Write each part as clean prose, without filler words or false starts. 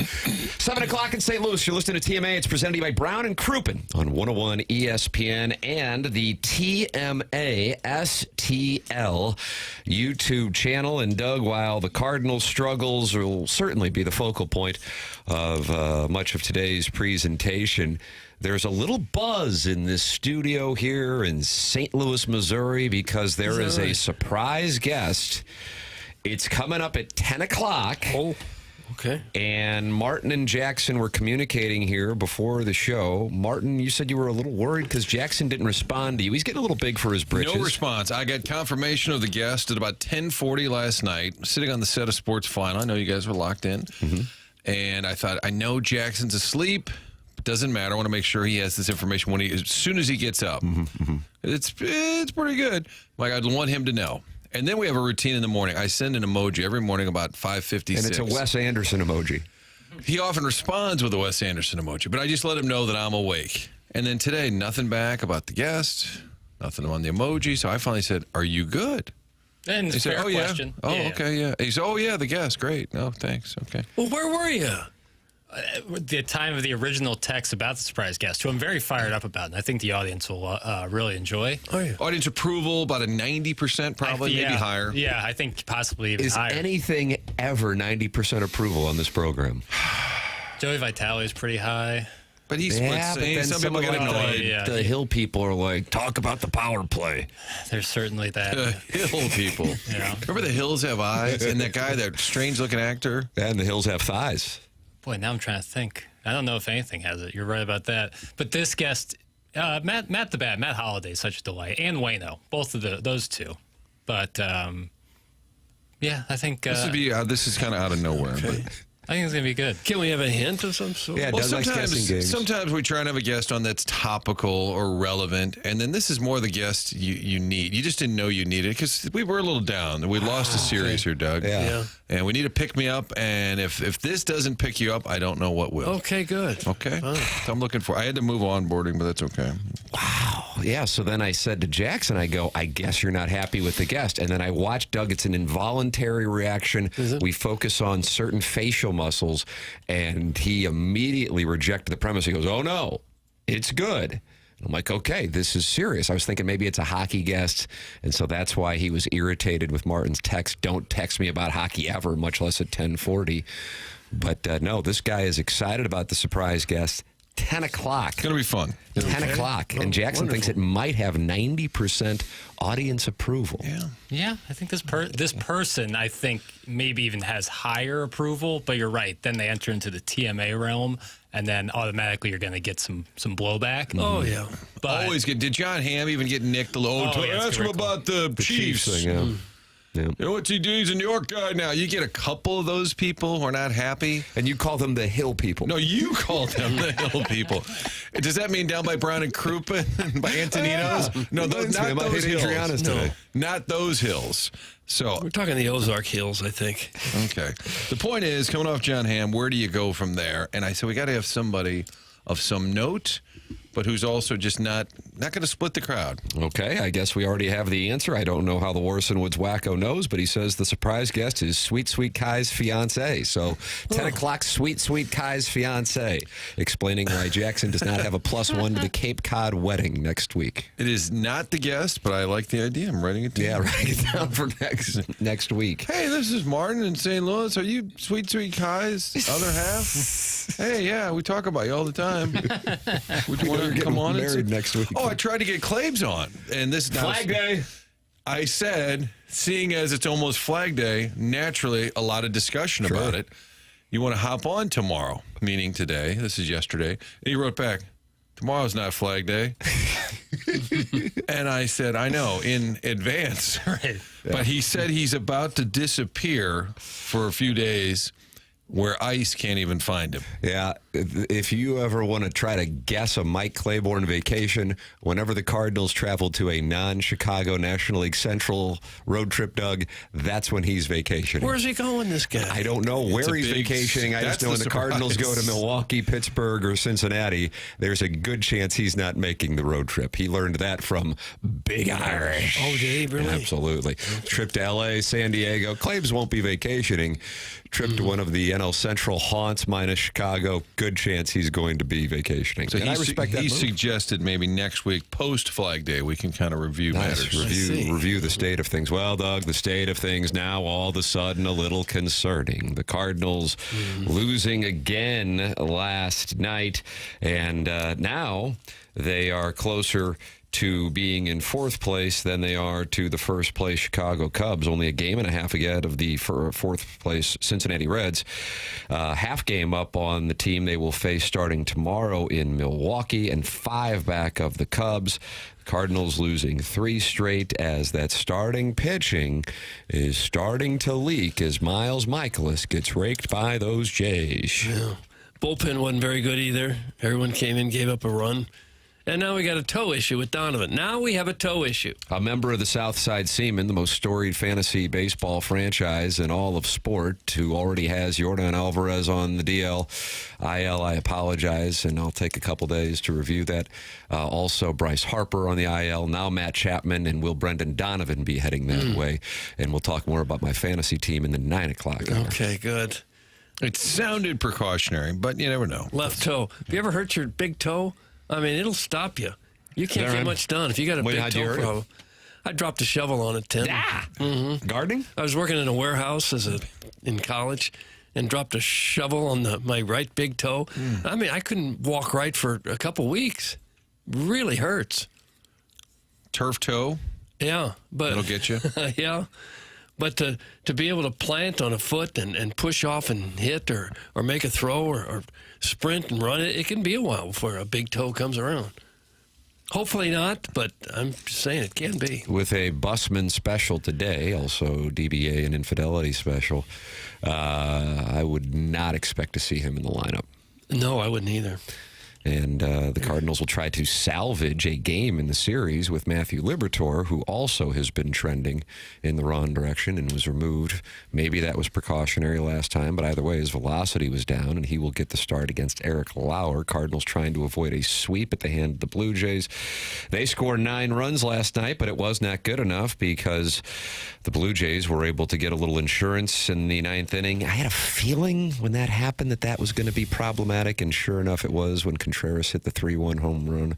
7 o'clock in St. Louis. You're listening to TMA. It's presented to you by Brown and Crouppen on 101 ESPN and the TMA STL YouTube channel. And Doug, while the Cardinal struggles will certainly be the focal point of much of today's presentation, there's a little buzz in this studio here in St. Louis, Missouri, because there is a surprise guest. It's coming up at 10 o'clock. Oh, okay. And Martin and Jackson were communicating here before the show. Martin, you said you were a little worried because Jackson didn't respond to you. He's getting a little big for his britches. No response. I got confirmation of the guest at about 10:40 last night, sitting on the set of Sports Final. I know you guys were locked in. Mm-hmm. And I thought, I know Jackson's asleep. Doesn't matter. I want to make sure he has this information as soon as he gets up. Mm-hmm. It's pretty good. Like, I'd want him to know. And then we have a routine in the morning. I send an emoji every morning about 5:56. And it's a Wes Anderson emoji. He often responds with a Wes Anderson emoji, but I just let him know that I'm awake. And then today, nothing back about the guest, nothing on the emoji. So I finally said, "Are you good?" And it's a fair question. Yeah. Oh, yeah. Okay, yeah. He said, "Oh, yeah, the guest. Great. No, thanks. Okay." Well, where were you? The time of the original text about the surprise guest, who I'm very fired up about, and I think the audience will really enjoy. Oh, yeah. Audience approval, about a 90% probably, maybe higher. Yeah, I think possibly even higher. Is anything ever 90% approval on this program? Joey Vitale is pretty high. But he's some people get annoyed. The Hill people are like, talk about the power play. There's certainly that. The Hill people. Yeah. Remember the Hills have eyes? And that guy, that strange-looking actor? And the Hills have thighs. Boy, now I'm trying to think. I don't know if anything has it. You're right about that. But this guest, Matt Holliday is such a delight, and Wayno, both of those two. But yeah, I think this is kind of out of nowhere. Okay. But I think it's going to be good. Can we have a hint of some sort? Yeah, well, sometimes we try and have a guest on that's topical or relevant, and then this is more the guest you need. You just didn't know you needed it because we were a little down. We lost a series here, Doug. Yeah. And we need to pick me up, and if this doesn't pick you up, I don't know what will. Okay, good. Okay. So I'm looking for. I had to move onboarding, but that's okay. Wow. Yeah, so then I said to Jackson, I go, I guess you're not happy with the guest. And then I watched Doug. It's an involuntary reaction. We focus on certain facial muscles, and he immediately rejected the premise. He goes, oh, no, it's good. I'm like, okay, this is serious. I was thinking maybe it's a hockey guest, and so that's why he was irritated with Martin's text. Don't text me about hockey ever, much less at 10:40. But no, this guy is excited about the surprise guest. 10 o'clock. It's going to be fun. 10 o'clock. And Jackson thinks it might have 90% audience approval. Yeah, I think this person, I think, maybe even has higher approval, but you're right. Then they enter into the TMA realm, and then automatically you're going to get some blowback. Mm-hmm. Oh, yeah. But always good. Did John Hamm even get nicked a little? Ask him about the Chiefs thing, yeah. You know what he do? He's a New York guy now. You get a couple of those people who are not happy. And you call them the Hill people. No, you call them the Hill people. Does that mean down by Brown and Crouppen, by Antoninos? No, not those hills. No. Not those hills. So we're talking the Ozark Hills, I think. Okay. The point is, coming off John Hamm, where do you go from there? And I said, we got to have somebody of some note, but who's also just not going to split the crowd. Okay, I guess we already have the answer. I don't know how the Warson Woods wacko knows, but he says the surprise guest is Sweet Sweet Kai's fiancé. So 10 o'clock, Sweet Sweet Kai's fiancé, explaining why Jackson does not have a +1 to the Cape Cod wedding next week. It is not the guest, but I like the idea. I'm writing it down. Yeah, write it down for next week. Hey, this is Martin in St. Louis. Are you Sweet Sweet Kai's other half? Hey, yeah, we talk about you all the time. Would you want to come on married next week? Oh, I tried to get Claves on, and this Flag Day. I said, seeing as it's almost Flag Day, naturally a lot of discussion about it. You want to hop on tomorrow, meaning today. This is yesterday. And he wrote back, tomorrow's not Flag Day. And I said, I know, in advance. Right. But he said he's about to disappear for a few days where ICE can't even find him. Yeah, if you ever want to try to guess a Mike Claiborne vacation, whenever the Cardinals travel to a non-Chicago National League Central road trip, Doug, that's when he's vacationing. Where's he going, this guy? I don't know where he's vacationing. I just know when the Cardinals go to Milwaukee, Pittsburgh, or Cincinnati, there's a good chance he's not making the road trip. He learned that from Big Irish. Oh, did he really? Absolutely. Trip to L.A., San Diego. Claibs won't be vacationing. Trip to one of the NL Central haunts minus Chicago. Good chance he's going to be vacationing. So and I respect that he move. suggested maybe next week, post-Flag Day, we can kind of review matters. Review the state of things. Well, Doug, the state of things now all of a sudden a little concerning. The Cardinals losing again last night, and now they are closer to being in fourth place than they are to the first place Chicago Cubs, only a game and a half ahead of the fourth place Cincinnati Reds. Half game up on the team they will face starting tomorrow in Milwaukee, and 5 back of the Cubs. Cardinals losing 3 straight as that starting pitching is starting to leak as Miles Mikolas gets raked by those Jays. Yeah. Bullpen wasn't very good either. Everyone came in, gave up a run. And now we got a toe issue with Donovan. Now we have a toe issue. A member of the Southside Seamen, the most storied fantasy baseball franchise in all of sport, who already has Yordan Alvarez on the DL. IL, I apologize, and I'll take a couple days to review that. Also, Bryce Harper on the IL. Now Matt Chapman and will Brendan Donovan be heading that way. And we'll talk more about my fantasy team in the 9 o'clock hour. Okay, good. It sounded precautionary, but you never know. Left toe. Have you ever hurt your big toe? I mean, it'll stop you. You can't get much done if you got a big toe problem. I dropped a shovel on it, Tim. Gardening? I was working in a warehouse in college and dropped a shovel on my right big toe. I mean, I couldn't walk right for a couple weeks. Really hurts. Turf toe? Yeah. But It'll get you? Yeah. But to be able to plant on a foot and push off and hit or make a throw or sprint and run it can be a while before a big toe comes around. Hopefully not, but I'm just saying it can be. With a busman special today, also DBA and infidelity special, I would not expect to see him in the lineup. No, I wouldn't either. And the Cardinals will try to salvage a game in the series with Matthew Liberatore, who also has been trending in the wrong direction and was removed. Maybe that was precautionary last time, but either way, his velocity was down, and he will get the start against Eric Lauer. Cardinals trying to avoid a sweep at the hand of the Blue Jays. They scored 9 runs last night, but it was not good enough because the Blue Jays were able to get a little insurance in the 9th inning. I had a feeling when that happened that was going to be problematic, and sure enough, it was when Contreras hit the 3-1 home run,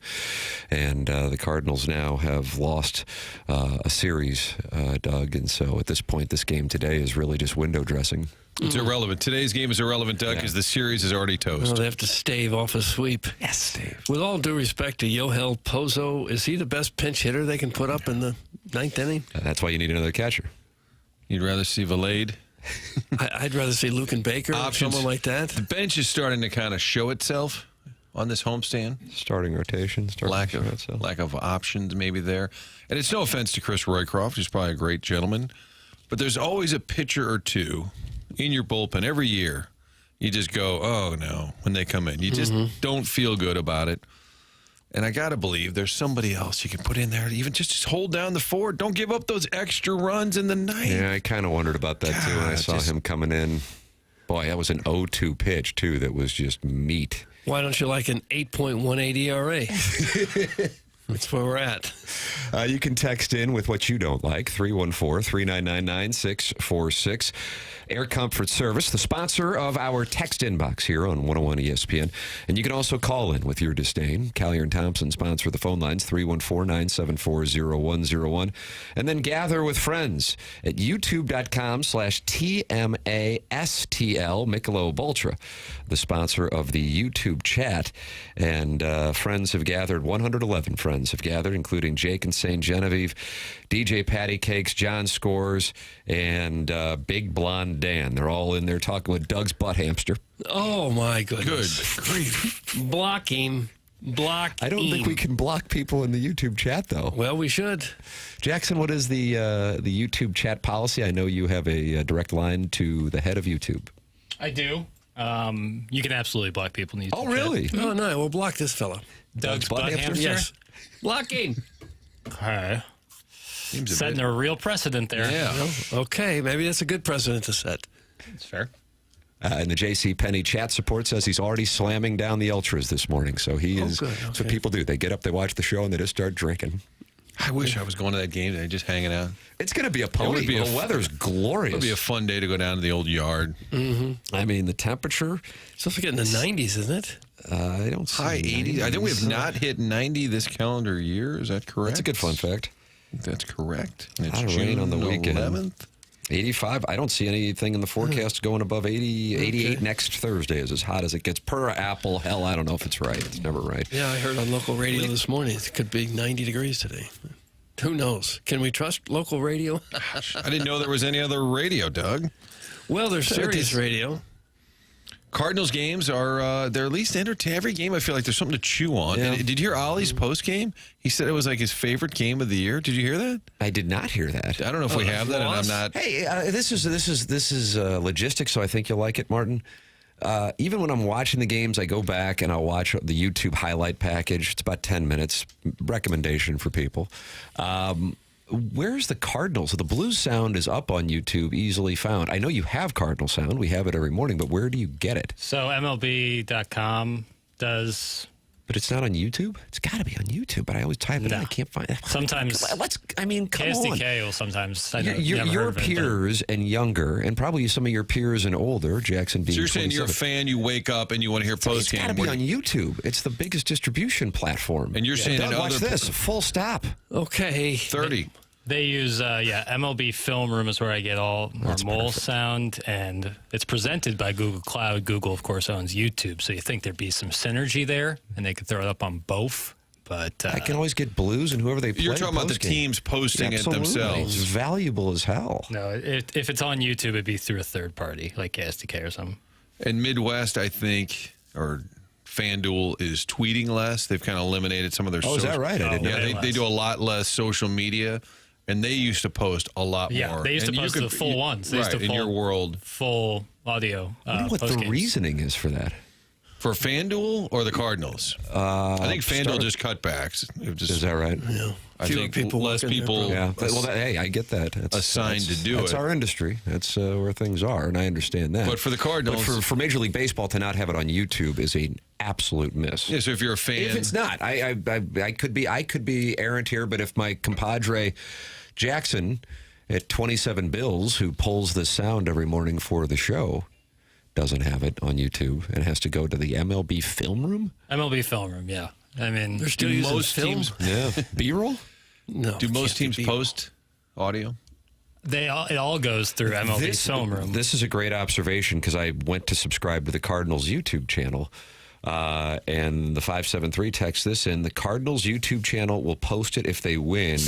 and the Cardinals now have lost a series, Doug, and so at this point, this game today is really just window dressing. It's irrelevant. Today's game is irrelevant, Doug, because the series is already toast. Well, they have to stave off a sweep. Yes, Steve. With all due respect to Yoel Pozo, is he the best pinch hitter they can put up in the 9th inning? That's why you need another catcher. You'd rather see Valade? I'd rather see Lucan Baker or someone like that. The bench is starting to kind of show itself on this homestand. Starting rotation. Lack of options maybe there. And it's no offense to Chris Roycroft, who's probably a great gentleman, but there's always a pitcher or two in your bullpen every year. You just go, oh, no, when they come in. You just don't feel good about it. And I got to believe there's somebody else you can put in there to even just hold down the fort. Don't give up those extra runs in the ninth. Yeah, I kind of wondered about that, too, when I saw him coming in. Boy, that was an 0-2 pitch, too, that was just meat. Why don't you like an 8.18 ERA? That's where we're at. You can text in with what you don't like, 314-399-9646. Air Comfort Service, the sponsor of our text inbox here on 101 ESPN. And you can also call in with your disdain. Callier and Thompson sponsor the phone lines, 314-974-0101. And then gather with friends at youtube.com/TMASTL, Michelob Ultra, the sponsor of the YouTube chat. And friends have gathered, 111 friends have gathered, including Jake and St. Genevieve, DJ Patty Cakes, John Scores, and Big Blonde Dan. They're all in there talking with Doug's butt hamster. Oh, my goodness. Good grief. Block him. I don't think we can block people in the YouTube chat, though. Well, we should. Jackson, what is the YouTube chat policy? I know you have a direct line to the head of YouTube. I do. You can absolutely block people in the YouTube Oh, really? Oh, no. We'll block this fella. Doug's butt butt hamster? hamster? Yes. Blocking. Okay. Seems a Setting bit- a real precedent there. Yeah. Well, okay. Maybe that's a good precedent to set. That's fair. And the J.C. Penney chat support says he's already slamming down the ultras this morning. So he is. good, That's what okay. people do. They get up, they watch the show, and they just start drinking. I wish I was going to that game today, just hanging out. It's going to be a pony. would be The weather's glorious. It would be a fun day to go down to the old yard. I mean, the temperature, It's supposed to get in the 90s, isn't it? I don't see High 80s. I think we have 90s. not hit 90 this calendar year. Is that correct? That's a good fun fact. I think that's correct. And it's Lot of rain June on the weekend. 11th. 85. I don't see anything in the forecast going above 80. 88 next Thursday is as hot as it gets per Apple. Hell, I don't know if it's right. It's never right. Yeah, I heard on local radio this morning it could be 90 degrees today. Who knows? Can we trust local radio? I didn't know there was any other radio, Doug. Well, there's Sirius radio. Cardinals games are, they're at least entertaining. Every game I feel like there's something to chew on. Yeah. And did you hear Ollie's post game? He said it was like his favorite game of the year. Did you hear that? I did not hear that. I don't know if we have that, and I'm not. Hey, this is logistics, so I think you'll like it, Martin. Even when I'm watching the games, I go back and I'll watch the YouTube highlight package. It's about 10 minutes. Recommendation for people. Where's the Cardinals? So the Blues sound is up on YouTube, easily found. I know you have Cardinal sound. We have it every morning, but where do you get it? So MLB.com does. But it's not on YouTube? It's got to be on YouTube, but I always type it in. No. I can't find it. Sometimes Come on. Come on. KSDK will sometimes. I never Your heard of it, but- peers and younger, and probably some of your peers and older, Jackson being So you're saying you're a 27. fan, you wake up and you want to hear post It's got to game. be on YouTube. It's the biggest distribution platform. And you're saying Doug, in watch other- this. Full stop. Okay. 30. They use, MLB Film Room is where I get all our mole sound, and it's presented by Google Cloud. Google, of course, owns YouTube, so you think there'd be some synergy there, and they could throw it up on both. But I can always get Blues and whoever they play. You're talking about the post-game. teams posting Absolutely. it themselves. It's valuable as hell. no, if it's on YouTube, it'd be through a third party, like KSDK or something. And Midwest, I think, or FanDuel is tweeting less. They've kind of eliminated some of their Oh, is that social- right? I didn't know Yeah, that. they do a lot less social media, and they used to post a lot Yeah, more. they used to And you post the full ones. They used right, to in your pull- world. Full audio. I wonder what the post-games. reasoning is for that. For FanDuel or the Cardinals? I think FanDuel start- just cut backs. It just, Is that right? Yeah. I Fewer think people less working there, people. Yeah. Hey, I get that. That's, Assigned to do that's it. our industry. That's where things are, and I understand that. But for the Cardinals- But for Major League Baseball to not have it on YouTube is an absolute miss. Yeah, so if you're a fan. If it's not, I could be errant here, but if my compadre Jackson at 27 Bills, who pulls the sound every morning for the show, doesn't have it on YouTube and has to go to the MLB Film Room? MLB Film Room, yeah. I mean, They're still Do using most film? teams- Yeah. B-roll? No. do most can't teams be. post audio? it all goes through MLB Film Room. This is a great observation because I went to subscribe to the Cardinals YouTube channel. And the 573 texts this in. The Cardinals YouTube channel will post it if they win.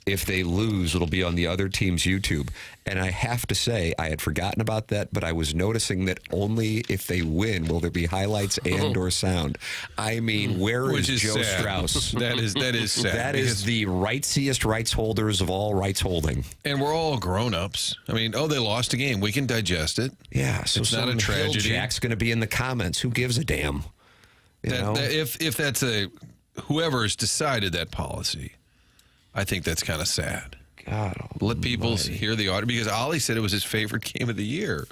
If they lose, it'll be on the other team's YouTube. And I have to say, I had forgotten about that, but I was noticing that only if they win will there be highlights and or sound. I mean, where Which is is Joe sad. Strauss? That is sad. That is the rightsiest rights holders of all rights holding. And we're all grown-ups. I mean, they lost a game. We can digest it. Yeah, so It's not a some tragedy. Jack's going to be in the comments. Who gives a damn? You know? If that's whoever's decided that policy, I think that's kind of sad. God, Let people almighty. hear the audio, because Ollie said it was his favorite game of the year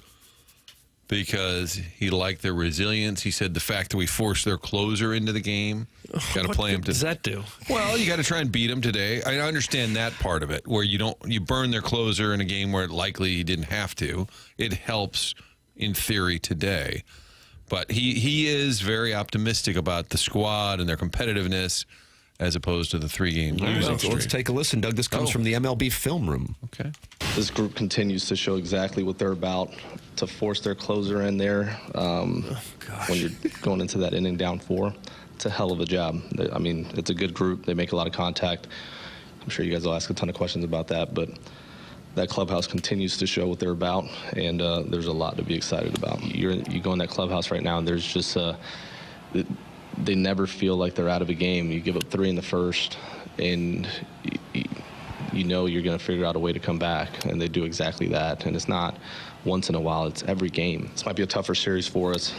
because he liked their resilience. He said the fact that we forced their closer into the game. Got to What play him good to. does that do? Well, you got to try and beat him today. I understand that part of it, where you burn their closer in a game where likely he didn't have to. It helps in theory today, but he is very optimistic about the squad and their competitiveness, as opposed to the 3-game losing Let's streak. take a listen, Doug. This comes from the MLB Film Room. Okay. This group continues to show exactly what they're about, to force their closer in there when you're going into that inning down 4. It's a hell of a job. I mean, it's a good group. They make a lot of contact. I'm sure you guys will ask a ton of questions about that, but that clubhouse continues to show what they're about, and there's a lot to be excited about. You go in that clubhouse right now, and there's just they never feel like they're out of a game. You give up 3 in the first, and you you know you're going to figure out a way to come back, and they do exactly that. And it's not once in a while, it's every game. This might be a tougher series for us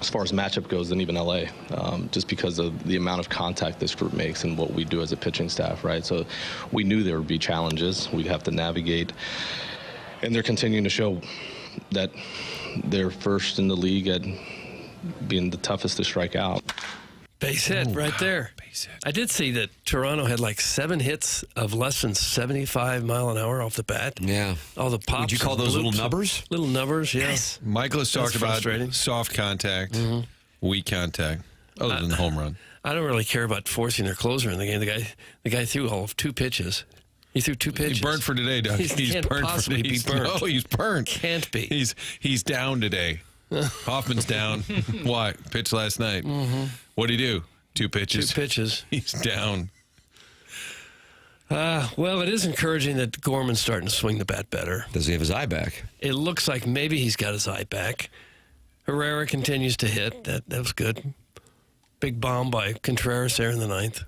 as far as matchup goes than even LA, just because of the amount of contact this group makes and what we do as a pitching staff, right? So we knew there would be challenges we'd have to navigate, and they're continuing to show that they're first in the league at being the toughest to strike out. Base hit right there. Base hit. I did see that Toronto had like 7 hits of less than 75 mile an hour off the bat. Yeah. All the pops. Would you call and those little bloops. numbers? Little numbers, yeah. Yes. Mikolas talked about frustrating. soft contact, weak contact, other than the home run. I don't really care about forcing their closer in the game. The guy threw all of 2 pitches. He threw 2 pitches. He's burnt for today, Doug. He can't burnt possibly be he's- burnt. No, he's burnt. Can't be. He's down today. Hoffman's down. What? Pitched last night. What'd he do? 2 pitches. 2 pitches. He's down. Well, it is encouraging that Gorman's starting to swing the bat better. Does he have his eye back? It looks like maybe he's got his eye back. Herrera continues to hit. That was good. Big bomb by Contreras there in the 9th.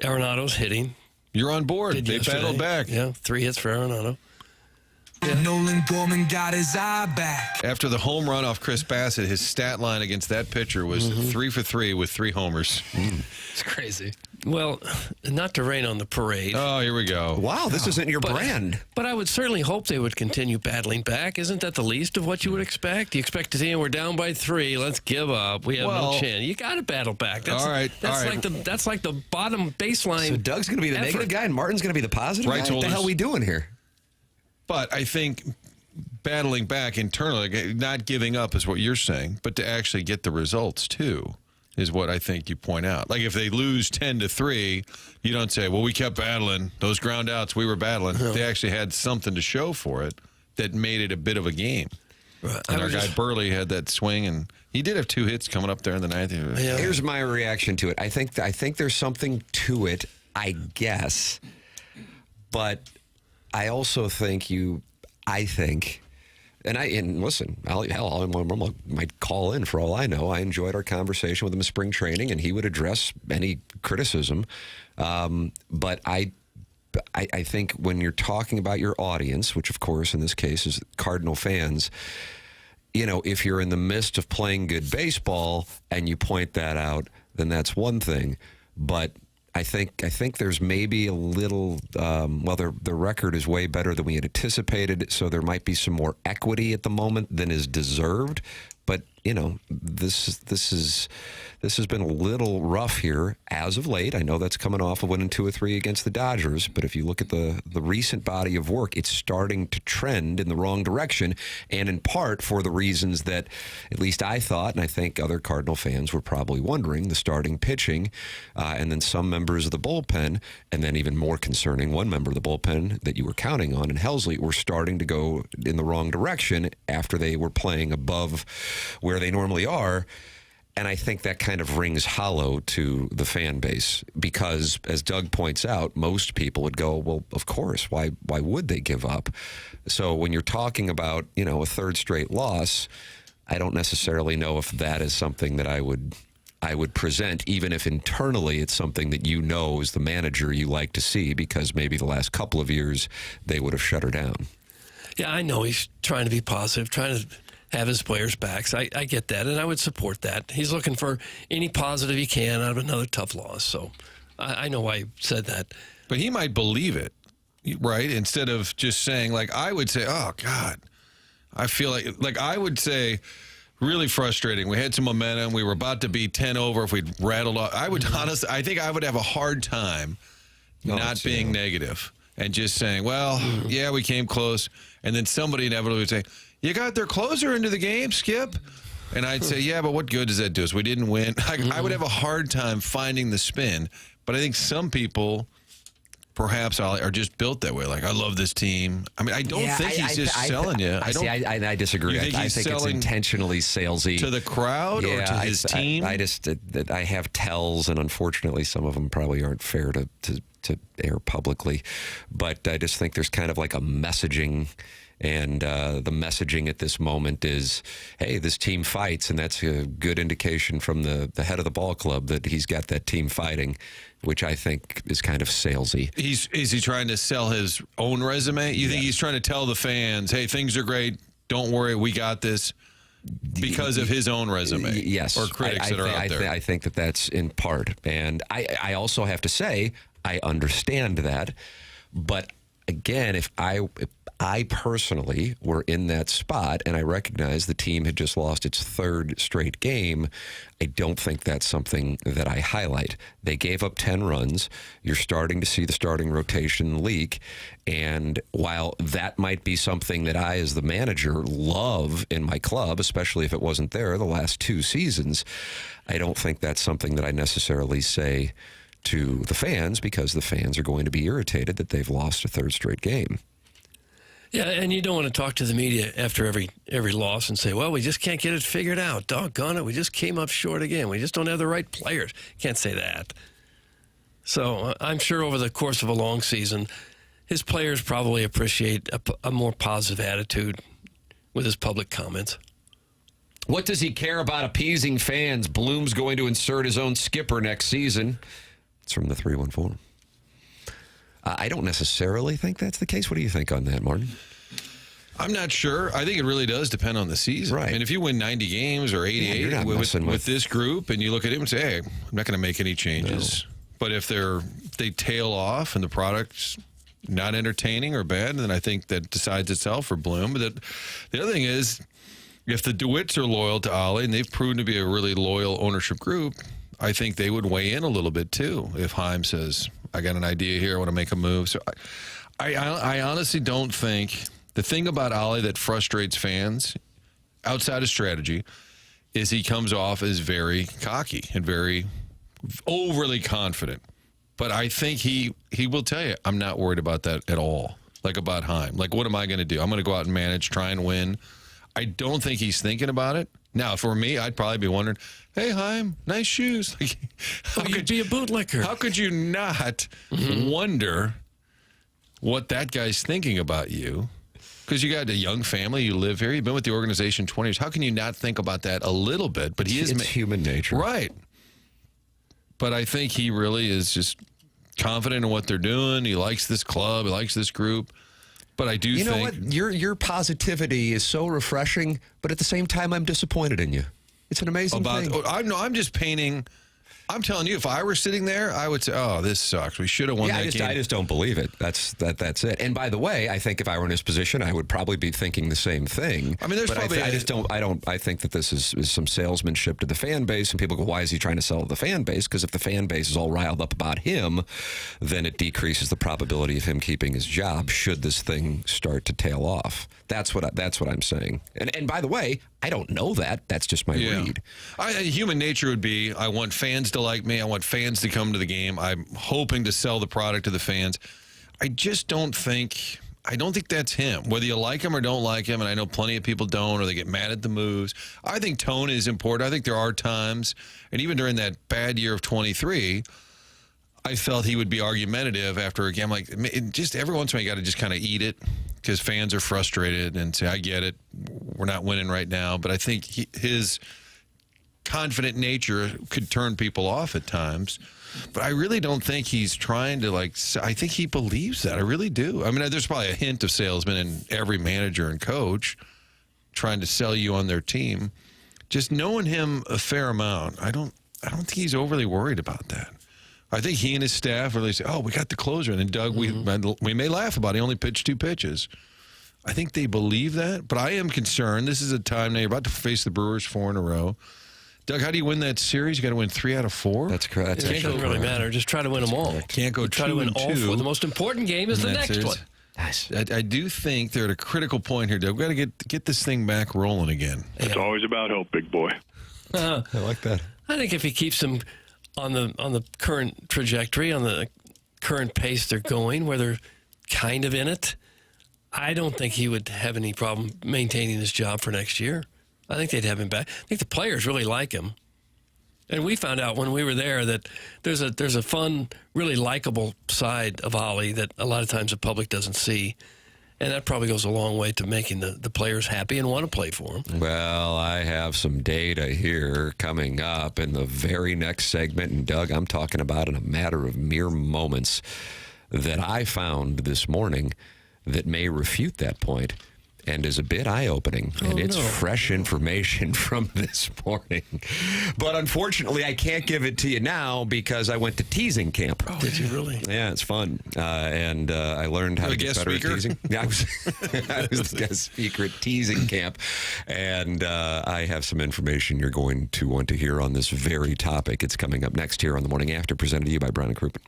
Arenado's hitting. You're on board. Did They yesterday. battled back. Yeah, 3 hits for Arenado. Nolan Gorman got his eye back. After the home run off Chris Bassett, his stat line against that pitcher was 3 for 3 with 3 homers. It's crazy. Well, not to rain on the parade. Oh, here we go. Wow, this isn't your brand. But I would certainly hope they would continue battling back. Isn't that the least of what you would expect? You expect to see we're down by 3. Let's give up. We have Well, no chance. You got to battle back. That's, all right, That's all like right. that's like the bottom baseline. So Doug's going to be the effort. negative guy and Martin's going to be the positive Rights guy? What the hell are holders. we doing here? But I think battling back internally, not giving up is what you're saying, but to actually get the results too is what I think you point out. Like if they lose 10-3, you don't say, well, we kept battling. Those ground outs, we were battling. They actually had something to show for it that made it a bit of a game. Right. And I our was guy just- Burley had that swing, and he did have 2 hits coming up there in the 9th. Yeah. Here's my reaction to it. I think there's something to it, I guess. But I also think and listen, I might call in for all I know. I enjoyed our conversation with him in spring training, and he would address any criticism. But I think when you're talking about your audience, which of course in this case is Cardinal fans, you know, if you're in the midst of playing good baseball and you point that out, then that's one thing. But I think there's maybe a little, the record is way better than we had anticipated, so there might be some more equity at the moment than is deserved. But, you know, this has been a little rough here as of late. I know that's coming off of winning 2 or 3 against the Dodgers, but if you look at the recent body of work, it's starting to trend in the wrong direction, and in part for the reasons that at least I thought, and I think other Cardinal fans were probably wondering, the starting pitching, and then some members of the bullpen, and then even more concerning, one member of the bullpen that you were counting on in Helsley were starting to go in the wrong direction after they were playing above where they normally are. And I think that kind of rings hollow to the fan base because, as Doug points out, most people would go, well, of course, why would they give up? So when you're talking about, you know, a 3rd straight loss, I don't necessarily know if that is something that I would present, even if internally it's something that you know as the manager you like to see, because maybe the last couple of years they would have shut her down. Yeah, I know he's trying to be positive, trying to have his players' backs. I get that, and I would support that. He's looking for any positive he can out of another tough loss. So I know why he said that. But he might believe it, right? Instead of just saying, like, I would say, oh, God, I feel like I would say, really frustrating. We had some momentum. We were about to be 10 over if we'd rattled off. I would honestly, I think I would have a hard time not being negative and just saying, well, yeah, we came close. And then somebody inevitably would say, you got their closer into the game, Skip. And I'd say, yeah, but what good does that do us? We didn't win. I would have a hard time finding the spin. But I think some people perhaps are just built that way. Like, I love this team. I mean, I don't think he's just selling you. I disagree. You think I he's think it's selling intentionally salesy. to the crowd or to his team? I have tells, and unfortunately some of them probably aren't fair to air publicly. But I just think there's kind of like a messaging And the messaging at this moment is, hey, this team fights, and that's a good indication from the head of the ball club that he's got that team fighting, which I think is kind of salesy. Is he trying to sell his own resume? You think he's trying to tell the fans, hey, things are great, don't worry, we got this, because of his own resume? Yes. Or critics that are out there? I think that that's in part. And I also have to say, I understand that. But again, if I personally were in that spot and I recognize the team had just lost its third straight game, I don't think that's something that I highlight. They gave up 10 runs. You're starting to see the starting rotation leak. And while that might be something that I, as the manager, love in my club, especially if it wasn't there the last 2 seasons, I don't think that's something that I necessarily say to the fans, because the fans are going to be irritated that they've lost a third straight game. Yeah, and you don't want to talk to the media after every loss and say, well, we just can't get it figured out. Doggone it, we just came up short again. We just don't have the right players. Can't say that. So I'm sure over the course of a long season, his players probably appreciate a more positive attitude with his public comments. What does he care about appeasing fans? Bloom's going to insert his own skipper next season. It's from the 314. I don't necessarily think that's the case. What do you think on that, Martin? I'm not sure. I think it really does depend on the season. Right. And if you win 90 games or 88 with this group, and you look at him and say, hey, I'm not going to make any changes. No. But if they tail off and the product's not entertaining or bad, then I think that decides itself for Bloom. But the other thing is, if the DeWitts are loyal to Ollie, and they've proven to be a really loyal ownership group, I think they would weigh in a little bit too. If Heim says, I got an idea here, I want to make a move. So I honestly don't think, the thing about Ollie that frustrates fans outside of strategy is he comes off as very cocky and very overly confident. But I think he will tell you, I'm not worried about that at all. Like about Heim. Like, what am I going to do? I'm going to go out and manage, try and win. I don't think he's thinking about it. Now, for me, I'd probably be wondering, hey, Heim, nice shoes. You'd be a bootlicker. How could you not wonder what that guy's thinking about you? Because you got a young family, you live here, you've been with the organization 20 years. How can you not think about that a little bit? But it's human nature. Right. But I think he really is just confident in what they're doing. He likes this club. He likes this group. But I do think... You know what? Your positivity is so refreshing, but at the same time, I'm disappointed in you. It's an amazing thing. I'm just painting... I'm telling you, if I were sitting there, I would say, oh, this sucks. We should have won that game. I just don't believe it. That's it. And by the way, I think if I were in his position, I would probably be thinking the same thing. I mean, there's probably... I think that this is some salesmanship to the fan base, and people go, why is he trying to sell to the fan base? Because if the fan base is all riled up about him, then it decreases the probability of him keeping his job should this thing start to tail off. That's what I'm saying. And by the way, I don't know that. That's just my read. Human nature would be, I want fans to like me. I want fans to come to the game. I'm hoping to sell the product to the fans. I don't think that's him. Whether you like him or don't like him, and I know plenty of people don't, or they get mad at the moves. I think tone is important. I think there are times, and even during that bad year of 23, I felt he would be argumentative after a game. Like, just every once in a while, you got to just kind of eat it because fans are frustrated and say, I get it. We're not winning right now. But I think his confident nature could turn people off at times. But I really don't think he's trying to, I think he believes that. I really do. I mean, there's probably a hint of salesman in every manager and coach trying to sell you on their team. Just knowing him a fair amount, I don't think he's overly worried about that. I think he and his staff really say, oh, we got the closer. And then Doug, we may laugh about it. He only pitched 2 pitches. I think they believe that. But I am concerned. This is a time now you're about to face the Brewers 4 in a row. Doug, how do you win that series? You got to win 3 out of 4? That's correct. It doesn't really matter. Just try to win them all. Can't go 2 try to win all 4. The most important game is the next one. Nice. I do think they're at a critical point here, Doug. We've got to get this thing back rolling again. It's always about hope, big boy. I like that. I think if he keeps them on the current trajectory, on the current pace they're going, where they're kind of in it, I don't think he would have any problem maintaining his job for next year. I think they'd have him back. I think the players really like him. And we found out when we were there that there's a fun, really likable side of Ollie that a lot of times the public doesn't see. And that probably goes a long way to making the players happy and want to play for them. Well, I have some data here coming up in the very next segment. And, Doug, I'm talking about in a matter of mere moments that I found this morning that may refute that point and is a bit eye-opening. And it's fresh information from this morning. But unfortunately, I can't give it to you now because I went to teasing camp. Oh, did you really? Yeah, it's fun. And I learned how to get better at teasing. Yeah, I was the guest speaker at teasing camp. And I have some information you're going to want to hear on this very topic. It's coming up next here on The Morning After, presented to you by Brown and Crouppen.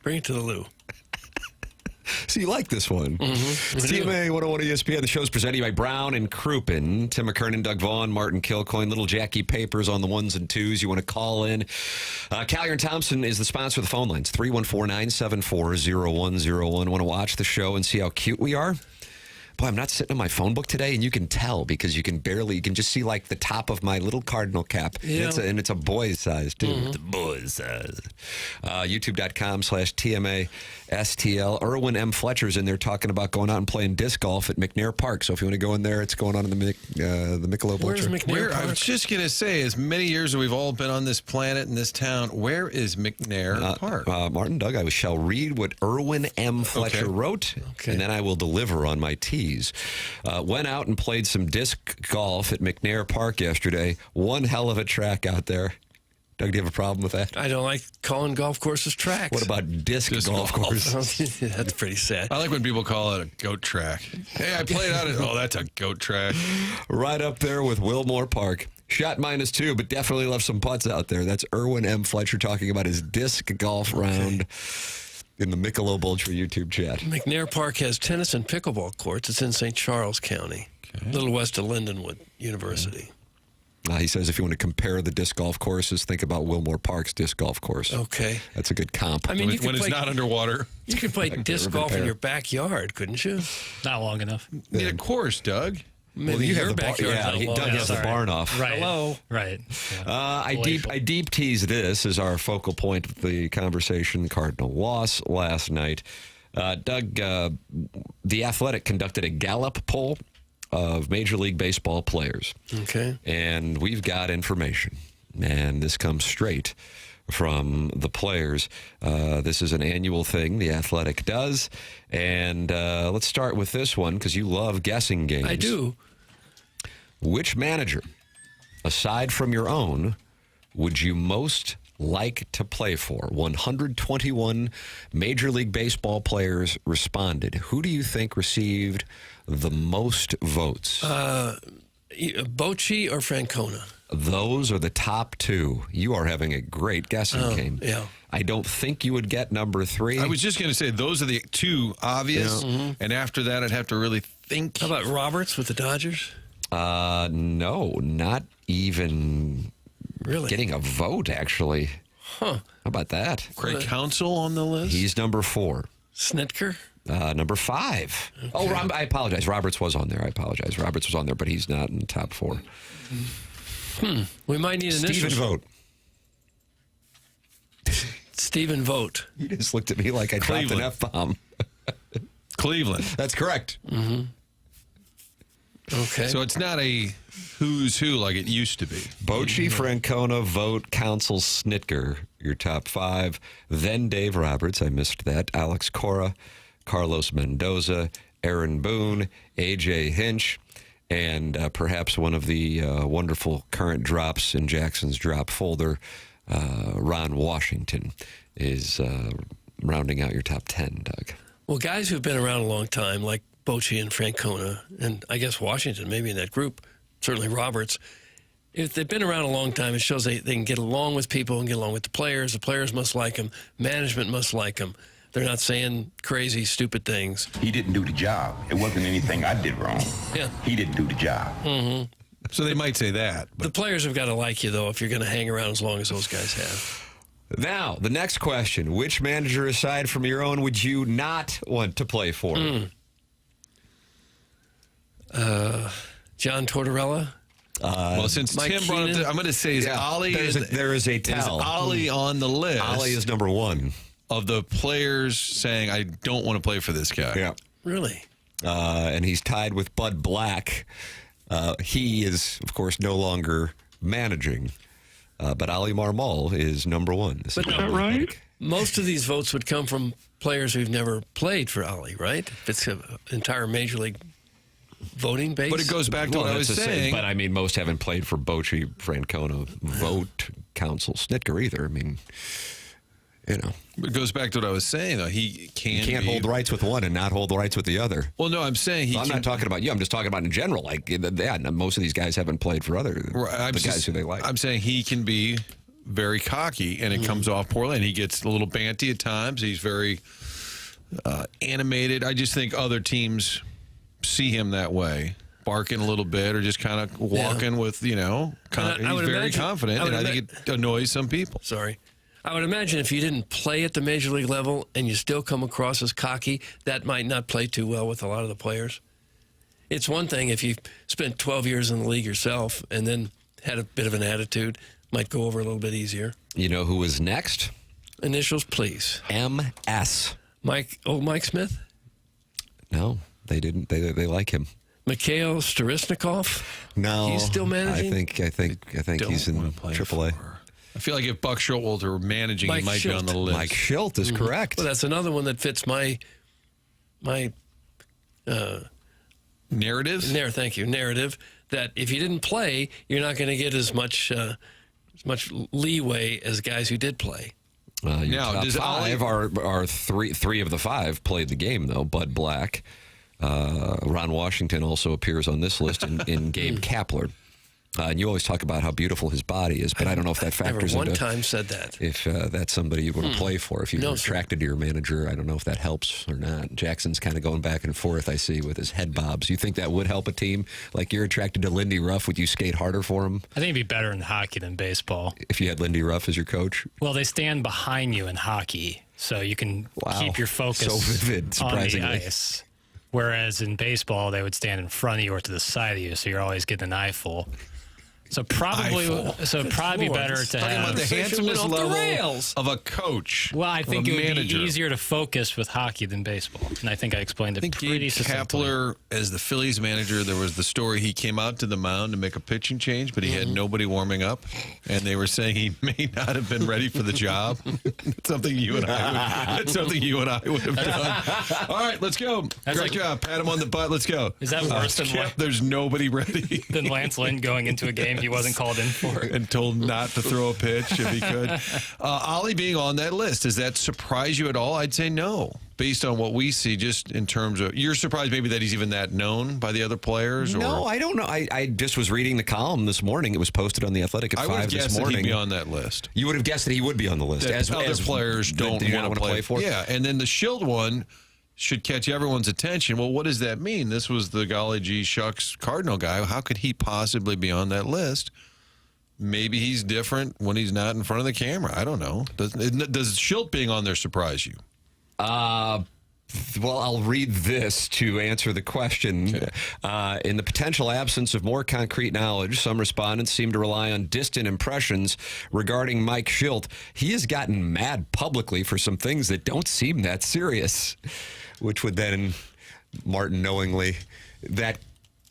Bring it to the loo. So you like this one. It's TMA 101 ESPN. The show's presented by Brown and Crouppen. Tim McKernan, Doug Vaughn, Martin Kilcoyne, little Jackie Papers on the ones and twos. You want to call in. Callier and Thompson is the sponsor of the phone lines. 314-974-0101. Want to watch the show and see how cute we are? Boy, I'm not sitting on my phone book today, and you can tell because you can just see like the top of my little Cardinal cap. Yeah. And it's a boy's size, too. It's a boy's size. YouTube.com/TMASTL. Erwin M. Fletcher's in there talking about going out and playing disc golf at McNair Park. So if you want to go in there, it's going on in the Michelob Where's Ultra. McNair I Park? was just going to say, as many years as we've all been on this planet in this town, where is McNair Park? Martin, Doug, I shall read what Erwin M. Fletcher wrote, and then I will deliver on my teas. Went out and played some disc golf at McNair Park yesterday. One hell of a track out there. Doug, do you have a problem with that? I don't like calling golf courses tracks. What about disc golf course? That's pretty sad. I like when people call it a goat track. Hey, I played out at, that's a goat track. Right up there with Wilmore Park. Shot -2, but definitely left some putts out there. That's Erwin M. Fletcher talking about his disc golf round in the Michelob Ultra YouTube chat. McNair Park has tennis and pickleball courts. It's in St. Charles County, a little west of Lindenwood University. He says if you want to compare the disc golf courses, think about Wilmore Park's disc golf course. Okay. That's a good comp. I mean, When it's not underwater. You could play disc golf in your backyard, couldn't you? Not long enough. Need a course, Doug. Maybe you your have the backyard. Doug has the barn off. Right. Hello. Right. Yeah. I deep tease this as our focal point of the conversation. Cardinal loss last night. Doug, The Athletic conducted a Gallup poll of Major League Baseball players. Okay. And we've got information. And this comes straight from the players. This is an annual thing The Athletic does. And let's start with this one because you love guessing games. I do. Which manager, aside from your own, would you most like to play for? 121 Major League Baseball players responded. Who do you think received the most votes? Bochy or Francona? Those are the top two. You are having a great guessing game. Yeah. I don't think you would get number 3. I was just going to say, those are the two obvious. And after that, I'd have to really think. How about Roberts with the Dodgers? No, not even Really? getting a vote, actually. Huh. How about that? Craig Counsell on the list? He's number 4. Snitker? Number 5. Okay. Oh, I apologize. Roberts was on there. I apologize. Roberts was on there, but he's not in the top 4. We might need an Stephen Vogt. Stephen Vogt. You just looked at me like I dropped an F-bomb. Cleveland. That's correct. Okay. So it's not a who's who like it used to be. Bochy, Francona, Vogt, Counsell, Snitker, your top 5. Then Dave Roberts. I missed that. Alex Cora, Carlos Mendoza, Aaron Boone, A.J. Hinch, and perhaps one of the wonderful current drops in Jackson's drop folder, Ron Washington, is rounding out your top 10, Doug. Well, guys who've been around a long time, like Bochy and Francona, and I guess Washington, maybe in that group, certainly Roberts, if they've been around a long time, it shows they can get along with people and get along with the players. The players must like them. Management must like them. They're not saying crazy, stupid things. He didn't do the job. It wasn't anything I did wrong. Yeah. He didn't do the job. So they might say that. The players have got to like you, though, if you're going to hang around as long as those guys have. Now, the next question. Which manager, aside from your own, would you not want to play for? John Tortorella? Well, since Mike Tim brought Keenan? up, I'm going to say is Ollie. There is a tell. Is Ollie on the list? Ollie is number 1. Of the players saying, I don't want to play for this guy. Yeah. Really? And he's tied with Bud Black. He is, of course, no longer managing. But Ali Marmol is number 1. Is that right? Most of these votes would come from players who've never played for Ollie, right? If it's an entire Major League voting base. But it goes back to what I was saying. But I mean, most haven't played for Bochy, Francona, Vogt, Counsell, Snitker either. I mean, you know. It goes back to what I was saying, though. He can't hold rights with one and not hold the rights with the other. Well, no, I'm saying I'm not talking about you. I'm just talking about in general. Like, yeah, most of these guys haven't played for the guys who they like. I'm saying he can be very cocky, and it comes off poorly. And he gets a little banty at times. He's very animated. I just think other teams see him that way, barking a little bit or just kind of walking with, he's very confident, and I think it annoys some people. Sorry. I would imagine if you didn't play at the major league level and you still come across as cocky, that might not play too well with a lot of the players. It's one thing if you spent 12 years in the league yourself and then had a bit of an attitude, might go over a little bit easier. You know who was next? Initials, please. MS. Mike Smith? No, they didn't. They like him. Mikhail Storisnikov? No, he's still managing. I think he's in AAA. I feel like if Buck Showalter were managing, he might be on the list. Mike Schilt is correct. Well, that's another one that fits my narrative. Thank you. Narrative that if you didn't play, you're not going to get as much leeway as guys who did play. Now, top five are three of the five played the game though. Bud Black, Ron Washington also appears on this list, in Gabe Kapler. And you always talk about how beautiful his body is, but I don't know if that factors never into... one time said that. If that's somebody you'd want to play for. If you're attracted to your manager, I don't know if that helps or not. Jackson's kind of going back and forth, I see, with his head bobs. You think that would help a team? Like you're attracted to Lindy Ruff, would you skate harder for him? I think it'd be better in hockey than baseball. If you had Lindy Ruff as your coach? Well, they stand behind you in hockey, so you can keep your focus so vivid, surprisingly. on the ice. Whereas in baseball, they would stand in front of you or to the side of you, so you're always getting an eyeful. So probably be better to talking have about the handsomest level of a coach. Well, I think it would manager. be easier to focus with hockey than baseball, and I think I explained it pretty succinctly. Kapler, as the Phillies manager, there was the story he came out to the mound to make a pitching change, but he had nobody warming up, and they were saying he may not have been ready for the job. That's something you and I would have done. All right, let's go. Great job. Pat him on the butt. Let's go. Is that worse than there's nobody ready than Lance Lynn going into a game he wasn't called in for and told not to throw a pitch if he could? Ollie being on that list, does that surprise you at all? I'd say no, based on what we see, just in terms of, you're surprised maybe that he's even that known by the other players? No, I don't know. I just was reading the column this morning. It was posted on The Athletic at 5 this morning. I would have guessed that he'd be on that list. You would have guessed that he would be on the list. As other players don't want to play for. Yeah, and then the Schilt one should catch everyone's attention. Well, what does that mean? This was the golly gee shucks Cardinal guy. How could he possibly be on that list? Maybe he's different when he's not in front of the camera. I don't know. Does Schilt being on there surprise you? Well, I'll read this to answer the question. Okay. In the potential absence of more concrete knowledge, some respondents seem to rely on distant impressions regarding Mike Schilt. He has gotten mad publicly for some things that don't seem that serious, which would then, Martin knowingly, that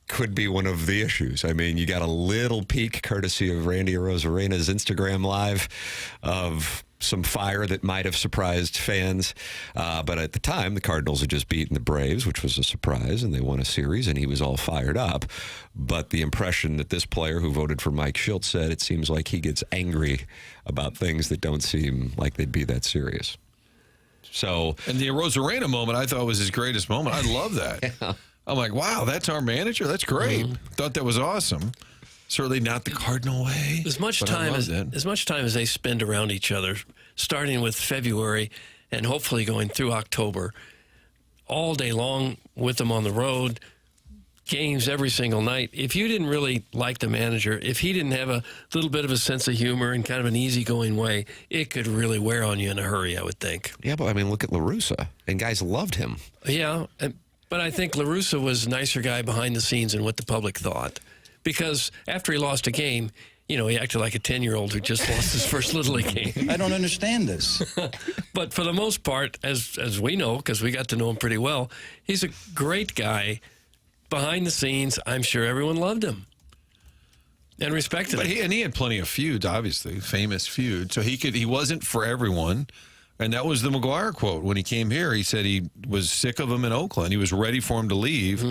could be one of the issues. I mean, you got a little peek, courtesy of Randy Arozarena's Instagram Live, of some fire that might have surprised fans. But at the time, the Cardinals had just beaten the Braves, which was a surprise, and they won a series, and he was all fired up. But the impression that this player who voted for Mike Schilt said, it seems like he gets angry about things that don't seem like they'd be that serious. So, and the Arozarena moment I thought was his greatest moment. I love that. Yeah. I'm like, wow, that's our manager? That's great. Thought that was awesome. Certainly not the Cardinal way. As much time as they spend around each other, starting with February and hopefully going through October, all day long with them on the road, games every single night. If you didn't really like the manager, if he didn't have a little bit of a sense of humor and kind of an easygoing way, it could really wear on you in a hurry, I would think. Yeah, but I mean, look at La Russa, and guys loved him. Yeah, but I think La Russa was a nicer guy behind the scenes than what the public thought. Because after he lost a game, he acted like a 10-year-old who just lost his first Little League game. I don't understand this. But for the most part, as we know, because we got to know him pretty well, he's a great guy. Behind the scenes, I'm sure everyone loved him and respected him. He had plenty of feuds, obviously, famous feuds. So he wasn't for everyone. And that was the McGuire quote. When he came here, he said he was sick of him in Oakland. He was ready for him to leave.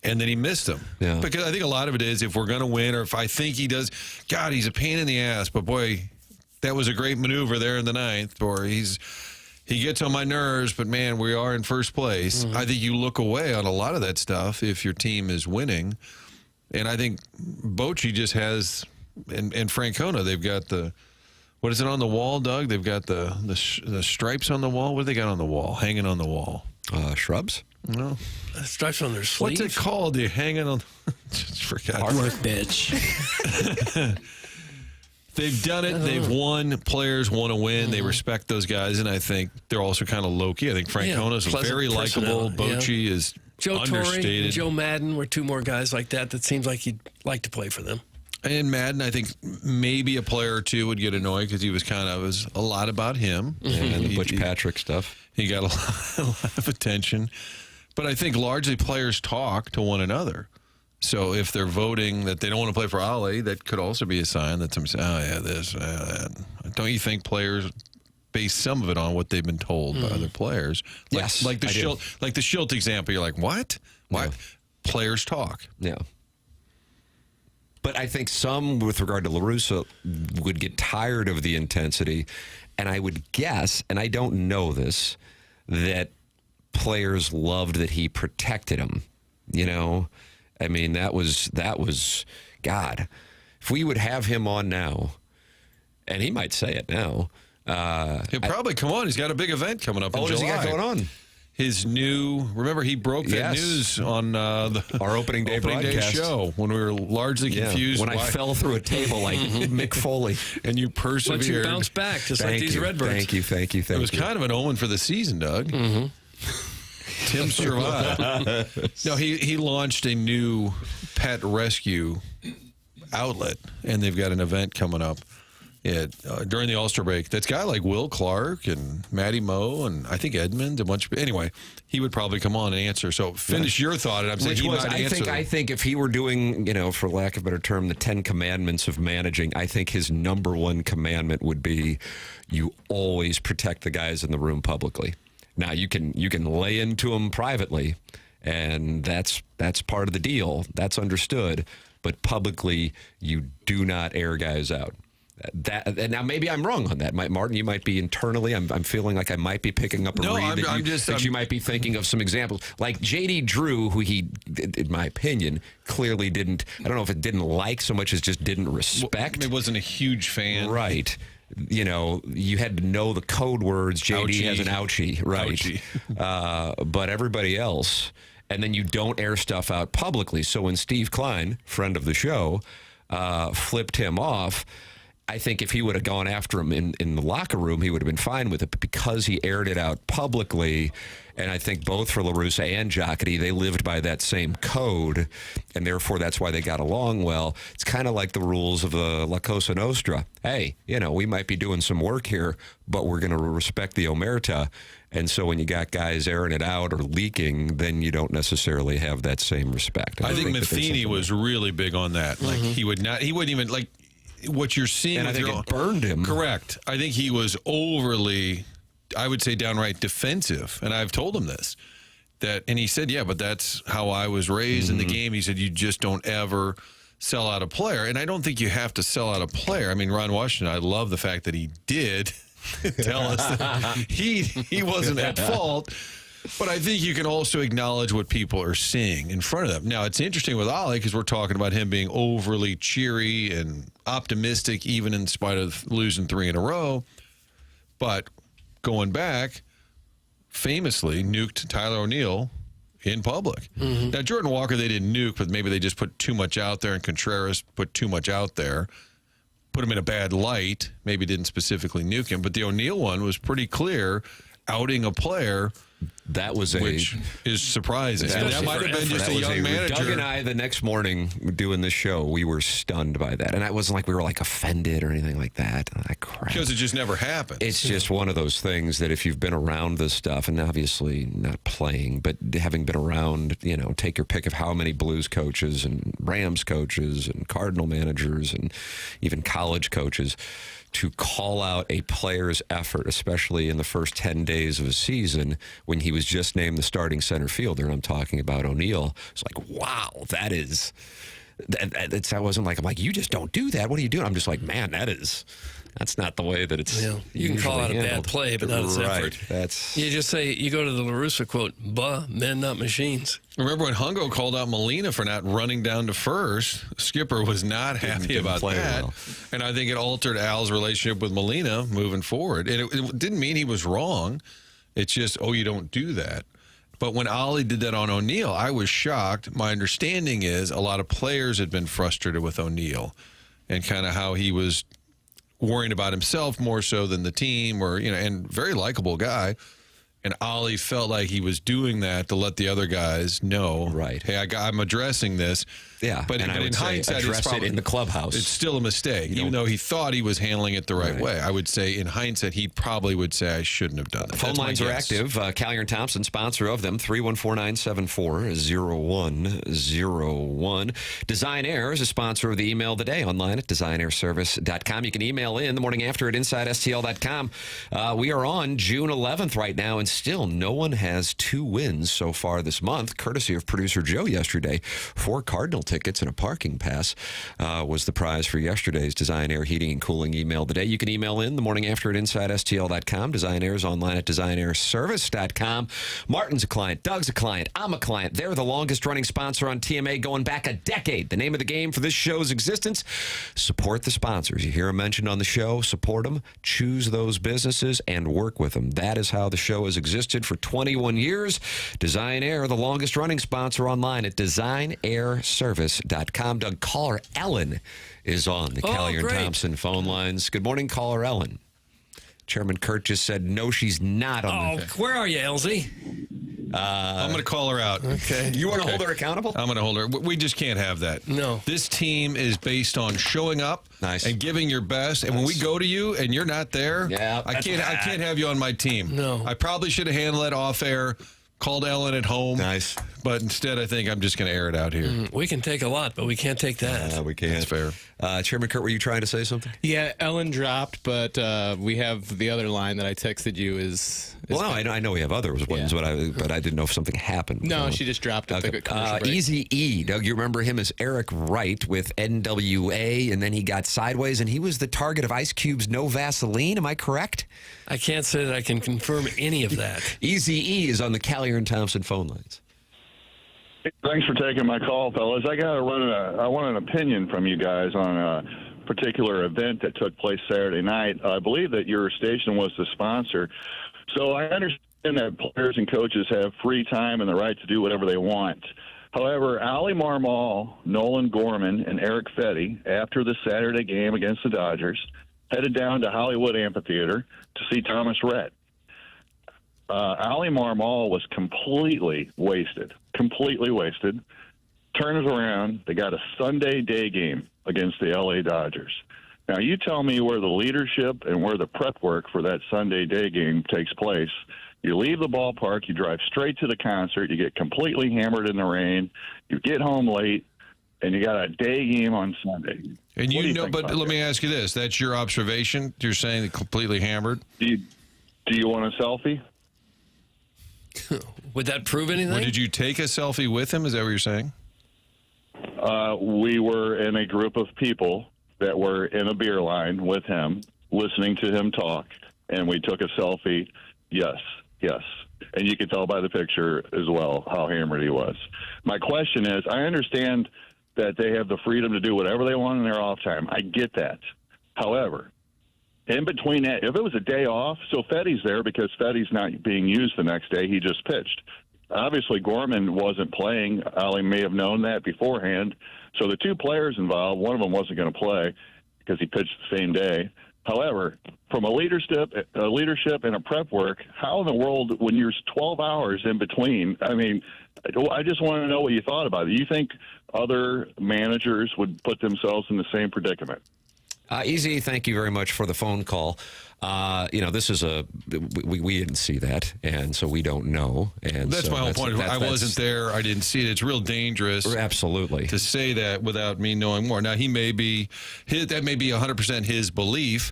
And then he missed him. Yeah. Because I think a lot of it is, if we're going to win, or if I think he does, God, he's a pain in the ass. But, boy, that was a great maneuver there in the ninth. Or he gets on my nerves, but, man, we are in first place. I think you look away on a lot of that stuff if your team is winning. And I think Bochy just has, and Francona, they've got the What is it on the wall, Doug? They've got the stripes on the wall. What do they got on the wall? Hanging on the wall? Shrubs? No. Stripes on their sleeve. What's it called? You hanging on? Just forgot. Workbench. They've done it. They've won. Players want to win. They respect those guys, and I think they're also kind of low-key. I think Francona's very likable. Bochy is Joe understated. Torre and Joe Madden were two more guys like that seems like he'd like to play for them. And Madden, I think maybe a player or two would get annoyed because he was was a lot about him. And the Butch Patrick stuff. He got a lot of attention. But I think largely players talk to one another. So if they're voting that they don't want to play for Ali, that could also be a sign that somebody says, this, that. Don't you think players base some of it on what they've been told by other players? Yes, like the Schilt example. You're like, what? Why? Yeah. Players talk. Yeah. But I think some, with regard to La Russa, would get tired of the intensity. And I would guess, and I don't know this, that players loved that he protected him. You know? I mean, that was God. If we would have him on now, and he might say it now. He'll probably come on. He's got a big event coming up in July. What does he got going on? His new, remember he broke that news on our opening day broadcast show when we were largely confused. When I fell through a table like Mick Foley. And you persevered. But you bounced back just like these Redbirds. Thank you. It was kind of an omen for the season, Doug. Mm-hmm. Tim survived. No, he launched a new pet rescue outlet, and they've got an event coming up during the All-Star break. That's a guy like Will Clark and Matty Moe and I think Edmund, a bunch of anyway. He would probably come on and answer. So finish your thought, and I'm saying he might answer. I think if he were doing, for lack of a better term, the 10 commandments of managing, I think his number one commandment would be you always protect the guys in the room publicly. Now you can lay into them privately, and that's part of the deal. That's understood. But publicly, you do not air guys out. And now maybe I'm wrong on that. Martin, you might be internally. I'm feeling like I might be picking up a read that you might be thinking of some examples. Like J.D. Drew, who he, in my opinion, clearly didn't. I don't know if it didn't like so much as just didn't respect. It wasn't a huge fan, right? You had to know the code words. JD has an ouchie, right? Ouchie. But everybody else, and then you don't air stuff out publicly. So when Steve Klein, friend of the show, flipped him off, I think if he would have gone after him in the locker room, he would have been fine with it. But because he aired it out publicly, and I think both for La Russa and Jocketty, they lived by that same code, and therefore that's why they got along well. It's kind of like the rules of the La Cosa Nostra. Hey, we might be doing some work here, but we're going to respect the omerta. And so when you got guys airing it out or leaking, then you don't necessarily have that same respect. I think Matheny was really big on that. Like he wouldn't even like. What you're seeing, and I think it burned him. Correct. I think he was overly, I would say, downright defensive. And I've told him this, and he said, "Yeah, but that's how I was raised in the game." He said, "You just don't ever sell out a player," and I don't think you have to sell out a player. I mean, Ron Washington, I love the fact that he did tell us that he wasn't at fault. But I think you can also acknowledge what people are seeing in front of them. Now, it's interesting with Ali because we're talking about him being overly cheery and optimistic, even in spite of losing 3 in a row. But going back, famously nuked Tyler O'Neill in public. Mm-hmm. Now, Jordan Walker, they didn't nuke, but maybe they just put too much out there, and Contreras put too much out there, put him in a bad light, maybe didn't specifically nuke him. But the O'Neill one was pretty clear, outing a player. That was which is surprising. And that might have been just a young manager. Doug and I, the next morning doing this show, we were stunned by that. And it wasn't like we were like offended or anything like that. Crap. Because it just never happened. It's just one of those things that if you've been around this stuff, and obviously not playing, but having been around, take your pick of how many Blues coaches and Rams coaches and Cardinal managers and even college coaches, to call out a player's effort, especially in the first 10 days of a season when he was just named the starting center fielder, and I'm talking about O'Neill. It's like, wow, that wasn't like, I'm like, you just don't do that. What are you doing? I'm just like, man, That's not the way that it's. You can call out a bad play, but not its effort. That's. You just say, you go to the LaRussa quote, men, not machines. Remember when Hungo called out Molina for not running down to first? Skipper was not happy about that. Well. And I think it altered Al's relationship with Molina moving forward. And it didn't mean he was wrong. It's just, you don't do that. But when Ollie did that on O'Neill, I was shocked. My understanding is a lot of players had been frustrated with O'Neill and kind of how he was worrying about himself more so than the team, and very likable guy. And Ollie felt like he was doing that to let the other guys know, right? Hey, I'm addressing this. Yeah, but in hindsight, address it in the clubhouse. It's still a mistake, even though he thought he was handling it the right way. I would say, in hindsight, he probably would say, I shouldn't have done that. Phone lines are active. Callier and Thompson, sponsor of them, 314-974-0101. Design Air is a sponsor of the Email of the Day, online at designairservice.com. You can email in the morning after at InsideSTL.com. We are on June 11th right now, and still no one has 2 wins so far this month, courtesy of producer Joe yesterday. 4 Cardinal tickets and a parking pass was the prize for yesterday's Design Air Heating and Cooling Email today. You can email in the morning after at InsideSTL.com. Design Air is online at DesignAirService.com. Martin's a client. Doug's a client. I'm a client. They're the longest running sponsor on TMA going back a decade. The name of the game for this show's existence, support the sponsors. You hear them mentioned on the show, support them, choose those businesses, and work with them. That is how the show has existed for 21 years. Design Air, the longest running sponsor online at DesignAirService.com. Doug, caller Ellen is on the Callier and Thompson phone lines. Good morning, caller Ellen. Chairman Kurt just said, no, she's not on the... Where are you, Elsie? I'm going to call her out. Okay. You want to hold her accountable? I'm going to hold her. We just can't have that. No. This team is based on showing up and giving your best. And when we go to you and you're not there, I can't have you on my team. No. I probably should have handled it off air. Called Ellen at home. Nice. But instead, I think I'm just going to air it out here. We can take a lot, but we can't take that. We can't. That's fair. Chairman Kurt, were you trying to say something? Yeah, Ellen dropped, but we have the other line that I texted you is well, no, I know we have other ones, but I didn't know if something happened. No, she just dropped it. Okay. Easy E. Doug, you remember him as Eric Wright with NWA, and then he got sideways, and he was the target of Ice Cube's No Vaseline. Am I correct? I can't say that I can confirm any of that. Easy E is on the Callier and Thompson phone lines. Thanks for taking my call, fellas. I want an opinion from you guys on a particular event that took place Saturday night. I believe that your station was the sponsor. So I understand that players and coaches have free time and the right to do whatever they want. However, Ali Marmol, Nolan Gorman, and Eric Fetty, after the Saturday game against the Dodgers, headed down to Hollywood Amphitheater to see Thomas Rhett. Ali Marmol was completely wasted. Turns around, they got a Sunday day game against the L.A. Dodgers. Now, you tell me where the leadership and where the prep work for that Sunday day game takes place. You leave the ballpark, you drive straight to the concert, you get completely hammered in the rain, you get home late, and you got a day game on Sunday. And but let me ask you this. That's your observation? You're saying they're completely hammered? Do you want a selfie? Would that prove anything? Well, did you take a selfie with him? Is that what you're saying? We were in a group of people that were in a beer line with him, listening to him talk, and we took a selfie. Yes. And you can tell by the picture as well how hammered he was. My question is, I understand that they have the freedom to do whatever they want in their off time. I get that. However, in between that, if it was a day off, so Fetty's there because Fetty's not being used the next day. He just pitched. Obviously, Gorman wasn't playing. Ali may have known that beforehand. So the 2 players involved, one of them wasn't going to play because he pitched the same day. However, from a leadership and a prep work, how in the world, when you're 12 hours in between, I mean, I just want to know what you thought about it. Do you think other managers would put themselves in the same predicament? Easy, thank you very much for the phone call. This is we didn't see that, and so we don't know. And that's my whole point. I wasn't there. I didn't see it. It's real dangerous. Absolutely. To say that without me knowing more. Now, that may be 100% his belief,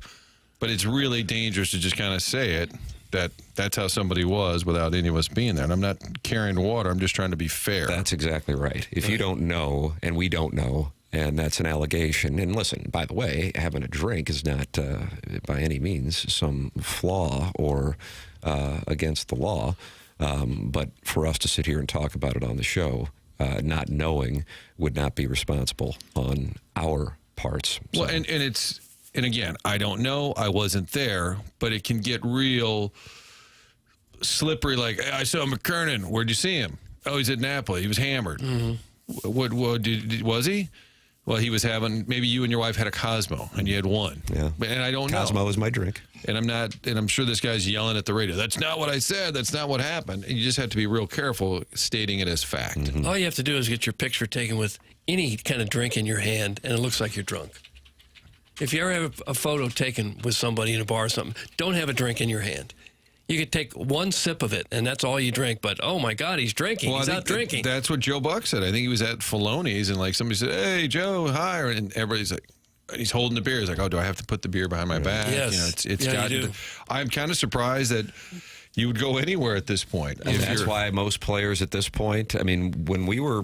but it's really dangerous to just kind of say it. That's how somebody was without any of us being there. And I'm not carrying water. I'm just trying to be fair. That's exactly right. If you don't know, and we don't know, And that's an allegation. And listen, by the way, having a drink is not by any means some flaw or against the law. But for us to sit here and talk about it on the show, not knowing would not be responsible on our parts. So. Well, and again, I don't know. I wasn't there, but it can get real slippery. Like, I saw McKernan. Where'd you see him? Oh, he's at Napoli. He was hammered. What was he? Well, he was having, maybe you and your wife had a Cosmo and you had one. Yeah. And I don't know. Cosmo is my drink. And I'm sure this guy's yelling at the radio. That's not what I said. That's not what happened. And you just have to be real careful stating it as fact. Mm-hmm. All you have to do is get your picture taken with any kind of drink in your hand, and it looks like you're drunk. If you ever have a photo taken with somebody in a bar or something, don't have a drink in your hand. You could take one sip of it, and that's all you drink. But, oh, my God, he's drinking. Well, he's out drinking. That's what Joe Buck said. I think he was at Filoni's, and, like, somebody said, hey, Joe, hi. And everybody's like, he's holding the beer. He's like, oh, do I have to put the beer behind my back? Yes. You know, it's Yeah, got you do. I'm kind of surprised that you would go anywhere at this point. And that's why most players at this point, I mean, when we were,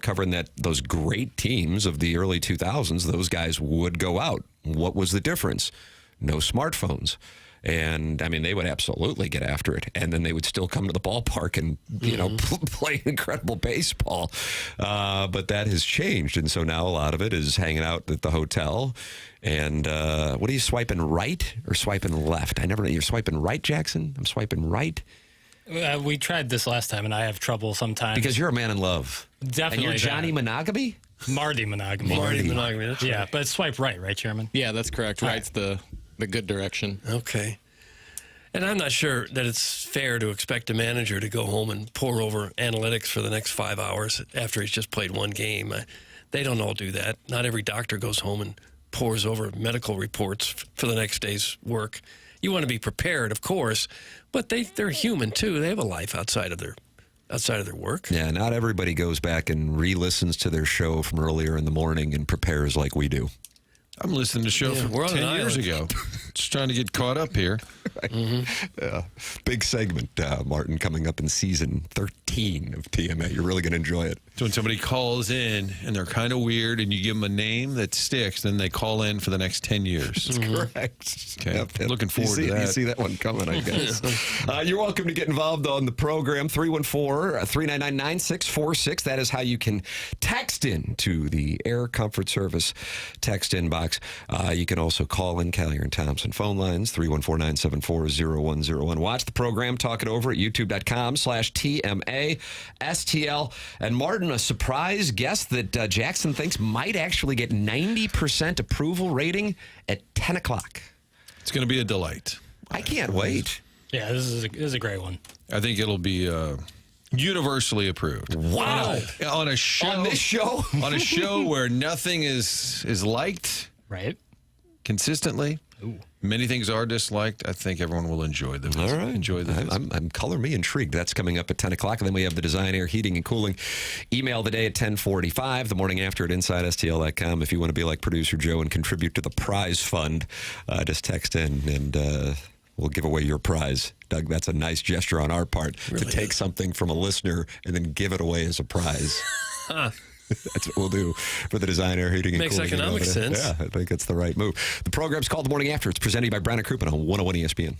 covering those great teams of the early 2000s, those guys would go out. What was the difference? No smartphones. And, I mean, they would absolutely get after it. And then they would still come to the ballpark and, play incredible baseball. But that has changed. And so now a lot of it is hanging out at the hotel. And what are you swiping right or swiping left? I never know. You're swiping right, Jackson? I'm swiping right. We tried this last time, and I have trouble sometimes. Because you're a man in love. Definitely. And you're Johnny Monogamy? Marty Monogamy. Marty Monogamy. That's Yeah, right. but swipe right, Chairman? Yeah, that's correct. Right's the good direction. Okay. And I'm not sure that it's fair to expect a manager to go home and pore over analytics for the next 5 hours after he's just played one game. They don't all do that. Not every doctor goes home and pores over medical reports for the next day's work. You want to be prepared, of course, but they're human too. They have a life outside of their work. Yeah, not everybody goes back and re-listens to their show from earlier in the morning and prepares like we do. I'm listening to the show we're from on 10 an years island. ago. Just trying to get caught up here. Yeah, big segment, Martin, coming up in season 13 of TMA. You're really going to enjoy it. So when somebody calls in and they're kind of weird and you give them a name that sticks, then they call in for the next 10 years. That's correct. Okay. Looking forward to that. You see that one coming, I guess. You're welcome to get involved on the program. 314-399-9646. That is how you can text in to the Air Comfort Service text inbox. You can also call in Callier and Thompson phone lines, 314-974-0101. Watch the program, talk it over at youtube.com/TMA STL. And Martin, a surprise guest that Jackson thinks might actually get 90% approval rating at 10 o'clock. It's going to be a delight. I can't wait. Yeah, this is a great one. I think it'll be universally approved. Wow. On a show. On this show? On a show where nothing is liked Right? consistently. Ooh. Many things are disliked. I think everyone will enjoy them. All right. Enjoy the visit. I'm color me intrigued. That's coming up at 10 o'clock. And then we have the Design Air Heating and Cooling email the day at 10:45. The morning after at InsideSTL.com. If you want to be like producer Joe and contribute to the prize fund, just text in and we'll give away your prize. Doug, that's a nice gesture on our part to take something from a listener and then give it away as a prize. That's what we'll do for the Design Air Heating and Makes Cooling. economic sense. Yeah, I think it's the right move. The program's called The Morning After. It's presented by Brown & Crouppen on 101 ESPN.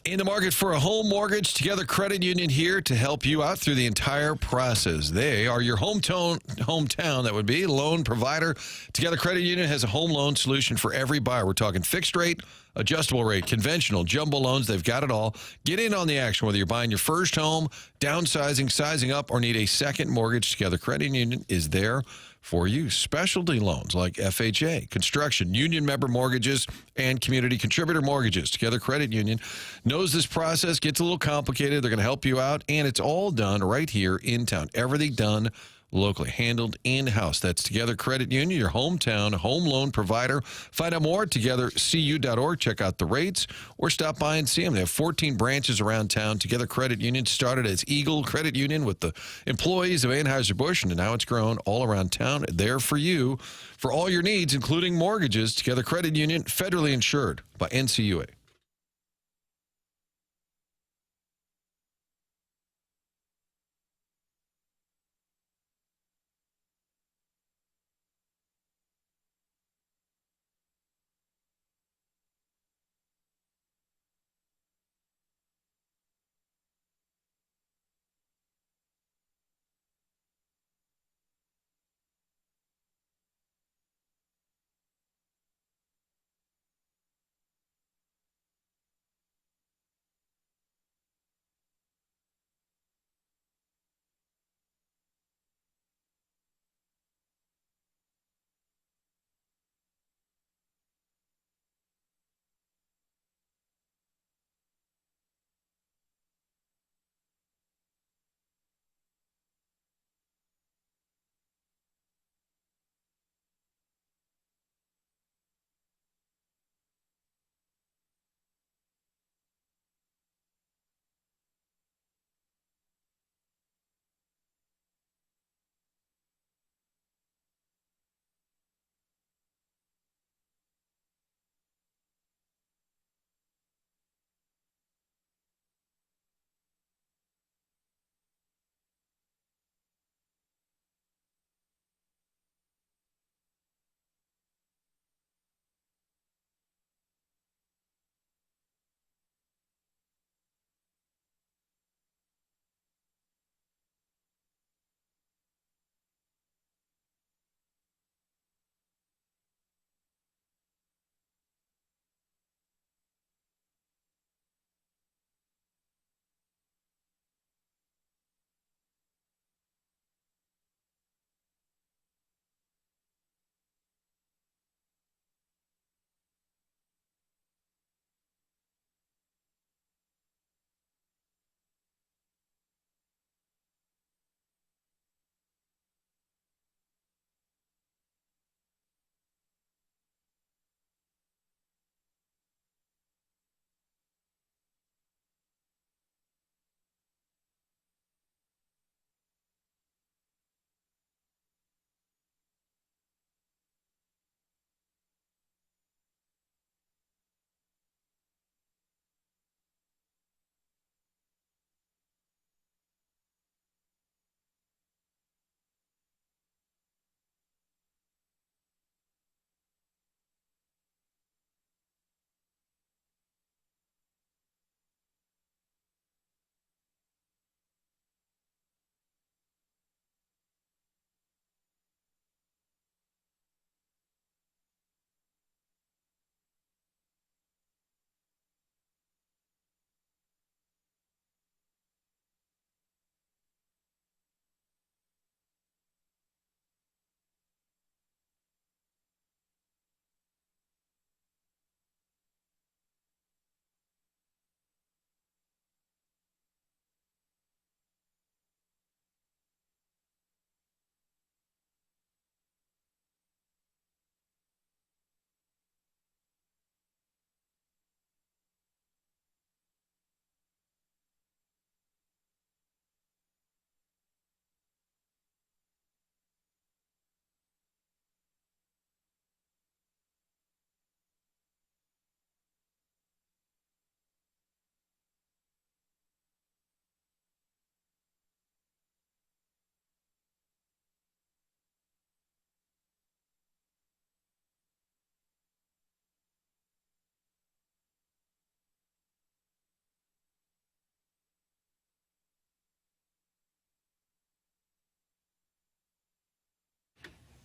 In the market for a home mortgage, Together Credit Union here to help you out through the entire process. They are your hometown that would be loan provider. Together Credit Union has a home loan solution for every buyer. We're talking fixed rate, adjustable rate, conventional, jumbo loans. They've got it all. Get in on the action, whether you're buying your first home, downsizing, sizing up, or need a second mortgage. Together Credit Union is there for you. Specialty loans like FHA, construction, union member mortgages, and community contributor mortgages. Together Credit Union knows this process gets a little complicated. They're going to help you out, and it's all done right here in town. Everything done locally, handled in-house. That's Together Credit Union, your hometown home loan provider. Find out more at togethercu.org. Check out the rates or stop by and see them. They have 14 branches around town. Together Credit Union started as Eagle Credit Union with the employees of Anheuser-Busch, and now it's grown all around town. There for you for all your needs, including mortgages. Together Credit Union, federally insured by NCUA.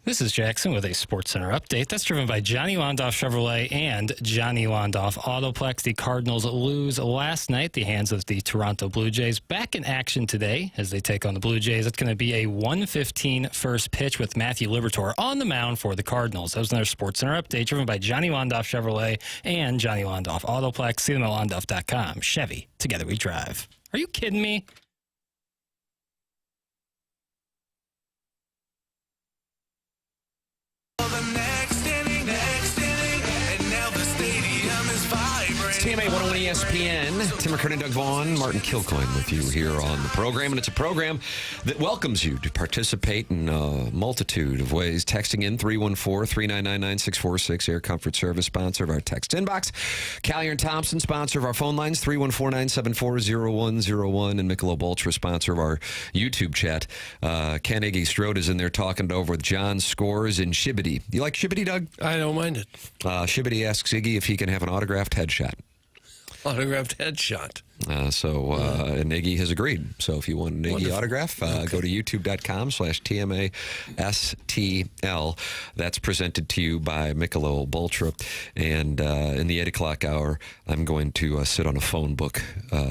This is Jackson with a Sports Center update. That's driven by Johnny Londoff Chevrolet and Johnny Londoff Autoplex. The Cardinals lose last night, the hands of the Toronto Blue Jays. Back in action today as they take on the Blue Jays. It's going to be a 1:15 first pitch with Matthew Liberatore on the mound for the Cardinals. That was another Sports Center update driven by Johnny Londoff Chevrolet and Johnny Londoff Autoplex. See them at londoff.com. Chevy, together we drive. Are you kidding me? TMA 101 ESPN. Tim McKernan, Doug Vaughn, Martin Kilcoyne with you here on the program. And it's a program that welcomes you to participate in a multitude of ways. Texting in 314-399-9646, Air Comfort Service, sponsor of our text inbox. Callier and Thompson, sponsor of our phone lines, 314-974-0101. And Michelob Ultra, sponsor of our YouTube chat. Ken Iggy Strode is in there talking it over with John Scores and Shibbity. You like Shibbity, Doug? I don't mind it. Shibbity asks Iggy if he can have an autographed headshot. Autographed headshot. And Iggy has agreed. So if you want an Iggy autograph, go to youtube.com/TMASTL. That's presented to you by Michelob Ultra. And in the 8 o'clock hour, I'm going to sit on a phone book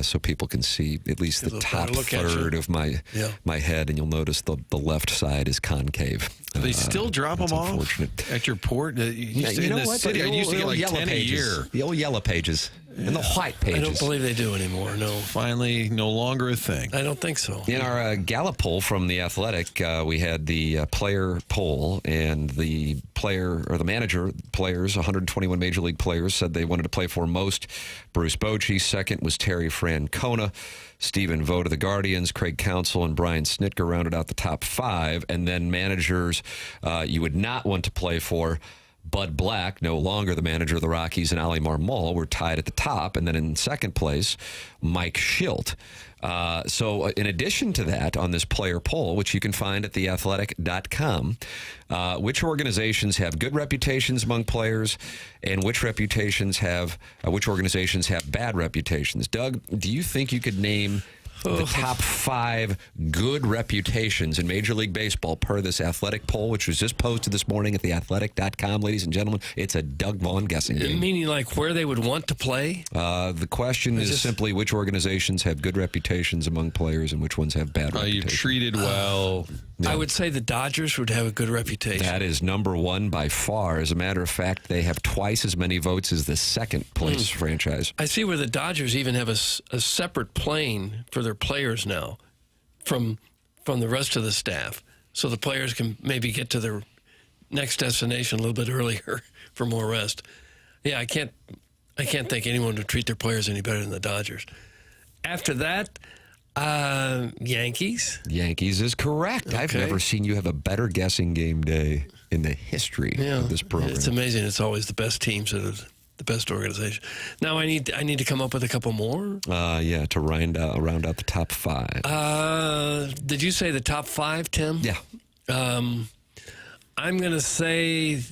so people can see at least the top third of my head. And you'll notice the left side is concave. Do they still drop them off at your port? You know what? City, I used to get like 10 a year. The old yellow pages. And the white pages. I don't believe they do anymore, no. Finally, no longer a thing. I don't think so. In our Gallup poll from The Athletic, we had the player poll, and the player, or the manager players, 121 Major League players, said they wanted to play for most. Bruce Bochy. Second was Terry Francona. Stephen Vogt of the Guardians, Craig Counsell, and Brian Snitker rounded out the top 5. And then managers you would not want to play for. Bud Black, no longer the manager of the Rockies, and Ali Marmol were tied at the top. And then in second place, Mike Schilt. So in addition to that, on this player poll, which you can find at theathletic.com, which organizations have good reputations among players and which organizations have bad reputations? Doug, do you think you could name the top 5 good reputations in Major League Baseball per this Athletic poll, which was just posted this morning at theathletic.com, ladies and gentlemen? It's a Doug Vaughn guessing game. Meaning like where they would want to play? The question is simply which organizations have good reputations among players and which ones have bad reputations. Are you treated well? I would say the Dodgers would have a good reputation. That is number 1 by far. As a matter of fact, they have twice as many votes as the second place franchise. I see where the Dodgers even have a separate plane for their players now from the rest of the staff. So the players can maybe get to their next destination a little bit earlier for more rest. Yeah, I can't think anyone would treat their players any better than the Dodgers. After that, Yankees. Yankees is correct. Okay. I've never seen you have a better guessing game day in the history of this program. It's amazing. It's always the best teams that are the best organization. Now I need to come up with a couple more. To round out the top 5. Did you say the top 5, Tim? Yeah. I'm going to say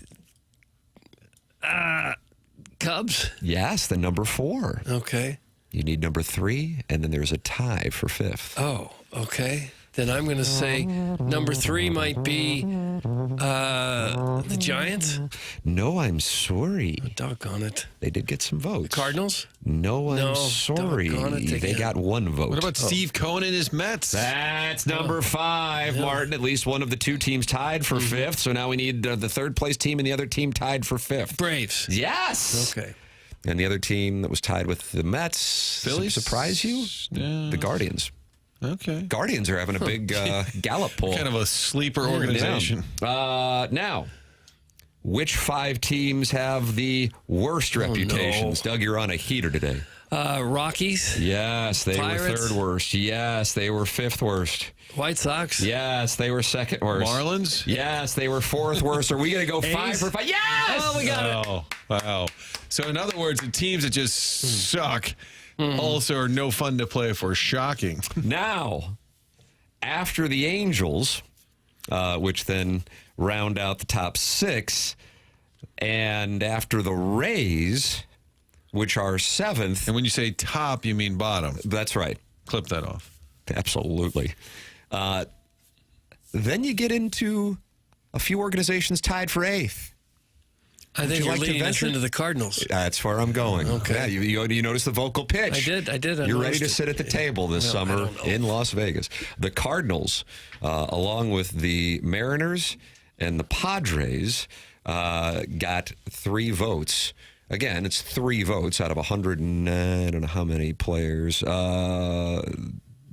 Cubs. Yes, the number 4. Okay. You need number 3, and then there's a tie for 5th. Oh, okay. Then I'm going to say number 3 might be the Giants. No, I'm sorry. Oh, doggone it. They did get some votes. The Cardinals? No, I'm sorry. They got 1 vote. What about Steve Cohen and his Mets? That's number 5, Martin. At least one of the 2 teams tied for 5th. So now we need the third place team and the other team tied for 5th. Braves. Yes. Okay. And the other team that was tied with the Mets, Phillies? Surprise you? The Guardians. Okay. Guardians are having a big Gallup poll. Kind of a sleeper organization. Now, which 5 teams have the worst reputations? No. Doug, you're on a heater today. Rockies. Yes, they Pirates. were 3rd worst. Yes, they were 5th worst. White Sox. Yes, they were 2nd worst. Marlins. Yes, they were 4th worst. Are we going to go 5 for 5? Yes! Oh, we got it. Wow. So in other words, the teams that just suck also are no fun to play for. Shocking. Now, after the Angels, which then round out the top 6, and after the Rays, which are 7th. And when you say top, you mean bottom. That's right. Clip that off. Absolutely. Then you get into a few organizations tied for 8th. I think you you're like to leading us venture? into the Cardinals. That's where I'm going. Okay. Yeah, you notice the vocal pitch. I did. You're ready to sit at the table this summer in Las Vegas. The Cardinals, along with the Mariners and the Padres, got 3 votes. Again, it's 3 votes out of 100 and I don't know how many players.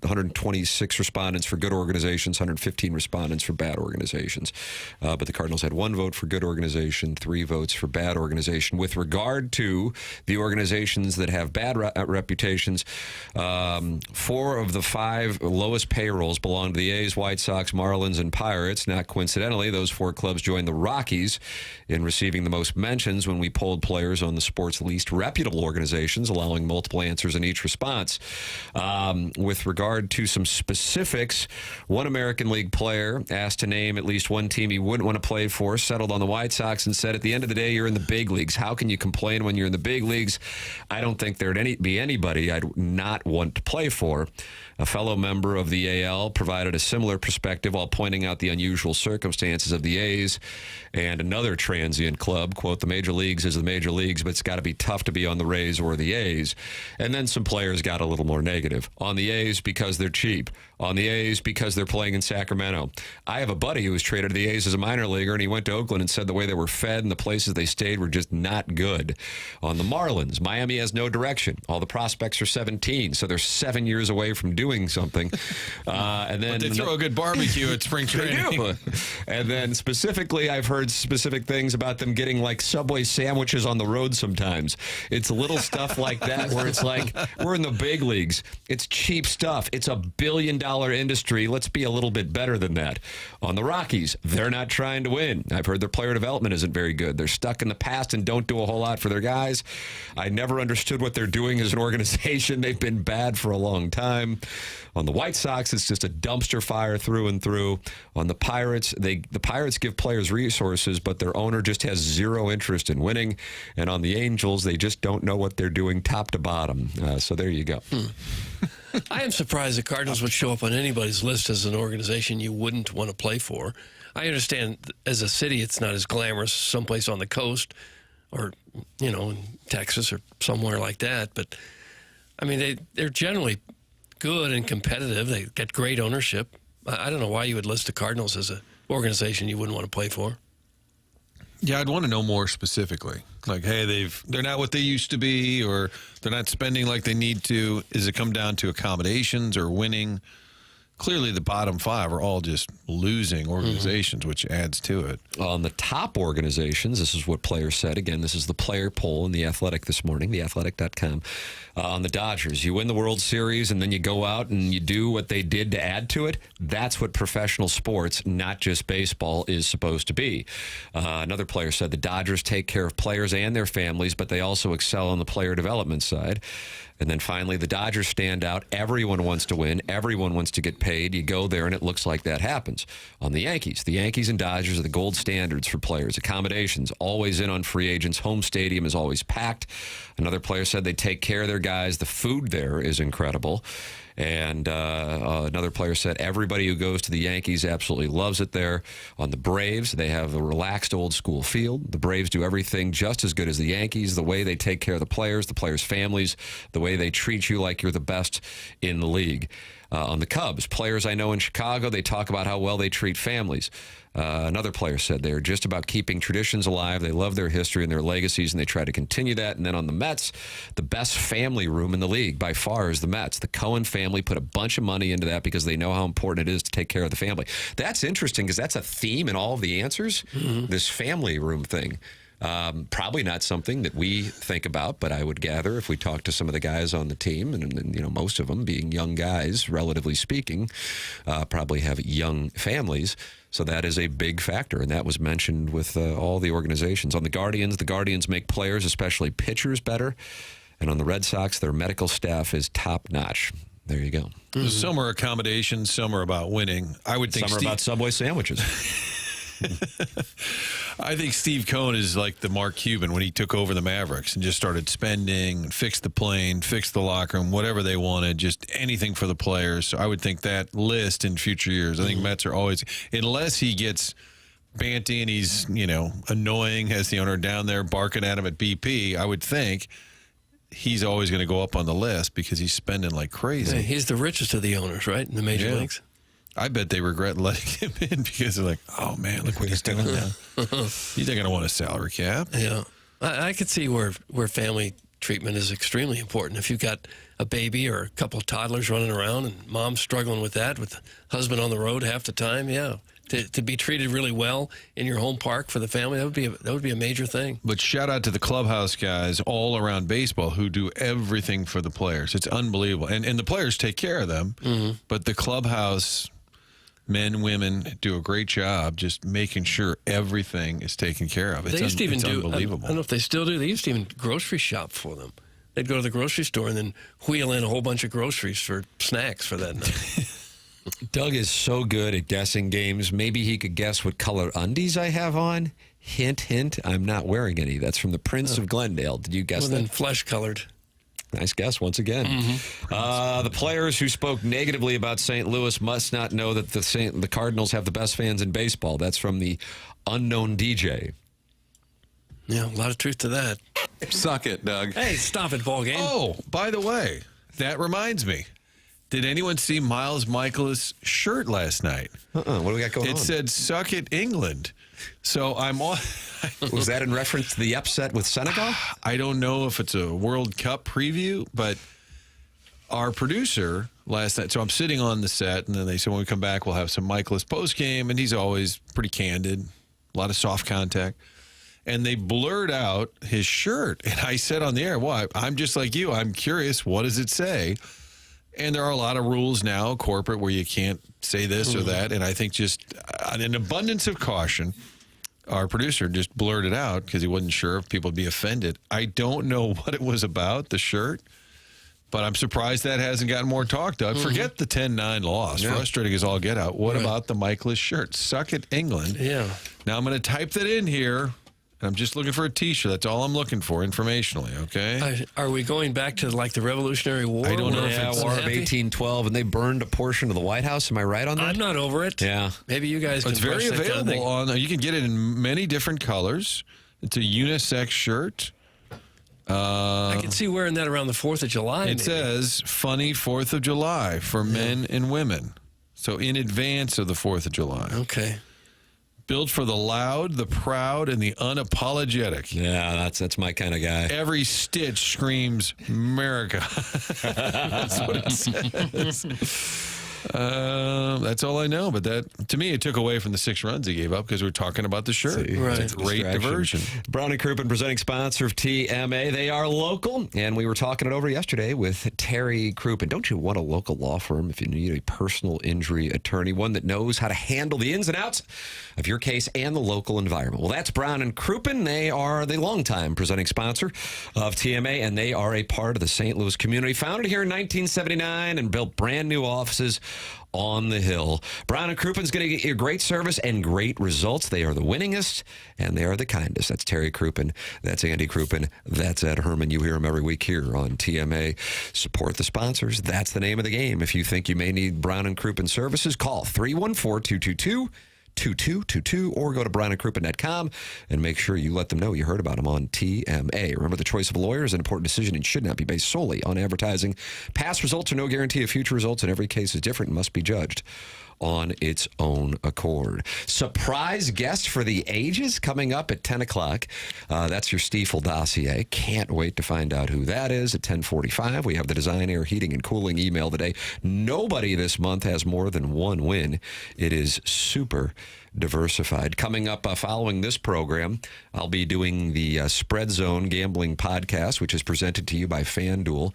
126 respondents for good organizations, 115 respondents for bad organizations. But the Cardinals had 1 vote for good organization, 3 votes for bad organization. With regard to the organizations that have bad reputations, 4 of the 5 lowest payrolls belong to the A's, White Sox, Marlins, and Pirates. Not coincidentally, those 4 clubs joined the Rockies in receiving the most mentions when we polled players on the sport's least reputable organizations, allowing multiple answers in each response. With regard to some specifics, one American League player asked to name at least one team he wouldn't want to play for, settled on the White Sox and said, at the end of the day, you're in the big leagues. How can you complain when you're in the big leagues? I don't think there'd be anybody I'd not want to play for. A fellow member of the AL provided a similar perspective while pointing out the unusual circumstances of the A's and another transient club. Quote, the major leagues is the major leagues, but it's got to be tough to be on the Rays or the A's. And then some players got a little more negative. On the A's because they're cheap. On the A's because they're playing in Sacramento. I have a buddy who was traded to the A's as a minor leaguer, and he went to Oakland and said the way they were fed and the places they stayed were just not good. On the Marlins, Miami has no direction. All the prospects are 17, so they're 7 years away from doing something. And then but they throw a good barbecue at spring training. They do. And then specifically, I've heard specific things about them getting like Subway sandwiches on the road sometimes. It's little stuff like that where it's like, we're in the big leagues. It's cheap stuff. It's a billion-dollar industry. Let's be a little bit better than that. On the Rockies, they're not trying to win. I've heard their player development isn't very good. They're stuck in the past and don't do a whole lot for their guys. I never understood what they're doing as an organization. They've been bad for a long time. On the White Sox, it's just a dumpster fire through and through. On the Pirates, the Pirates give players resources, but their owner just has zero interest in winning. And on the Angels, they just don't know what they're doing top to bottom. So there you go. I am surprised the Cardinals would show up on anybody's list as an organization you wouldn't want to play for. I understand as a city it's not as glamorous someplace on the coast or, in Texas or somewhere like that. But, I mean, they're generally good and competitive. They got great ownership. I don't know why you would list the Cardinals as an organization you wouldn't want to play for. Yeah, I'd want to know more specifically. Like, hey, they're not what they used to be, or they're not spending like they need to. Does it come down to accommodations or winning? Clearly, the bottom 5 are all just losing organizations, which adds to it. On the top organizations, this is what players said. Again, this is the player poll in The Athletic this morning, theathletic.com. On the Dodgers, you win the World Series, and then you go out and you do what they did to add to it. That's what professional sports, not just baseball, is supposed to be. Another player said the Dodgers take care of players and their families, but they also excel on the player development side. And then finally, the Dodgers stand out. Everyone wants to win. Everyone wants to get paid. You go there, and it looks like that happens. On the Yankees and Dodgers are the gold standards for players. Accommodations, always in on free agents. Home stadium is always packed. Another player said they take care of their guys. The food there is incredible. And another player said everybody who goes to the Yankees absolutely loves it there. On the Braves, they have a relaxed old-school field. The Braves do everything just as good as the Yankees, the way they take care of the players' families, the way they treat you like you're the best in the league. On the Cubs, players I know in Chicago, they talk about how well they treat families. Another player said they're just about keeping traditions alive. They love their history and their legacies, and they try to continue that. And then on the Mets, the best family room in the league by far is the Mets. The Cohen family put a bunch of money into that because they know how important it is to take care of the family. That's interesting because that's a theme in all of the answers, this family room thing. Probably not something that we think about, but I would gather if we talk to some of the guys on the team, and most of them being young guys, relatively speaking, probably have young families. So that is a big factor, and that was mentioned with all the organizations. On the Guardians make players, especially pitchers, better. And on the Red Sox, their medical staff is top-notch. There you go. Some are accommodations, some are about winning. I would think some are about Subway sandwiches. I think Steve Cohen is like the Mark Cuban when he took over the Mavericks and just started spending, fixed the plane, fixed the locker room, whatever they wanted, just anything for the players. So I would think that list in future years. I think Mets are always, unless he gets Banty and he's, annoying as the owner down there barking at him at BP, I would think he's always going to go up on the list because he's spending like crazy. Yeah, he's the richest of the owners, right, in the major leagues. I bet they regret letting him in because they're like, oh, man, look what he's doing now. He's not going to want a salary cap. Yeah. I could see where family treatment is extremely important. If you've got a baby or a couple of toddlers running around and mom's struggling with that, with husband on the road half the time, to be treated really well in your home park for the family, that would be a major thing. But shout out to the clubhouse guys all around baseball who do everything for the players. It's unbelievable. And the players take care of them, but the clubhouse men, women do a great job just making sure everything is taken care of. It's, they used to even it's do, unbelievable. I don't know if they still do, they used to even grocery shop for them. They'd go to the grocery store and then wheel in a whole bunch of groceries for snacks for that night. Doug is so good at guessing games. Maybe he could guess what color undies I have on. Hint, hint, I'm not wearing any. That's from the Prince of Glendale. Did you guess that? Then flesh-colored. Nice guess once again. The players who spoke negatively about St. Louis must not know that the Cardinals have the best fans in baseball. That's from the unknown DJ. Yeah, a lot of truth to that. Suck it, Doug. Hey, stop it, ball game. Oh, by the way, that reminds me. Did anyone see Miles Mikolas' shirt last night? What do we got going on? It said, "Suck it, England." So I'm on. Was that in reference to the upset with Senegal? I don't know if it's a World Cup preview, but our producer last night, so I'm sitting on the set, and then they said when we come back, we'll have some Mikolas post-game, and he's always pretty candid, a lot of soft contact. And they blurred out his shirt. And I said on the air, well, I'm just like you. I'm curious, what does it say? And there are a lot of rules now, corporate, where you can't say this or that. And I think just an abundance of caution, our producer just blurted out because he wasn't sure if people would be offended. I don't know what it was about, the shirt, but I'm surprised that hasn't gotten more talk, Doug. Forget the 10-9 loss. Yeah. Frustrating as all get out. What about the Mikolas shirt? Suck it, England. Yeah. Now I'm going to type that in here. I'm just looking for a T-shirt. That's all I'm looking for informationally, okay? Are we going back to like the Revolutionary War? I don't know if Yeah, it's War of happy? 1812, and they burned a portion of the White House. Am I right on that? I'm not over it. Yeah. Maybe you guys can It's very brush that kind of available thing. on. You can get it in many different colors. It's a unisex shirt. I can see wearing that around the 4th of July. It maybe. says "Funny 4th of July" for men and women. So in advance of the 4th of July. Okay. Built for the loud, the proud, and the unapologetic. Yeah, that's my kind of guy. Every stitch screams America. That's what it says. That's all I know. But that, to me, it took away from the 6 runs he gave up because we're talking about the shirt. Right. It's a great Distraction. diversion. Brown and Crouppen, presenting sponsor of TMA. They are local, and we were talking it over yesterday with Terry Crouppen. Don't you want a local law firm if you need a personal injury attorney, one that knows how to handle the ins and outs of your case and the local environment? Well, that's Brown and Crouppen. They are the longtime presenting sponsor of TMA, and they are a part of the St. Louis community. Founded here in 1979 and built brand new offices on the Hill. Brown and Crouppen's going to get you great service and great results. They are the winningest and they are the kindest. That's Terry Crouppen. That's Andy Crouppen. That's Ed Herman. You hear him every week here on TMA. Support the sponsors. That's the name of the game. If you think you may need Brown and Crouppen services, call 314-222-2222 or go to brownandcrouppen.com and make sure you let them know you heard about them on TMA. Remember, the choice of a lawyer is an important decision and should not be based solely on advertising. Past results are no guarantee of future results, and every case is different and must be judged on its own accord. Surprise guest for the ages coming up at 10 o'clock. That's your Stiefel dossier. Can't wait to find out who that is at 10:45. We have the Design, Air, Heating, and Cooling email today. Nobody this month has more than one win. It is super diversified. Coming up following this program, I'll be doing the Spread Zone Gambling Podcast, which is presented to you by FanDuel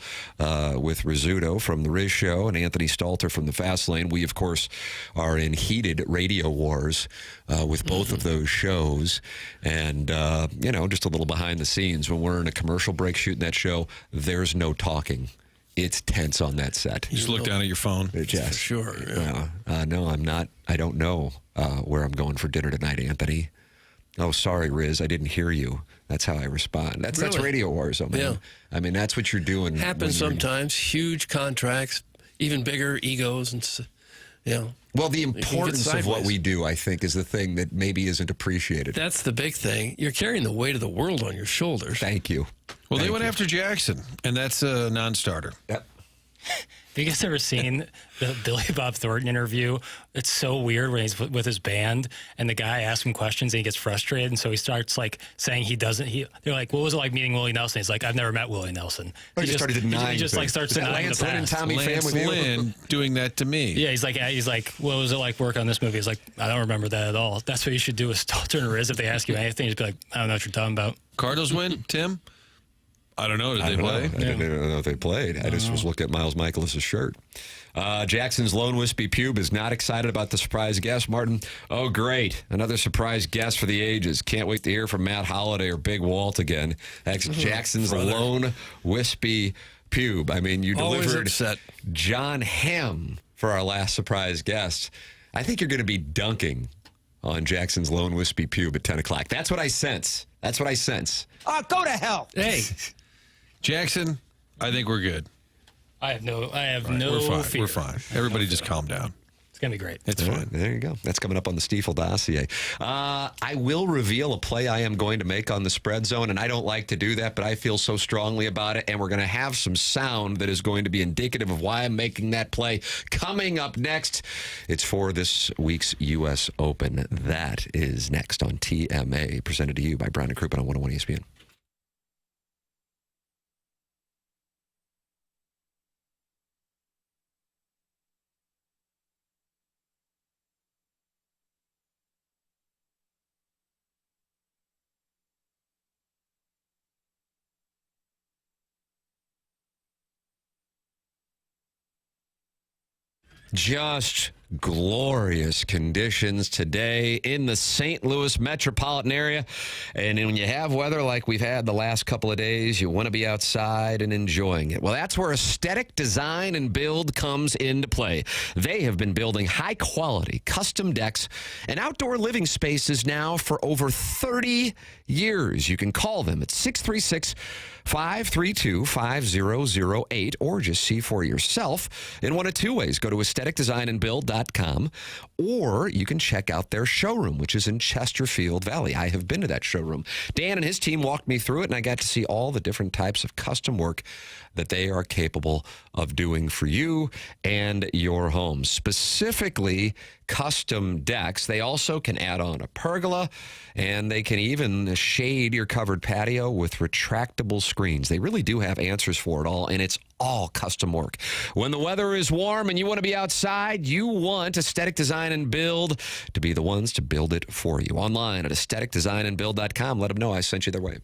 with Rizzuto from The Riz Show and Anthony Stalter from The Fast Lane. We, of course, are in heated radio wars with both of those shows. And, just a little behind the scenes. When we're in a commercial break shooting that show, there's no talking. It's tense on that set. You just look down at your phone. Yes. For sure. Yeah. No, I'm not. I don't know where I'm going for dinner tonight, Anthony. Oh, sorry, Riz. I didn't hear you. That's how I respond. That's Really? radio wars, man. Yeah. I mean, that's what you're doing. Happens when you're- sometimes. Huge contracts, even bigger egos, and Yeah. Well, the can get importance of what sideways. we do, I think, is the thing that maybe isn't appreciated. That's the big thing. You're carrying the weight of the world on your shoulders. Thank you. Well, they Thank went you. after Jackson, and that's a non-starter. Yep. Have you guys ever seen the Billy Bob Thornton interview? It's so weird when he's with his band and the guy asks him questions and he gets frustrated. And so he starts like saying they're like, what was it like meeting Willie Nelson? He's like, I've never met Willie Nelson. He just started denying He just like things. starts Is that denying Lance the Lynn and past. Tommy Pham Lance with you? Lynn doing that to me. Yeah, he's like, what was it like work on this movie? He's like, I don't remember that at all. That's what you should do is turn a riz if they ask you anything. Just be like, I don't know what you're talking about. Cardinals win, Tim? I don't know. Did they play? I didn't even know if they played. I just was looking at Miles Mikolas' shirt. Jackson's Lone Wispy Pube is not excited about the surprise guest, Martin. Oh, great. Another surprise guest for the ages. Can't wait to hear from Matt Holliday or Big Walt again. That's Jackson's Lone Wispy Pube. I mean, you Always delivered upset. John Hamm for our last surprise guest. I think you're going to be dunking on Jackson's Lone Wispy Pube at 10 o'clock. That's what I sense. That's what I sense. Go to hell. Hey, Jackson, I think we're good. I have no We're fine. fear. We're fine. Everybody just calm down. It's going to be great. It's All fine. right, there you go. That's coming up on the Stiefel dossier. I will reveal a play I am going to make on the spread zone, and I don't like to do that, but I feel so strongly about it, and we're going to have some sound that is going to be indicative of why I'm making that play. Coming up next, it's for this week's U.S. Open. That is next on TMA, presented to you by Brown & Crouppen on 101 ESPN. Just glorious conditions today in the St. Louis metropolitan area. And when you have weather like we've had the last couple of days, you want to be outside and enjoying it. Well, that's where Aesthetic Design and Build comes into play. They have been building high-quality custom decks and outdoor living spaces now for over 30 years. You can call them at 636-532-5008 or just see for yourself in one of two ways. Go to aestheticdesignandbuild.com or you can check out their showroom, which is in Chesterfield Valley. I have been to that showroom. Dan and his team walked me through it, and I got to see all the different types of custom work that they are capable of doing for you and your home. Specifically, custom decks. They also can add on a pergola, and they can even shade your covered patio with retractable screens. They really do have answers for it all, and it's all custom work. When the weather is warm and you want to be outside, you want Aesthetic Design and Build to be the ones to build it for you. Online at aestheticdesignandbuild.com. Let them know I sent you their way.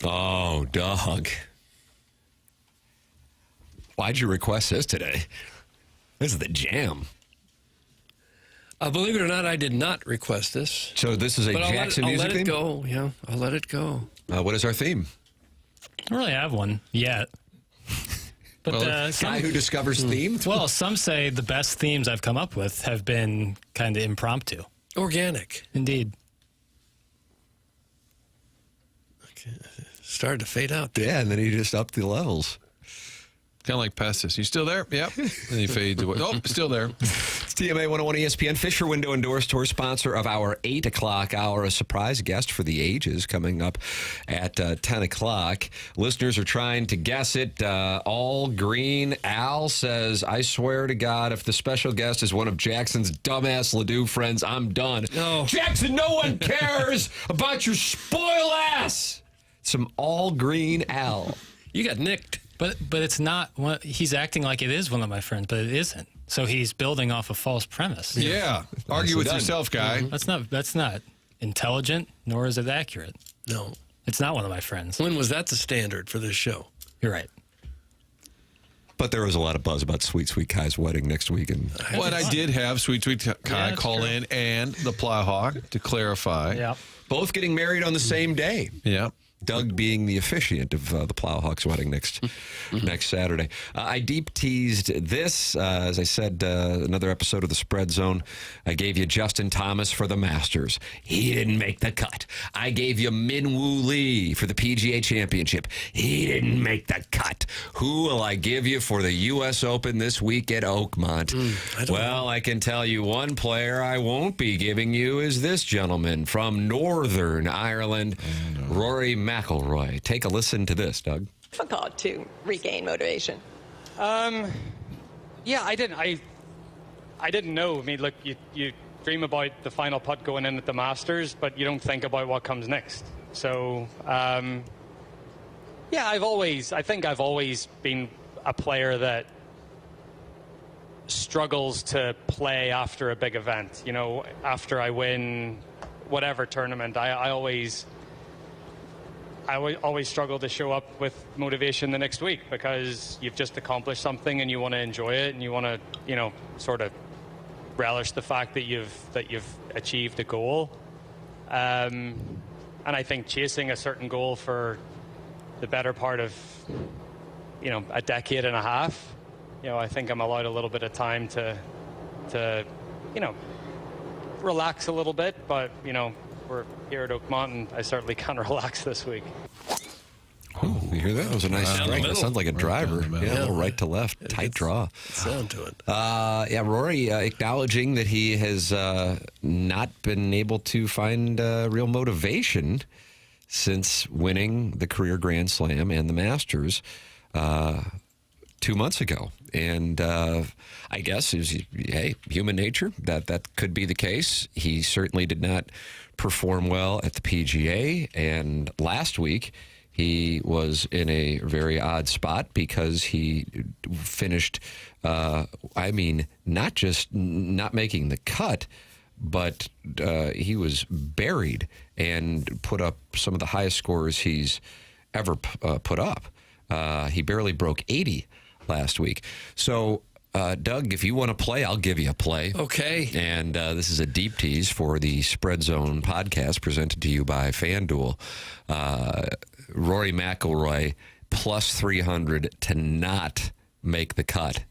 Oh, Doug. Why'd you request this today? This is the jam. Believe it or not, I did not request this. So this is a But Jackson music I'll let theme? it go. Yeah, I'll let it go. What is our theme? I don't really have one yet. But Guy who discovers themes? well, some say the best themes I've come up with have been kind of impromptu. Organic. Indeed. Okay. Started to fade out. Yeah, and then he just upped the levels. Kind of like Pestis. You still there? Yep. And he fades away. Oh, still there. It's TMA 101 ESPN. Fisher Window Endorsed Tour, sponsor of our 8 o'clock hour. A surprise guest for the ages coming up at 10 o'clock. Listeners are trying to guess it. All Green Al says, I swear to God, if the special guest is one of Jackson's dumbass Ledoux friends, I'm done. No. Jackson, no one cares about your spoil ass. Some All Green Al. You got nicked. But it's not. He's acting like it is one of my friends, but it isn't. So he's building off a false premise. Yeah. Argue with yourself, guy. That's not intelligent, nor is it accurate. No. It's not one of my friends. When was that the standard for this show? You're right. But there was a lot of buzz about Sweet Sweet Kai's wedding next week. And What I did have Sweet Sweet Kai that's call true. in and the Plowhawk to clarify. Yeah. both getting married on the same day. Yeah. Doug being the officiant of the Plowhawks wedding next Saturday. I deep teased this, as I said, another episode of the Spread Zone. I gave you Justin Thomas for the Masters. He didn't make the cut. I gave you Min Woo Lee for the PGA Championship. He didn't make the cut. Who will I give you for the U.S. Open this week at Oakmont? I can tell you one player I won't be giving you is this gentleman from Northern Ireland, Rory McIlroy. Take a listen to this, Doug. Difficult to regain motivation. Yeah, I didn't know. I mean, look, you dream about the final putt going in at the Masters, but you don't think about what comes next. So, yeah, I think I've always been a player that struggles to play after a big event. You know, after I win whatever tournament, I always struggle to show up with motivation the next week because you've just accomplished something and you want to enjoy it and you want to, you know, sort of relish the fact that you've achieved a goal. And I think chasing a certain goal for the better part of, you know, a decade and a half, you know, I think I'm allowed a little bit of time to you know, relax a little bit, but, you know, we're here at Oakmont, and I certainly can't relax this week. Oh, you hear that? That was a nice strike. That sounds like a driver. Yeah, a little right to left. Tight draw. Sound to it. Yeah, Rory acknowledging that he has not been able to find real motivation since winning the career Grand Slam and the Masters 2 months ago. And I guess, hey, human nature, that could be the case. He certainly did not perform well at the PGA. And last week, he was in a very odd spot because he finished, not just not making the cut, but he was buried and put up some of the highest scores he's ever put up. He barely broke 80 last week. So, Doug, if you want to play, I'll give you a play. Okay. And this is a deep tease for the Spread Zone podcast presented to you by FanDuel. Rory McIlroy plus 300 to not make the cut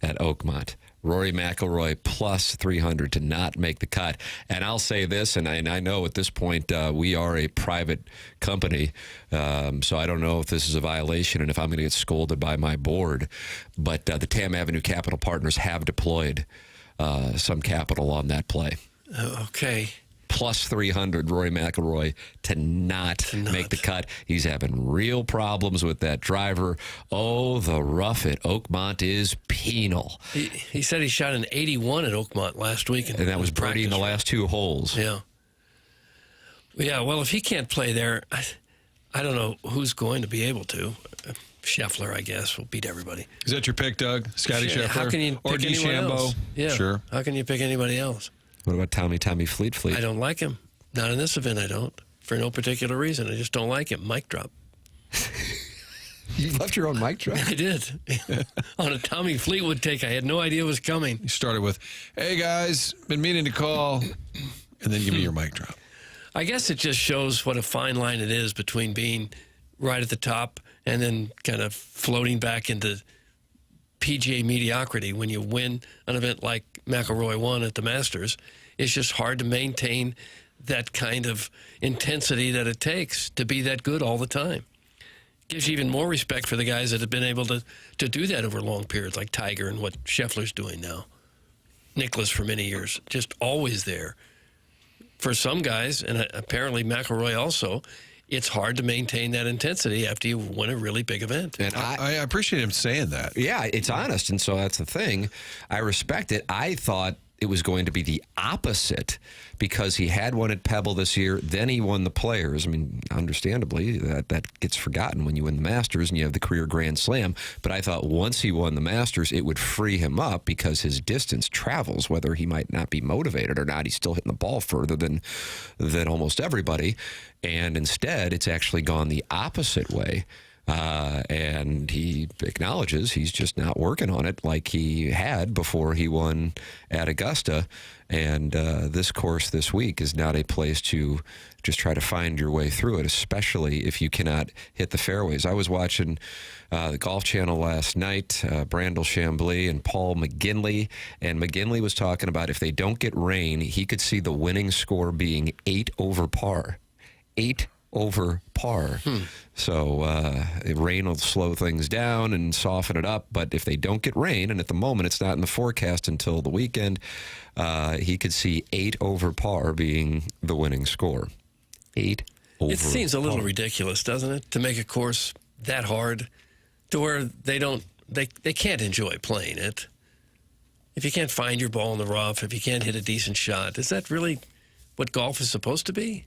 at Oakmont. Rory McIlroy plus 300 to not make the cut. And I'll say this, and I know at this point we are a private company, so I don't know if this is a violation and if I'm going to get scolded by my board. But the Tam Avenue Capital Partners have deployed some capital on that play. Okay. Plus 300, Rory McIlroy to not make the cut. He's having real problems with that driver. Oh, the rough at Oakmont is penal. He said he shot an 81 at Oakmont last week. And that was birdieing the last 2 holes. Yeah. Yeah, well, if he can't play there, I don't know who's going to be able to. Scheffler, I guess, will beat everybody. Is that your pick, Doug? Scotty Scheffler? How can you or pick anyone DeChambeau? else? Yeah. Sure. How can you pick anybody else? What about Tommy Fleet? I don't like him. Not in this event, I don't. For no particular reason. I just don't like him. Mic drop. You left your own mic drop? I did. On a Tommy Fleetwood take, I had no idea it was coming. You started with, hey, guys, been meaning to call, and then give me your mic drop. I guess it just shows what a fine line it is between being right at the top and then kind of floating back into PGA mediocrity. When you win an event like McIlroy won at the Masters, it's just hard to maintain that kind of intensity that it takes to be that good all the time. Gives you even more respect for the guys that have been able to do that over long periods, like Tiger and what Scheffler's doing now. Nicklaus for many years, just always there. For some guys, and apparently McIlroy also, it's hard to maintain that intensity after you win a really big event. And I appreciate him saying that. Yeah, it's honest, and so that's the thing. I respect it. I thought it was going to be the opposite because he had won at Pebble this year, then he won the Players. I mean, understandably, that gets forgotten when you win the Masters and you have the career Grand Slam. But I thought once he won the Masters, it would free him up because his distance travels, whether he might not be motivated or not. He's still hitting the ball further than almost everybody. And instead, it's actually gone the opposite way. And he acknowledges he's just not working on it like he had before he won at Augusta. And this course this week is not a place to just try to find your way through it, especially if you cannot hit the fairways. I was watching the Golf Channel last night, Brandel Chambly and Paul McGinley, and McGinley was talking about if they don't get rain, he could see the winning score being 8 over par. 8 over par. So rain will slow things down and soften it up. But if they don't get rain, and at the moment it's not in the forecast until the weekend, he could see 8 over par being the winning score. 8 over It seems a little par. ridiculous, doesn't it, to make a course that hard to where they can't enjoy playing it. If you can't find your ball in the rough, if you can't hit a decent shot, is that really what golf is supposed to be?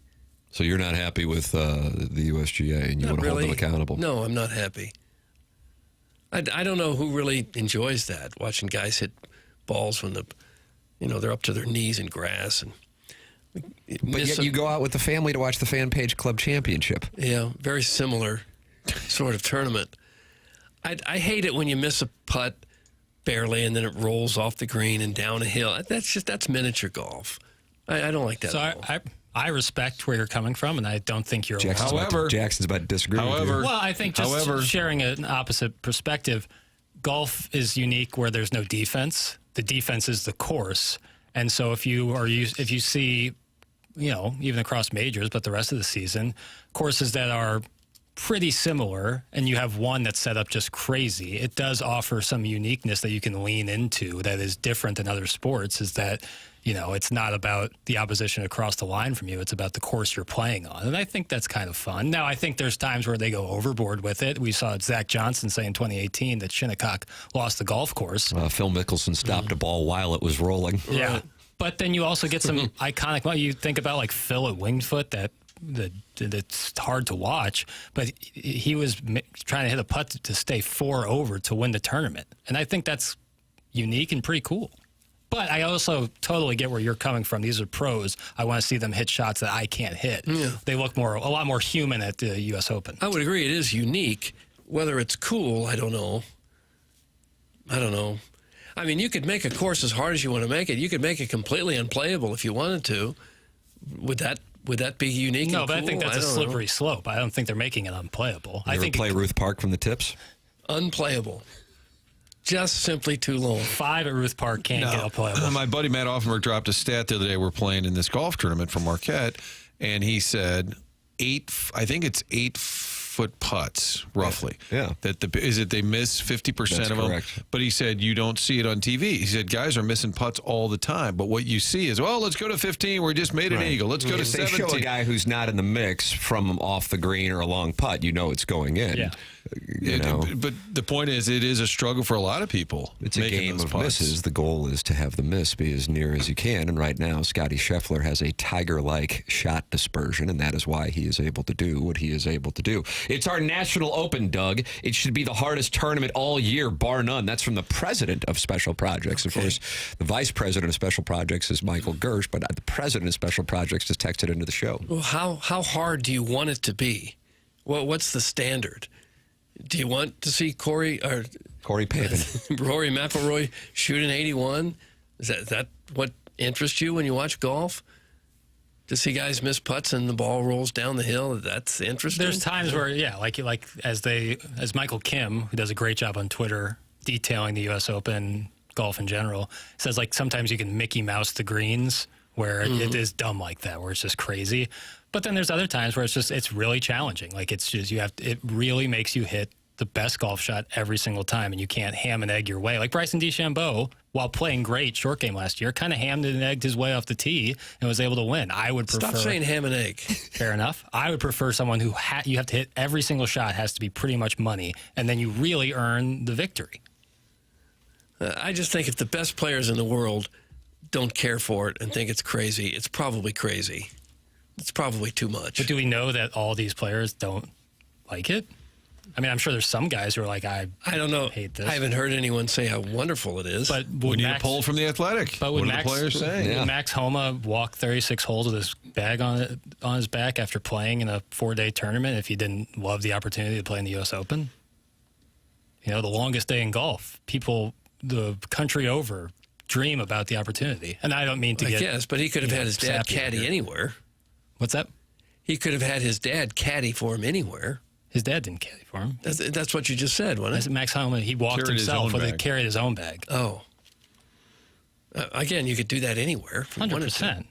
So you're not happy with the USGA, and you want to hold them accountable? No, I'm not happy. I don't know who really enjoys that, watching guys hit balls when they're up to their knees in grass. But yet you go out with the family to watch the Fan Page Club Championship. Yeah, very similar sort of tournament. I hate it when you miss a putt barely and then it rolls off the green and down a hill. That's miniature golf. I don't like that. So at all. I respect where you're coming from, and I don't think you're wrong. Jackson's about to disagree with you. Well, I think just sharing an opposite perspective, golf is unique where there's no defense. The defense is the course. And so if you see, even across majors, but the rest of the season, courses that are pretty similar, and you have one that's set up just crazy, it does offer some uniqueness that you can lean into that is different than other sports, is that it's not about the opposition across the line from you. It's about the course you're playing on. And I think that's kind of fun. Now, I think there's times where they go overboard with it. We saw Zach Johnson say in 2018 that Shinnecock lost the golf course. Phil Mickelson stopped a ball while it was rolling. Yeah. But then you also get some iconic, you think about like Phil at Winged Foot, that's hard to watch, but he was trying to hit a putt to stay 4 over to win the tournament. And I think that's unique and pretty cool. But I also totally get where you're coming from. These are pros. I want to see them hit shots that I can't hit. Yeah. They look a lot more human at the U.S. Open. I would agree. It is unique. Whether it's cool, I don't know. I mean, you could make a course as hard as you want to make it. You could make it completely unplayable if you wanted to. Would that be unique? No, and but cool? I think that's a slippery slope. I don't think they're making it unplayable. I think play Ruth Park from the tips. Unplayable. Just simply too long. 5 at Ruth Park can't get unplayable. My buddy Matt Offenberg dropped a stat the other day. We're playing in this golf tournament for Marquette, and he said 8 foot putts, roughly. Yeah. They miss 50% of them. But he said you don't see it on TV. He said guys are missing putts all the time. But what you see is, let's go to 15. We just made an eagle. Let's go to 17. They show a guy who's not in the mix from off the green or a long putt, it's going in. Yeah. But the point is, it is a struggle for a lot of people. It's a game of misses. The goal is to have the miss be as near as you can. And right now, Scotty Scheffler has a tiger-like shot dispersion, and that is why he is able to do what he is able to do. It's our National Open, Doug. It should be the hardest tournament all year, bar none. That's from the president of Special Projects. Of course, the vice president of Special Projects is Michael Gersh, but the president of Special Projects just texted into the show. Well, how hard do you want it to be? What's the standard? Do you want to see Corey Pavin. Rory McIlroy shoot an 81? Is that what interests you when you watch golf? To see guys miss putts and the ball rolls down the hill, that's interesting. There's times where, like as Michael Kim, who does a great job on Twitter detailing the U.S. Open, golf in general, says like sometimes you can Mickey Mouse the greens where it is dumb like that, where it's just crazy. But then there's other times where it's really challenging. Like it really makes you hit the best golf shot every single time, and you can't ham and egg your way. Like Bryson DeChambeau, while playing great short game last year, kind of hammed and egged his way off the tee and was able to win. I would prefer. Stop saying ham and egg. Fair enough. I would prefer someone who you have to hit every single shot, has to be pretty much money, and then you really earn the victory. I just think if the best players in the world don't care for it and think it's crazy, it's probably crazy. It's probably too much. But do we know that all these players don't like it? I mean, I'm sure there's some guys who are like, I don't know, hate this. I haven't heard anyone say how wonderful it is. But we need a poll from the Athletic. But what are the players saying? Would Max Homa walk 36 holes with his bag on his back after playing in a 4-day tournament if he didn't love the opportunity to play in the U.S. Open? You know, the longest day in golf. People, the country over, dream about the opportunity. And I don't mean to get... Yes, but he could have had his dad caddy anywhere. What's that? He could have had his dad caddy for him anywhere. His dad didn't caddy for him. That's what you just said, wasn't it? Max Homa, he walked himself, but he carried his own bag. Oh. Again, you could do that anywhere. 100%.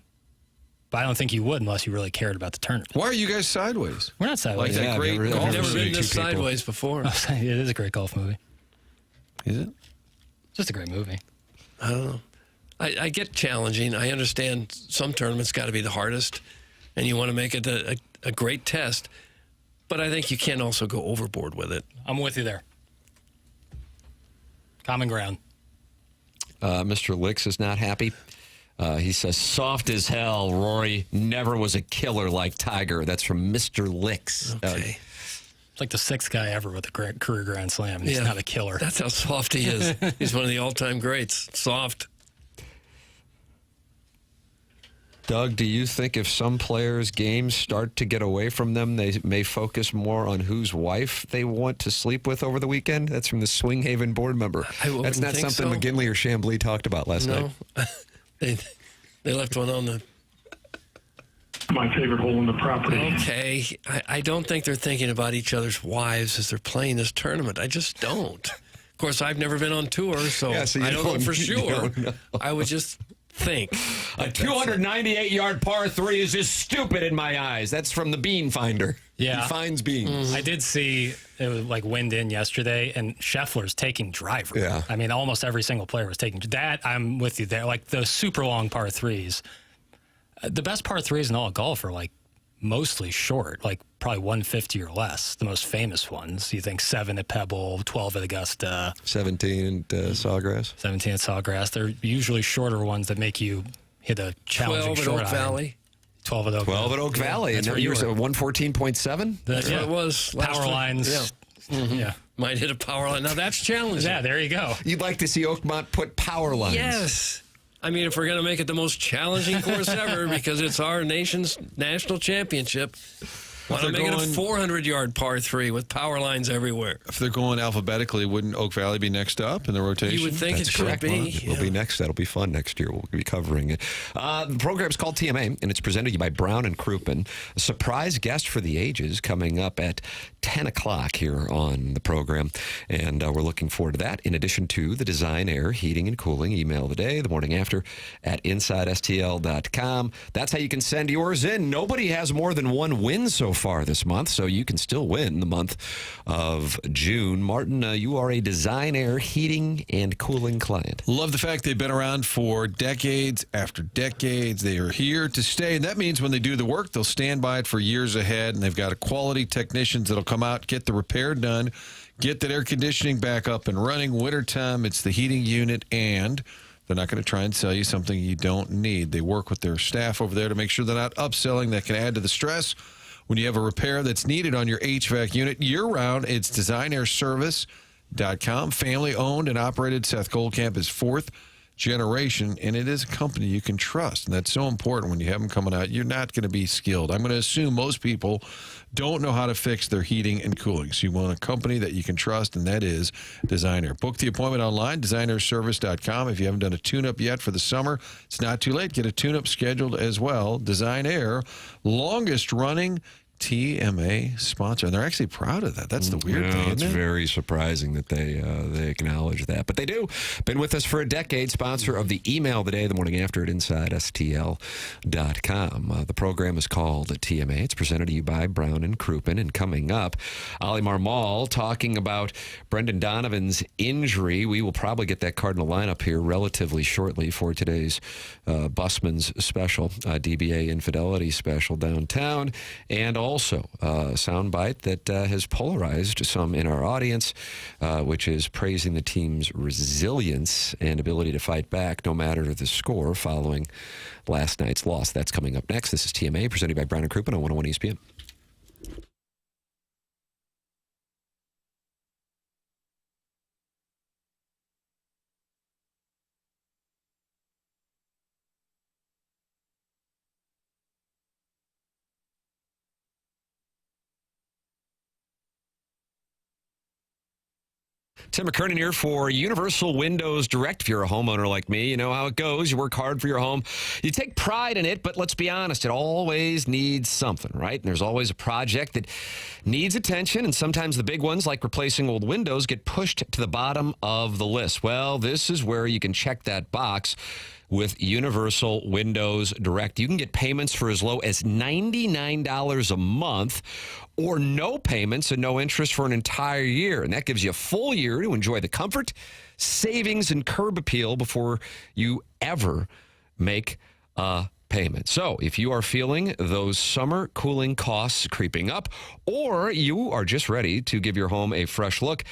But I don't think you would unless you really cared about the tournament. Why are you guys sideways? We're not sideways. Like that great golf I've never movie. been this sideways before. It is a great golf movie. Is it? Just a great movie. I don't know. I get challenging. I understand some tournaments got to be the hardest, and you want to make it a great test. But I think you can also go overboard with it. I'm with you there. Common ground. Mr. Licks is not happy. He says, soft as hell, Rory never was a killer like Tiger. That's from Mr. Licks. Okay. It's like the sixth guy ever with a career Grand Slam, and he's not a killer. That's how soft he is. He's one of the all-time greats. Soft. Doug, do you think if some players' games start to get away from them, they may focus more on whose wife they want to sleep with over the weekend? That's from the Swing Haven board member. That's not something McGinley or Chambly talked about last night. They left one on the... My favorite hole in the property. Okay. I don't think they're thinking about each other's wives as they're playing this tournament. I just don't. Of course, I've never been on tour, so I don't know for sure. I would just... think. A 298-yard par 3 is just stupid in my eyes. That's from the Bean Finder. Yeah. He finds beans. I did see it was like wind in yesterday, and Scheffler's taking driver. Yeah. I mean, almost every single player was taking that. I'm with you there. Like the super long par 3s. The best par 3s in all of golf are like mostly short, like probably 150 or less. The most famous ones. You think 7 at Pebble, 12 at Augusta. 17 at Sawgrass. 17 at Sawgrass. They're usually shorter ones that make you hit a challenging 12 at short Oak iron. Valley. 12 at Oak Valley. 12 at Oak Valley. That's And where you yours were. at 114.7? That's what it was. Last Power time. lines. Yeah. Yeah. Might hit a power line. Now that's challenging. Yeah, there you go. You'd like to see Oakmont put power lines. Yes. I mean, if we're going to make it the most challenging course ever because it's our nation's national championship, why not make it a 400-yard par 3 with power lines everywhere? If they're going alphabetically, wouldn't Oak Valley be next up in the rotation? You would think That's it should correct. be. Well, it will be next. That'll be fun next year. We'll be covering it. The program's called TMA, and it's presented to you by Brown and Crouppen. A surprise guest for the ages coming up at 10 o'clock here on the program, and we're looking forward to that. In addition to the Design Air Heating and Cooling email of the day, the morning after at InsideSTL.com. That's how you can send yours in. Nobody has more than one win so far this month, so you can still win the month of June. Martin, you are a Design Air Heating and Cooling client. Love the fact they've been around for decades after decades. They are here to stay, and that means when they do the work, they'll stand by it for years ahead, and they've got a quality technicians that'll come out, get the repair done, get that air conditioning back up and running. Wintertime, it's the heating unit, and they're not going to try and sell you something you don't need. They work with their staff over there to make sure they're not upselling that can add to the stress when you have a repair that's needed on your HVAC unit year-round. It's DesignAirService.com. Family-owned and operated. Seth Goldcamp is 4th generation, and it is a company you can trust. And that's so important when you have them coming out. You're not going to be skilled. I'm going to assume most people don't know how to fix their heating and cooling. So you want a company that you can trust, and that is Designair. Book the appointment online, designairservice.com. If you haven't done a tune-up yet for the summer, it's not too late. Get a tune-up scheduled as well. Designair, longest-running TMA sponsor, and they're actually proud of that. That's the weird thing, It's isn't it? very surprising that they acknowledge that, but they do. Been with us for a decade, sponsor of the Email of the Day, the morning after at InsideSTL.com. The program is called TMA. It's presented to you by Brown and Crouppen, and coming up, Ali Marmal talking about Brendan Donovan's injury. We will probably get that Cardinal lineup here relatively shortly for today's Busman's special, DBA Infidelity special downtown, and also a soundbite that has polarized some in our audience, which is praising the team's resilience and ability to fight back no matter the score following last night's loss. That's coming up next. This is TMA, presented by Brown and Crouppen on 101 ESPN. Tim McKernan here for Universal Windows Direct. If you're a homeowner like me, you know how it goes. You work hard for your home. You take pride in it, but let's be honest, it always needs something, right? And there's always a project that needs attention, and sometimes the big ones, like replacing old windows, get pushed to the bottom of the list. Well, this is where you can check that box with Universal Windows Direct. You can get payments for as low as $99 a month, or no payments and no interest for an entire year. And that gives you a full year to enjoy the comfort, savings, and curb appeal before you ever make a payment. So if you are feeling those summer cooling costs creeping up, or you are just ready to give your home a fresh look,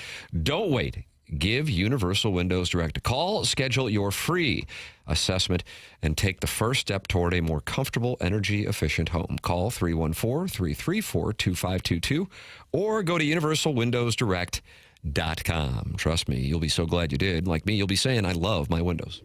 don't wait. Give Universal Windows Direct a call, schedule your free assessment, and take the first step toward a more comfortable, energy-efficient home. Call 314-334-2522 or go to universalwindowsdirect.com. Trust me, you'll be so glad you did. Like me, you'll be saying, I love my windows.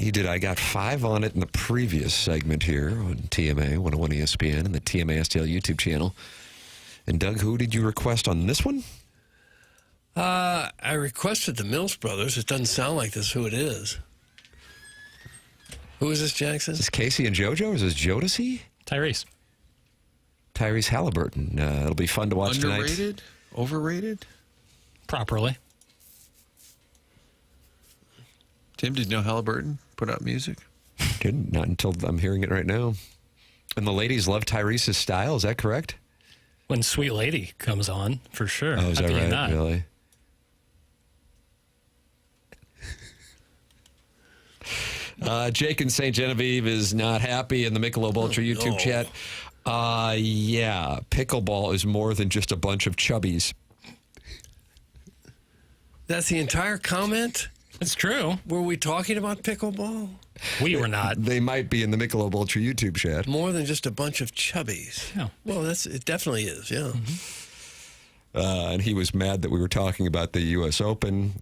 He did. I got 5 on it in the previous segment here on TMA 101 ESPN and the TMA STL YouTube channel. And Doug, who did you request on this one? I requested the Mills Brothers. It doesn't sound like this who it is. Who is this, Jackson? Is this Casey and JoJo? Or is this Jodeci? Tyrese Halliburton. It'll be fun to watch tonight. Underrated? Overrated? properly. Tim, did you know Halliburton put out music? Didn't. Not until I'm hearing it right now. And the ladies love Tyrese's style. Is that correct? When Sweet Lady comes on, for sure. Oh, is that right? Not? Really? Jake in St. Genevieve is not happy in the Michelob Ultra YouTube chat. Yeah, pickleball is more than just a bunch of chubbies. That's the entire comment? It's true. Were we talking about pickleball? We were not. They might be in the Michelob Ultra YouTube chat. More than just a bunch of chubbies. Yeah. Well, it definitely is, yeah. Mm-hmm. And he was mad that we were talking about the U.S. Open.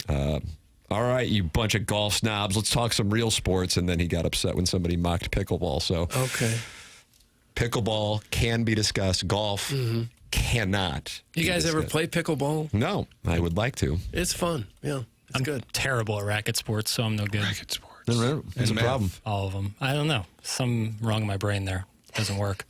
All right, you bunch of golf snobs, let's talk some real sports. And then he got upset when somebody mocked pickleball. So, okay. Pickleball can be discussed. Golf cannot. You guys ever play pickleball? No, I would like to. It's fun, yeah. It's I'm good. Terrible at racket sports, so I'm no good. Racket sports. That's a problem. All of them. I don't know. Something wrong in my brain there. Doesn't work.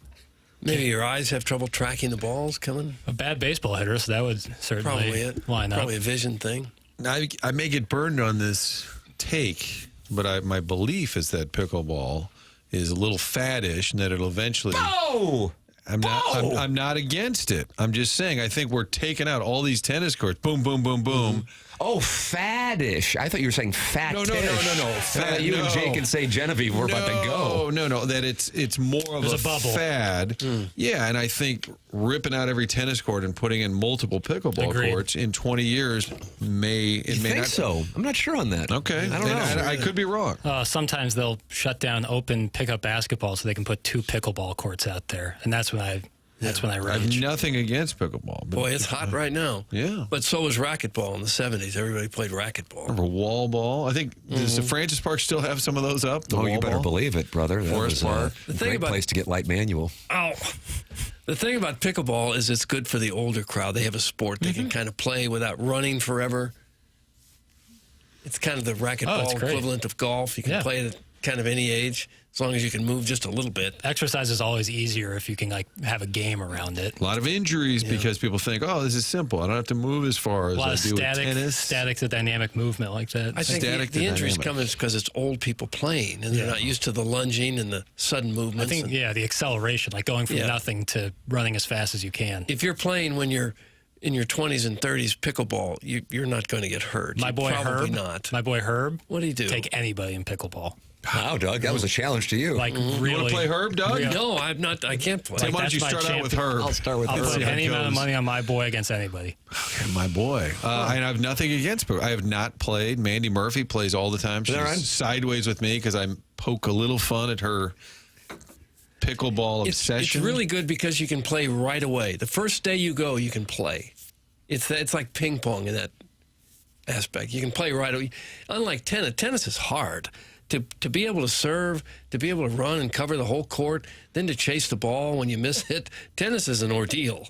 Maybe your eyes have trouble tracking the balls coming? A bad baseball hitter, so that would certainly Probably it. line up. Probably a vision thing. I may get burned on this take, but my belief is that pickleball is a little faddish and that it'll eventually... Oh! I'm not against it. I'm just saying I think we're taking out all these tennis courts. Boom, boom, boom, boom. Oh, faddish. I thought you were saying fat-ish. No. You and Jake and St. Genevieve were about to go. No. That it's more of a bubble. fad. Yeah, and I think ripping out every tennis court and putting in multiple pickleball courts in 20 years may think not. So. I'm not sure on that. Okay. I don't know. I could be wrong. Sometimes they'll shut down open pickup basketball so they can put 2 pickleball courts out there, and that's when I I have rage. nothing against pickleball. But Boy, it's hot right now. Yeah. But so was racquetball in the 70s. Everybody played racquetball. Remember wall ball? I think, does the Francis Park still have some of those up? Oh, you better believe it, brother. That Forest was Park. a great place to get light manual. Oh. The thing about pickleball is it's good for the older crowd. They have a sport they can kind of play without running forever. It's kind of the racquetball equivalent of golf. You can play it at kind of any age, as long as you can move just a little bit. Exercise is always easier if you can have a game around it. A lot of injuries because people think, oh, this is simple. I don't have to move as far as I do with tennis. Static to dynamic movement like that. I think the injuries come because it's old people playing, and they're not used to the lunging and the sudden movements. I think, the acceleration, like going from nothing to running as fast as you can. If you're playing when you're in your 20s and 30s pickleball, you're not going to get hurt. My boy Herb. What do you do? Take anybody in pickleball. Wow, Doug, that was a challenge to you. Like really, you want to play Herb, Doug? No, I'm not. I can't play. Tim, why don't you start out with Herb? I'll start with I'll Herb. put any amount of money on my boy against anybody. My boy. I have nothing against pickleball. I have not played. Mandy Murphy plays all the time. She's sideways with me because I poke a little fun at her pickleball obsession. It's really good because you can play right away. The first day you go, you can play. It's like ping pong in that aspect. You can play right away. Unlike tennis is hard. To be able to serve, to be able to run and cover the whole court, then to chase the ball when you miss it, tennis is an ordeal.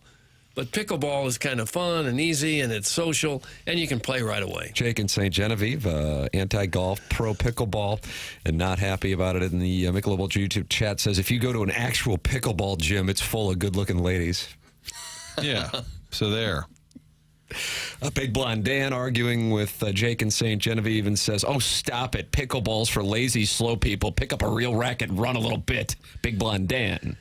But pickleball is kind of fun and easy, and it's social, and you can play right away. Jake in St. Genevieve, anti-golf, pro pickleball, and not happy about it in the Michelob Ultra YouTube chat, says if you go to an actual pickleball gym, it's full of good-looking ladies. Yeah, so there. Big Blonde Dan arguing with Jake in St. Genevieve and says, oh, stop it. Pickleball's for lazy, slow people. Pick up a real racket and run a little bit. Big Blonde Dan.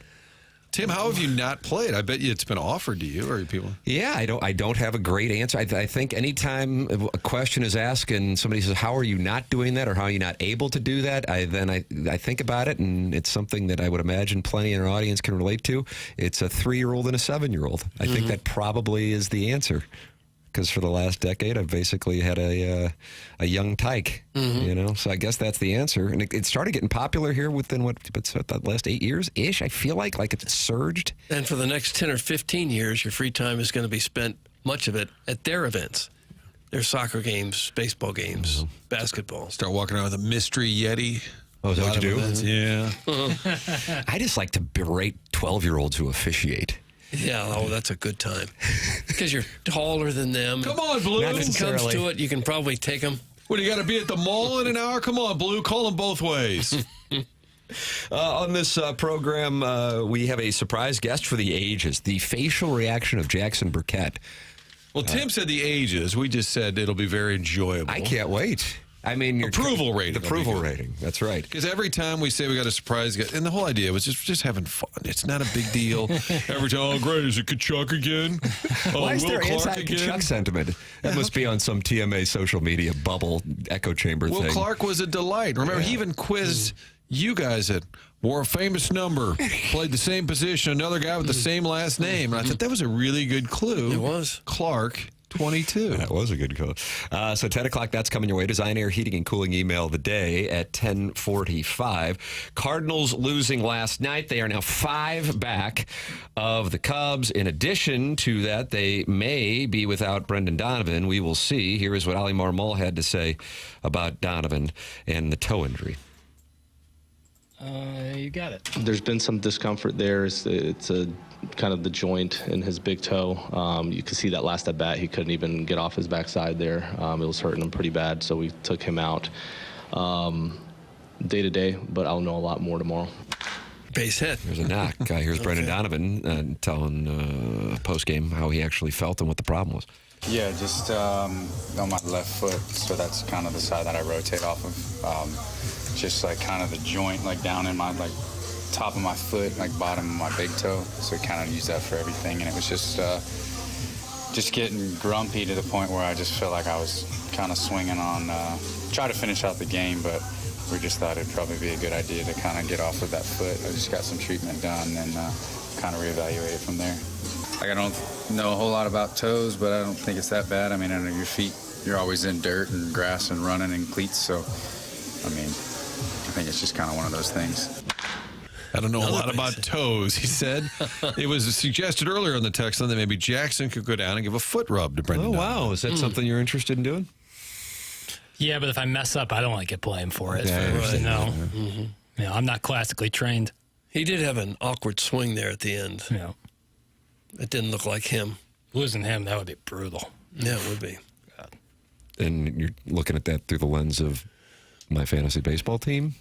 Tim, how have you not played? I bet you it's been offered to you, or people. Yeah, I don't have a great answer. I think anytime a question is asked and somebody says, how are you not doing that, or how are you not able to do that, I think about it, and it's something that I would imagine plenty in our audience can relate to. It's a 3-year-old and a 7-year-old. I think that probably is the answer. Because for the last decade, I've basically had a young tyke, So I guess that's the answer. And it started getting popular here within the last 8 years-ish. I feel like it's surged. And for the next 10 or 15 years, your free time is going to be spent, much of it, at their events. their soccer games, baseball games, basketball. Start walking around with a mystery Yeti. Oh, is that what you do? Yeah. I just like to berate 12-year-olds who officiate. Yeah, that's a good time. Because you're taller than them. Come on, Blue. When it comes to it, you can probably take them. What, do you got to be at the mall in an hour? Come on, Blue. Call them both ways. On this program, we have a surprise guest for the ages, the facial reaction of Jackson Burkett. Well, Tim said the ages. We just said it'll be very enjoyable. I can't wait. I mean, your approval rating. The approval rating. That's right. Because every time we say we got a surprise guest, and the whole idea was just having fun. It's not a big deal. Every time, oh, great, is it Kachuk again? Oh, Why is Will there Clark again? anti-Kachuk sentiment? That must be on some TMA social media bubble echo chamber thing. Will Clark was a delight. Remember, he even quizzed you guys that wore a famous number, played the same position, another guy with the same last name. And I thought that was a really good clue. It was. Clark. 22. That was a good call. So 10 o'clock, that's coming your way. Design, Air, Heating, and Cooling email of the day at 10:45. Cardinals losing last night. They are now 5 back of the Cubs. In addition to that, they may be without Brendan Donovan. We will see. Here is what Ali Marmol had to say about Donovan and the toe injury. You got it. There's been some discomfort there. It's a kind of the joint in his big toe. You can see that last at bat, he couldn't even get off his backside there. It was hurting him pretty bad, so we took him out day to day, but I'll know a lot more tomorrow. Base hit. Here's a knock. Here's Brendan Donovan telling post-game how he actually felt and what the problem was. Yeah, just on my left foot, so that's kind of the side that I rotate off of. Just like kind of the joint, like down in my top of my foot, like bottom of my big toe. So I kind of use that for everything, and it was just getting grumpy to the point where I just felt like I was kind of swinging on, try to finish out the game, but we just thought it'd probably be a good idea to kind of get off of that foot. I just got some treatment done and kind of reevaluate it from there. Like, I don't know a whole lot about toes, but I don't think it's that bad. I mean, under your feet, you're always in dirt and grass and running in cleats, so I mean, I think it's just kind of one of those things. I don't know a lot about toes, he said. It was suggested earlier on the text line that maybe Jackson could go down and give a foot rub to Brendan. Oh, wow. Is that something you're interested in doing? Yeah, but if I mess up, I don't want to get blamed for it. Yeah, No. You know, I'm not classically trained. He did have an awkward swing there at the end. Yeah. It didn't look like him. Losing him, that would be brutal. Yeah, it would be. God. And you're looking at that through the lens of my fantasy baseball team?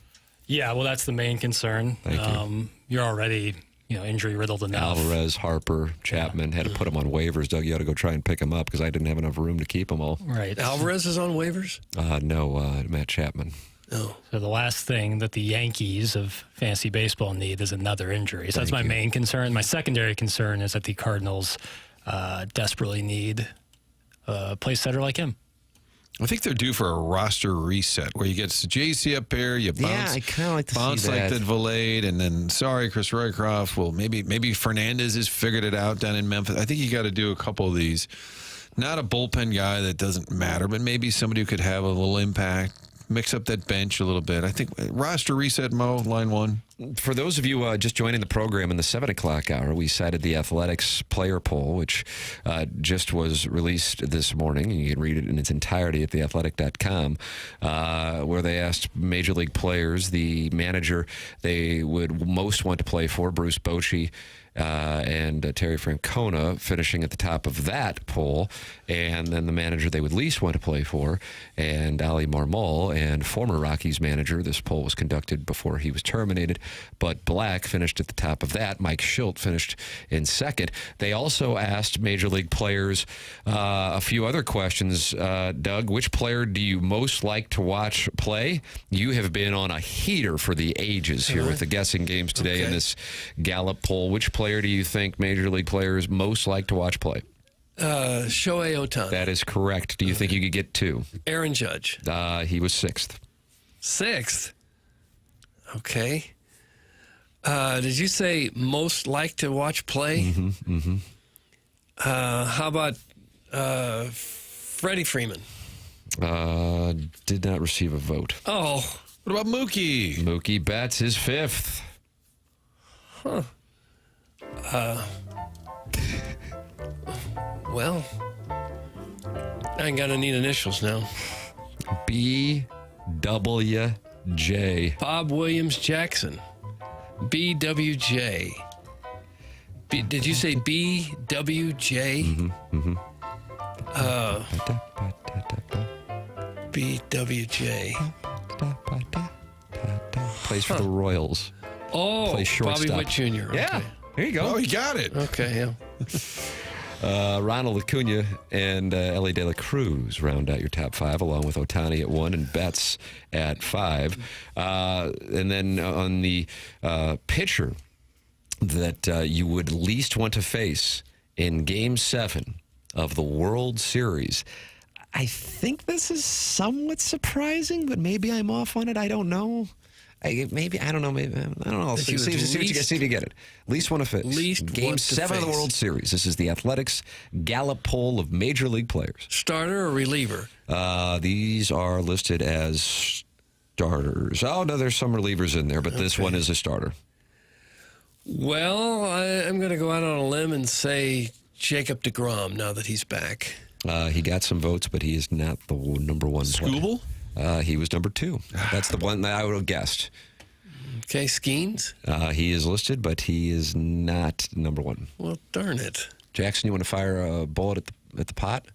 Yeah, well, that's the main concern. Thank you. You're already, injury riddled enough. Alvarez, Harper, Chapman had to put them on waivers. Doug, you ought to go try and pick them up because I didn't have enough room to keep them all. Right. Alvarez is on waivers? No, Matt Chapman. Oh. So the last thing that the Yankees of fantasy baseball need is another injury. So that's my main concern. My secondary concern is that the Cardinals desperately need a place setter like him. I think they're due for a roster reset where you get JC up there, you bounce, Yeah, I kind of like to bounce see like that. that Valade, and then Chris Roycroft. Well, maybe Fernandez has figured it out down in Memphis. I think you got to do a couple of these. Not a bullpen guy that doesn't matter, but maybe somebody who could have a little impact. Mix up that bench a little bit. I think roster reset, Mo, line one. For those of you just joining the program in the 7 o'clock hour, we cited the Athletics player poll, which just was released this morning. You can read it in its entirety at theathletic.com, where they asked Major League players the manager they would most want to play for, Bruce Bochy, and Terry Francona finishing at the top of that poll, and then the manager they would least want to play for, and Ali Marmol, and former Rockies manager. This poll was conducted before he was terminated, but Black finished at the top of that. Mike Schilt finished in second. They also asked Major League players a few other questions. Doug, which player do you most like to watch play? You have been on a heater for the ages here with the guessing games today in this Gallup poll. Which player do you think Major League players most like to watch play? Shohei Ohtani. That is correct. Do you think you could get 2? Aaron Judge. He was 6th. 6th? Okay. Did you say most like to watch play? How about Freddie Freeman? Did not receive a vote. Oh. What about Mookie? Mookie Betts is 5th. Huh. Well, I ain't got to need initials now. BWJ. Bob Williams Jackson. BWJ. Did you say BWJ? BWJ. Plays for the Royals. Oh, Plays shortstop. Bobby Witt Jr. Yeah, Okay. there you go. Oh, he got it. Okay, yeah. Ronald Acuna and Ellie De La Cruz round out your top 5, along with Ohtani at 1 and Betts at 5. And then on the pitcher that you would least want to face in Game 7 of the World Series, I think this is somewhat surprising, but maybe I'm off on it. I don't know. I don't know. Maybe I don't know. See what you get it. Least want to face. Game 7 of the World Series. This is the Athletics Gallup poll of major league players. Starter or reliever? These are listed as starters. Oh no, there's some relievers in there, but this one is a starter. Well, I'm going to go out on a limb and say Jacob deGrom. Now that he's back, he got some votes, but he is not the number 1 player. Scooble? He was number 2. That's the one that I would have guessed. Okay, Skeens? He is listed, but he is not number 1. Well, darn it. Jackson, you want to fire a bullet at the pot?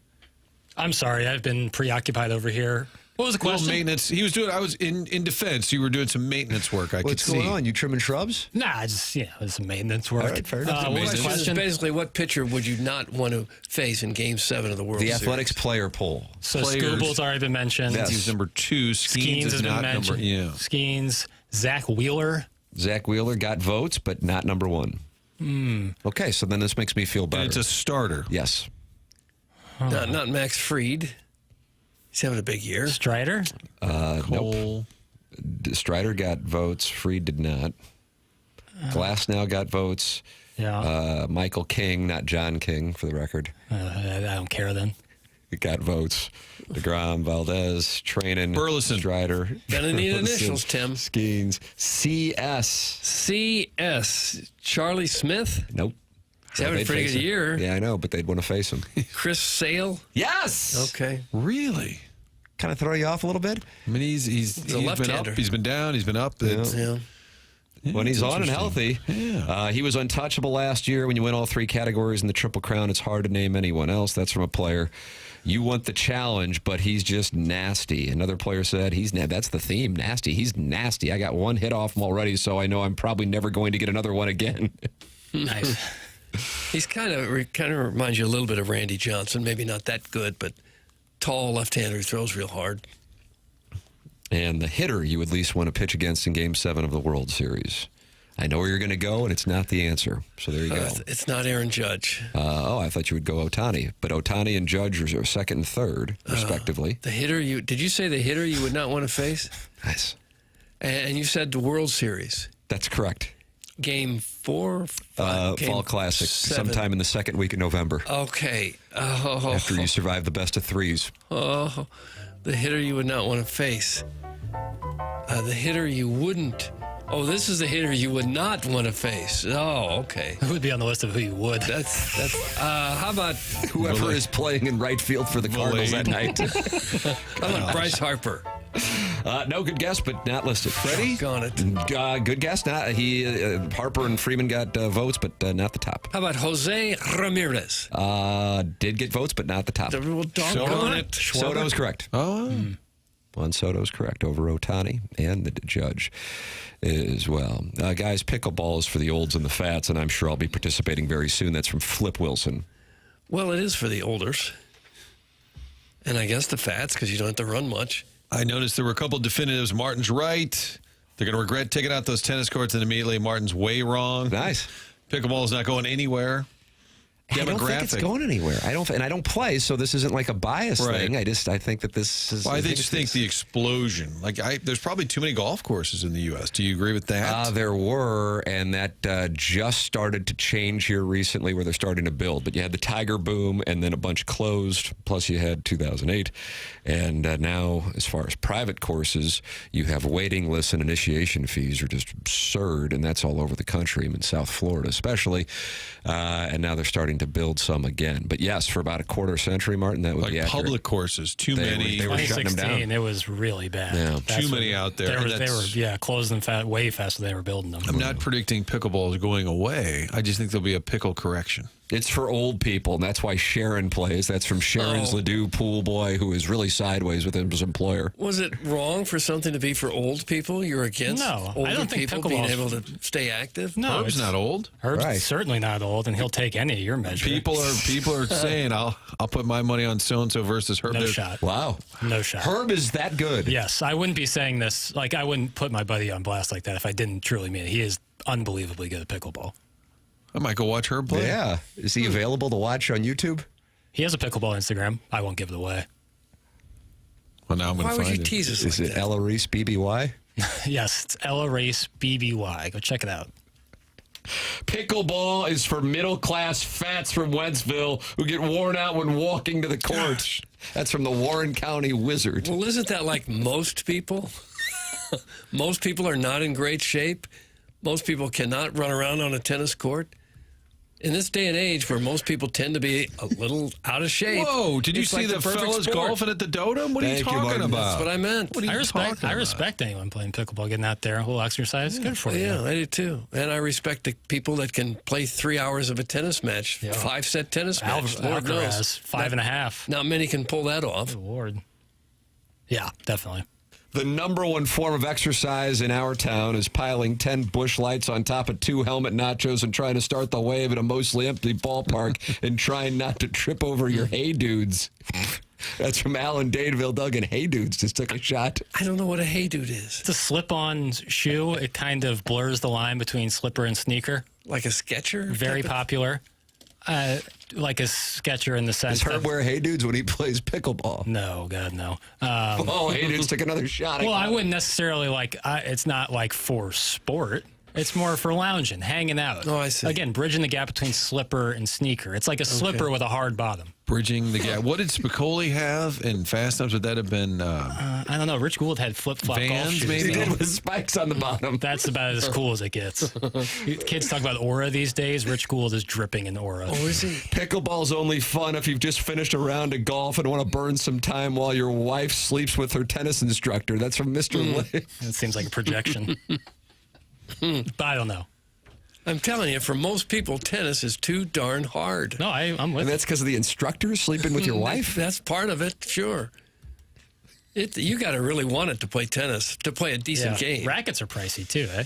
I'm sorry, I've been preoccupied over here. What was the question? Maintenance. He was doing. I was in defense. You were doing some maintenance work. I could see. What's going on? You trimming shrubs? Nah, just it was some maintenance work. All right, fair enough. What was the question? Basically, what pitcher would you not want to face in Game 7 of the World The Series? Athletics player poll. So Players. Scooble's already been mentioned. Yes. He's number 2. Skeens has is been not mentioned. number. Yeah. Skeens, Zach Wheeler. Zach Wheeler got votes, but not number 1. Okay, so then this makes me feel better. And it's a starter. Yes. Not Max Fried. He's having a big year. Strider. Nope. Strider got votes. Fried did not. Glasnow got votes. Yeah. Michael King, not John King, for the record. I don't care then. Got votes. DeGrom, Valdez, Trainin, Burleson. Strider. Gonna need initials, Tim. Skeens. CS. CS. Charlie Smith. Nope. He's having a pretty good year. Yeah, I know, but they'd want to face him. Chris Sale. Yes. Okay. Really? Kind of throw you off a little bit? I mean, he's a been left-hander. up. He's been down. He's been up. Yeah. When he's on and healthy. Yeah. He was untouchable last year. When you win all 3 categories in the Triple Crown, it's hard to name anyone else. That's from a player. You want the challenge, but he's just nasty. Another player said, that's the theme, nasty. He's nasty. I got 1 hit off him already, so I know I'm probably never going to get another one again. Nice. He's kind of reminds you a little bit of Randy Johnson. Maybe not that good, but tall left-hander who throws real hard. And the hitter you would least want to pitch against in Game 7 of the World Series. I know where you're going to go, and it's not the answer. So there you go. It's not Aaron Judge. I thought you would go Ohtani. But Ohtani and Judge are 2nd and 3rd, respectively. The hitter did you say the hitter you would not want to face? Nice. And you said the World Series. That's correct. Game 4? Fall Classic, 7. sometime in the 2nd week of November. Okay. After you survive the best of 3s. Oh, the hitter you would not want to face. The hitter you wouldn't. Oh, this is the hitter you would not want to face. Oh, okay. Who would be on the list of who you would? That's. How about whoever is playing in right field for the Cardinals that night? How about Bryce Harper? No, good guess, but not listed. Freddie? Got it. Good guess. Not Harper and Freeman got votes, but not the top. How about Jose Ramirez? Did get votes, but not the top. Soto is correct. Oh. Juan Soto is correct over Ohtani and the Judge as well. Guys, pickleball is for the olds and the fats, and I'm sure I'll be participating very soon. That's from Flip Wilson. Well, it is for the olders. And I guess the fats, because you don't have to run much. I noticed there were a couple definitives. Martin's right. They're going to regret taking out those tennis courts, and immediately Martin's way wrong. Nice. Pickleball is not going anywhere. I don't think it's going anywhere. I don't play, so this isn't like a bias thing. I think that this is. Well, I just think the explosion. There's probably too many golf courses in the U.S. Do you agree with that? There were, and that just started to change here recently, where they're starting to build. But you had the Tiger boom, and then a bunch closed. Plus, you had 2008, and now, as far as private courses, you have waiting lists and initiation fees are just absurd, and that's all over the country. I mean, South Florida, especially, and now they're starting starting to build some again. But yes, for about a quarter century, Martin, that would like be accurate. public courses, too many. They were shutting them 2016, down. it was really bad. Yeah. Too many out there. They were closing them way faster than they were building them. I'm not predicting pickleball is going away. I just think there'll be a pickle correction. It's for old people, and that's why Sharon plays. That's from Sharon's Ledoux pool boy, who is really sideways with his employer. Was it wrong for something to be for old people? You're against older I don't think people being pickleball's- able to stay active? No, Herb's not old. Herb's certainly not old, and he'll take any of your measure. People are saying I'll put my money on so and so versus Herb. No shot. Wow. No shot. Herb is that good. Yes, I wouldn't be saying this. Like, I wouldn't put my buddy on blast like that if I didn't truly mean it. He is unbelievably good at pickleball. I might go watch Herb play. Yeah. Is he available to watch on YouTube? He has a pickleball Instagram. I won't give it away. Well, now I'm going to Why would find you it. tease us Is like it that? Ella Reese BBY? Yes, it's Ella Race BBY. Go check it out. Pickleball is for middle-class fats from Wentzville who get worn out when walking to the court. That's from the Warren County Wizard. Well, isn't that like most people? Most people are not in great shape. Most people cannot run around on a tennis court. In this day and age where most people tend to be a little out of shape. Whoa, did you it's see like the perfect fellas sport. golfing at the Dotem? What are you Thank you, talking Martin. about? That's what I meant. What are you I talking about? respect anyone playing pickleball, getting out there, a little exercise. Good for you. Yeah, I do too. And I respect the people that can play 3 hours of a tennis match, 5-set tennis match. Lord knows. Alvarez, 5.5. Not many can pull that off. Good Lord. Yeah, definitely. The number one form of exercise in our town is piling 10 bush lights on top of 2 helmet nachos and trying to start the wave at a mostly empty ballpark and trying not to trip over your Hey Dudes. That's from Alan Dadeville. Doug and Hey Dudes just took a shot. I don't know what a Hey Dude is. It's a slip-on shoe. It kind of blurs the line between slipper and sneaker. Like a Sketcher? Very popular. Like a Sketcher in the sense Does Herb that... wear Hey Dudes when he plays pickleball? No, God, no. Hey Dudes took another shot. Well, I wouldn't necessarily it's not like for sport. It's more for lounging, hanging out. Oh, I see. Again, bridging the gap between slipper and sneaker. It's like a slipper with a hard bottom. Bridging the gap. What did Spicoli have in Fast Times? Would that have been I don't know. Rich Gould had flip-flop golf Vans, shoes. maybe? He did with spikes on the bottom. That's about as cool as it gets. Kids talk about aura these days. Rich Gould is dripping in aura. Oh, is he? Pickleball's only fun if you've just finished a round of golf and want to burn some time while your wife sleeps with her tennis instructor. That's from Mr. Lay. It seems like a projection. But I don't know. I'm telling you, for most people, tennis is too darn hard. No, I'm with And that's because of the instructors sleeping with your wife? That's part of it, sure. You got to really want it to play tennis, to play a decent game. Rackets are pricey too, eh?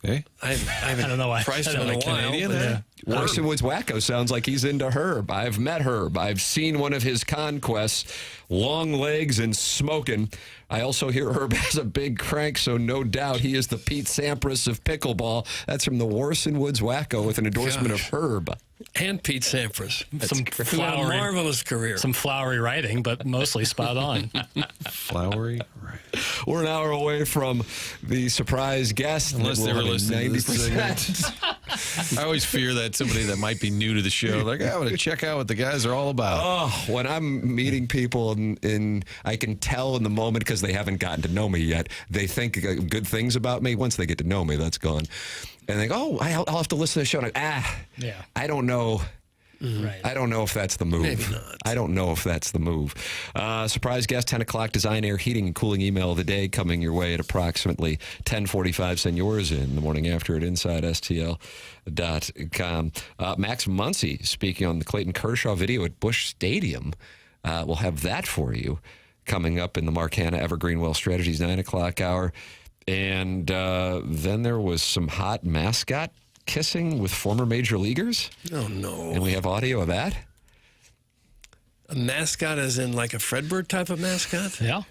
Hey? I don't know why. priced I them don't in a like while. Canadian, but, eh? Orson Woods Wacko sounds like he's into Herb. I've met Herb. I've seen one of his conquests, long legs and smoking. I also hear Herb has a big crank, so no doubt he is the Pete Sampras of pickleball. That's from the Orson Woods Wacko with an endorsement of Herb. And Pete Sampras. Some Who had a flowery, marvelous career. some flowery writing, but mostly spot on. Flowery? Right. We're an hour away from the surprise guest. Unless We'll they were have a listening to this 90%. I always fear that somebody that might be new to the show, like, I want to check out what the guys are all about. Oh, when I'm meeting people and I can tell in the moment because they haven't gotten to know me yet, they think good things about me. Once they get to know me, that's gone. And they go, I'll have to listen to the show. And I don't know. Right. I don't know if that's the move. Maybe not. I don't know if that's the move. Surprise guest, 10 o'clock, Design, Air, Heating, and Cooling email of the day coming your way at approximately 10:45. Send yours in the morning after at InsideSTL.com. Max Muncy speaking on the Clayton Kershaw video at Busch Stadium. We'll have that for you coming up in the Mark Hanna Evergreen Wealth Strategies 9 o'clock hour. And then there was some hot mascot kissing with former major leaguers. Oh, no. And we have audio of that. A mascot as in like a Fredbird type of mascot? Yeah.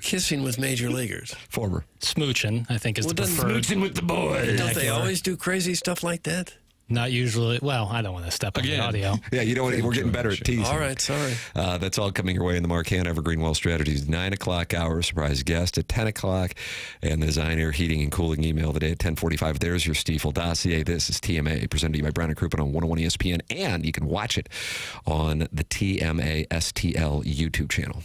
Kissing with major leaguers. Former. Smooching, I think, is the doesn't preferred. Smooching with the boys. Don't they always do crazy stuff like that? Not usually. Well, I don't want to step on the audio. Yeah, you know what? We're getting better at teasing. All right, sorry. That's all coming your way in the Mark Hanna Evergreen Wealth Strategies 9 o'clock hour. Surprise guest at 10 o'clock. And the Design, Air, Heating, and Cooling email today at 10:45. There's your Stiefel dossier. This is TMA, presented to you by Brown & Crouppen on 101 ESPN. And you can watch it on the TMA STL YouTube channel.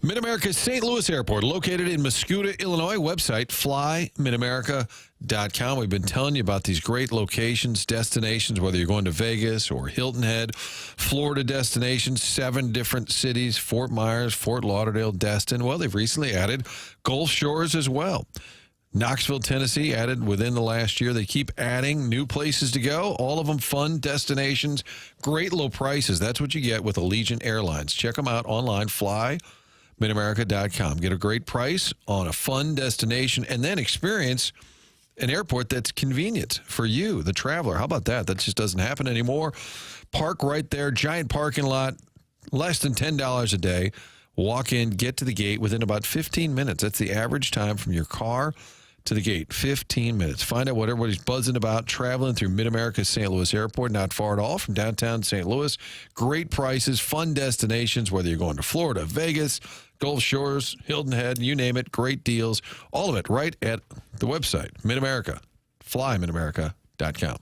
Mid-America St. Louis Airport, located in Mascoutah, Illinois. Website, flymidamerica.com. We've been telling you about these great locations, destinations, whether you're going to Vegas or Hilton Head, Florida destinations, 7 different cities, Fort Myers, Fort Lauderdale, Destin. Well, they've recently added Gulf Shores as well. Knoxville, Tennessee, added within the last year. They keep adding new places to go. All of them fun destinations, great low prices. That's what you get with Allegiant Airlines. Check them out online, flymidamerica.com. Get a great price on a fun destination and then experience an airport that's convenient for you, the traveler. How about that? That just doesn't happen anymore. Park right there, giant parking lot, less than $10 a day. Walk in, get to the gate within about 15 minutes. That's the average time from your car to the gate, 15 minutes. Find out what everybody's buzzing about traveling through Mid-America St. Louis Airport, not far at all from downtown St. Louis. Great prices, fun destinations, whether you're going to Florida, Vegas, Gulf Shores, Hilton Head, you name it, great deals. All of it right at the website, Mid-America, flymidamerica.com.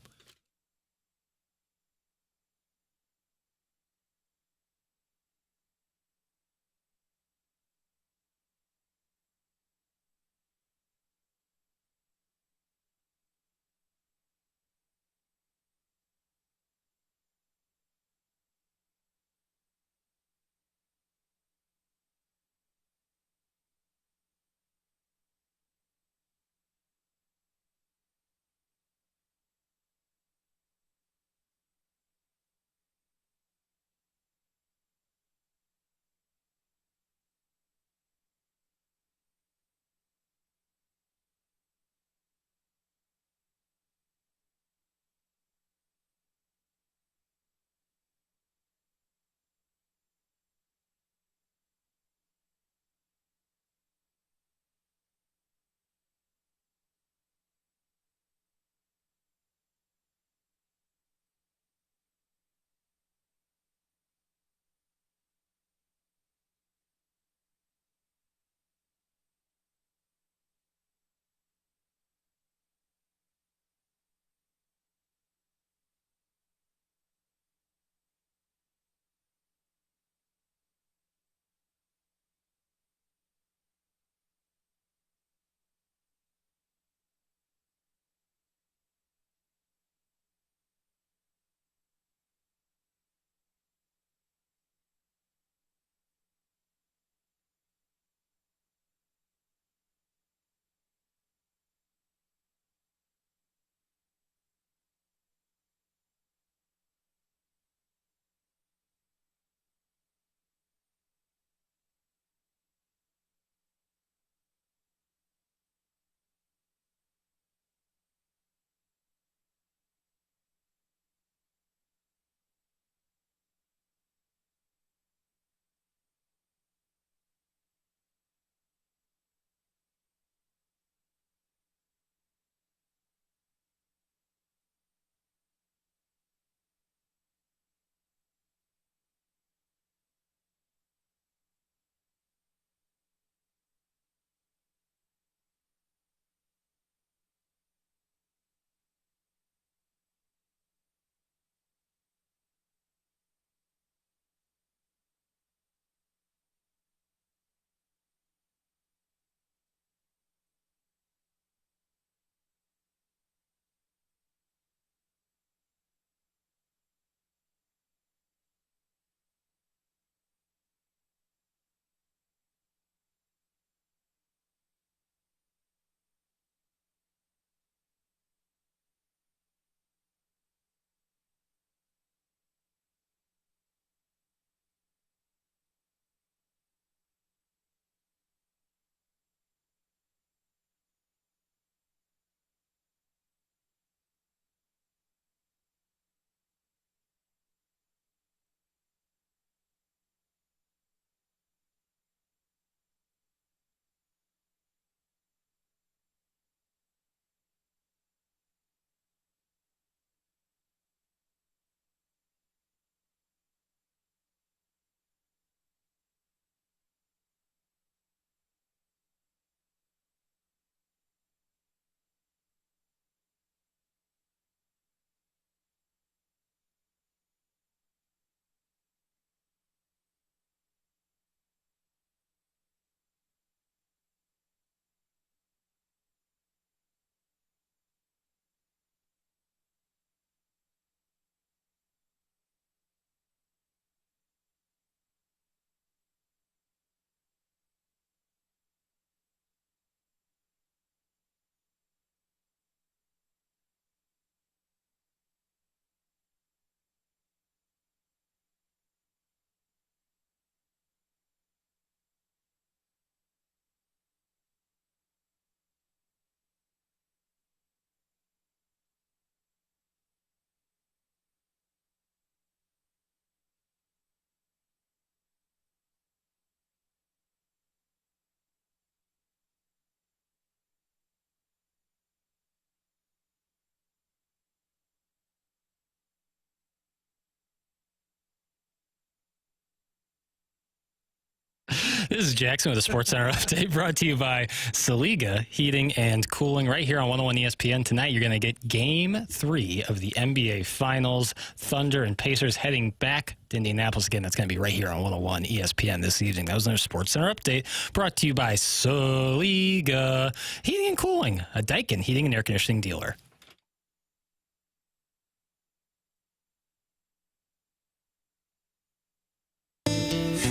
This is Jackson with a Sports Center update brought to you by Saliga Heating and Cooling right here on 101 ESPN. Tonight, you're going to get Game 3 of the NBA Finals. Thunder and Pacers heading back to Indianapolis again. That's going to be right here on 101 ESPN this evening. That was another Sports Center update brought to you by Saliga Heating and Cooling, a Daikin heating and air conditioning dealer.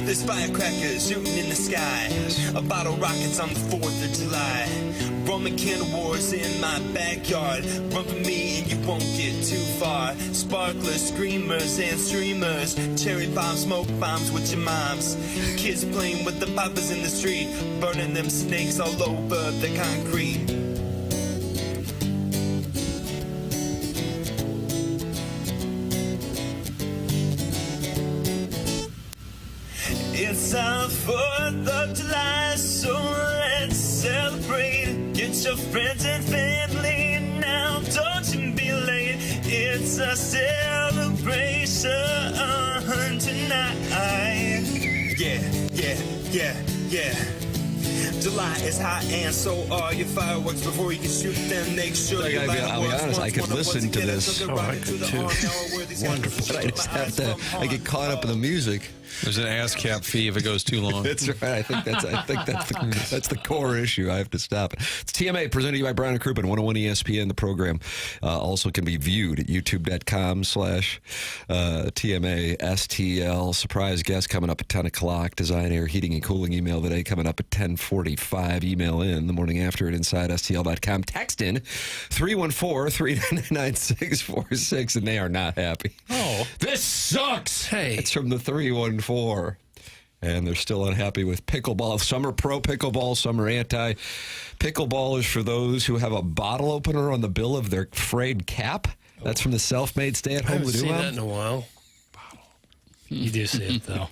There's firecrackers shooting in the sky, a bottle rockets on the 4th of July. Roman candle wars in my backyard. Run for me and you won't get too far. Sparklers, screamers, and streamers. Cherry bombs, smoke bombs with your moms. Kids playing with the poppers in the street, burning them snakes all over the concrete. It's our 4th of July, so let's celebrate. Get your friends and family now, don't you be late. It's a celebration tonight. Yeah. July is hot and so are your fireworks. Before you can shoot them, make sure you light I'll be honest, I could listen to this. Oh, I could too. Wonderful. But I just have to, I get caught up in the music. There's an ASCAP fee if it goes too long. That's right. I think that's the core issue. I have to stop it. It's TMA presented to you by Brown and Crouppen, 101 ESPN. The program also can be viewed at youtube.com/TMA STL. Surprise guest coming up at 10 o'clock. Design, Air, Heating, and Cooling email today coming up at 10:45. Email in the morning after at InsideSTL.com. Text in 314-399-9646, and they are not happy. Oh. This sucks. Hey. It's from the 314. And they're still unhappy with pickleball. Some are pro pickleball, some are anti. Pickleball is for those who have a bottle opener on the bill of their frayed cap. That's from the self-made I stay-at-home haven't seen Laduma. that in a while. You do see it, though.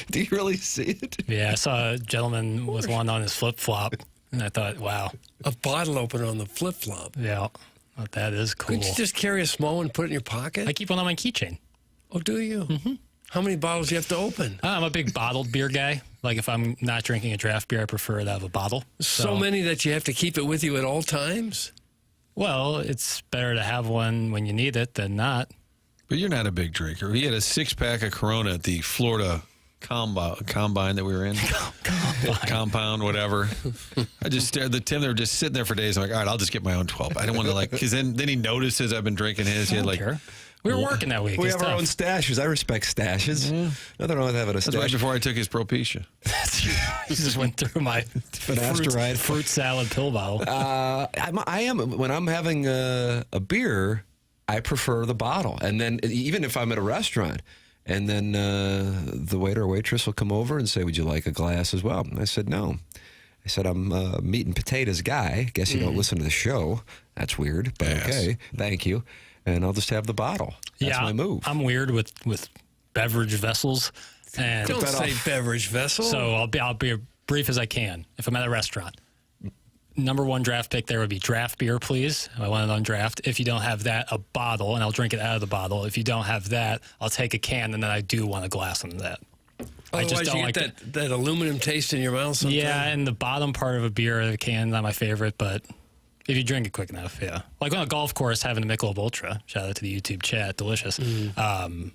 Do you really see it? Yeah, I saw a gentleman with one on his flip-flop, and I thought, wow. A bottle opener on the flip-flop. Yeah, well, that is cool. Couldn't you just carry a small one and put it in your pocket? I keep one on my keychain. Oh, do you? Mm-hmm. How many bottles do you have to open? I'm a big bottled beer guy. Like, if I'm not drinking a draft beer, I prefer to have a bottle. So many that you have to keep it with you at all times? Well, it's better to have one when you need it than not. But you're not a big drinker. He had a 6-pack of Corona at the Florida combine that we were in. Compound, whatever. I just stared at Tim. They were just sitting there for days. I'm like, all right, I'll just get my own 12. I don't want to, like, because then he notices I've been drinking his. He had, like, care. We were working that week. We it's have our tough. own stashes. I respect stashes. Nothing wrong with having a stash. That's right before I took his Propecia. You just went through my fruit salad pill bottle. I am when I'm having a beer, I prefer the bottle. And then even if I'm at a restaurant, and then the waiter or waitress will come over and say, "Would you like a glass as well?" And I said, "No." I said, "I'm a meat and potatoes guy. Guess you don't listen to the show. That's weird, but okay. Thank you." And I'll just have the bottle. That's my move. I'm weird with beverage vessels. And Don't say beverage vessel. So I'll be as brief as I can. If I'm at a restaurant, number one draft pick there would be draft beer, please. I want it on draft. If you don't have that, a bottle, and I'll drink it out of the bottle. If you don't have that, I'll take a can, and then I do want a glass of that. Otherwise, I just don't you like get that aluminum taste in your mouth sometimes. Yeah, and the bottom part of a beer, the can, not my favorite, but if you drink it quick enough, yeah. Like on a golf course, having a Michelob Ultra. Shout out to the YouTube chat, delicious. The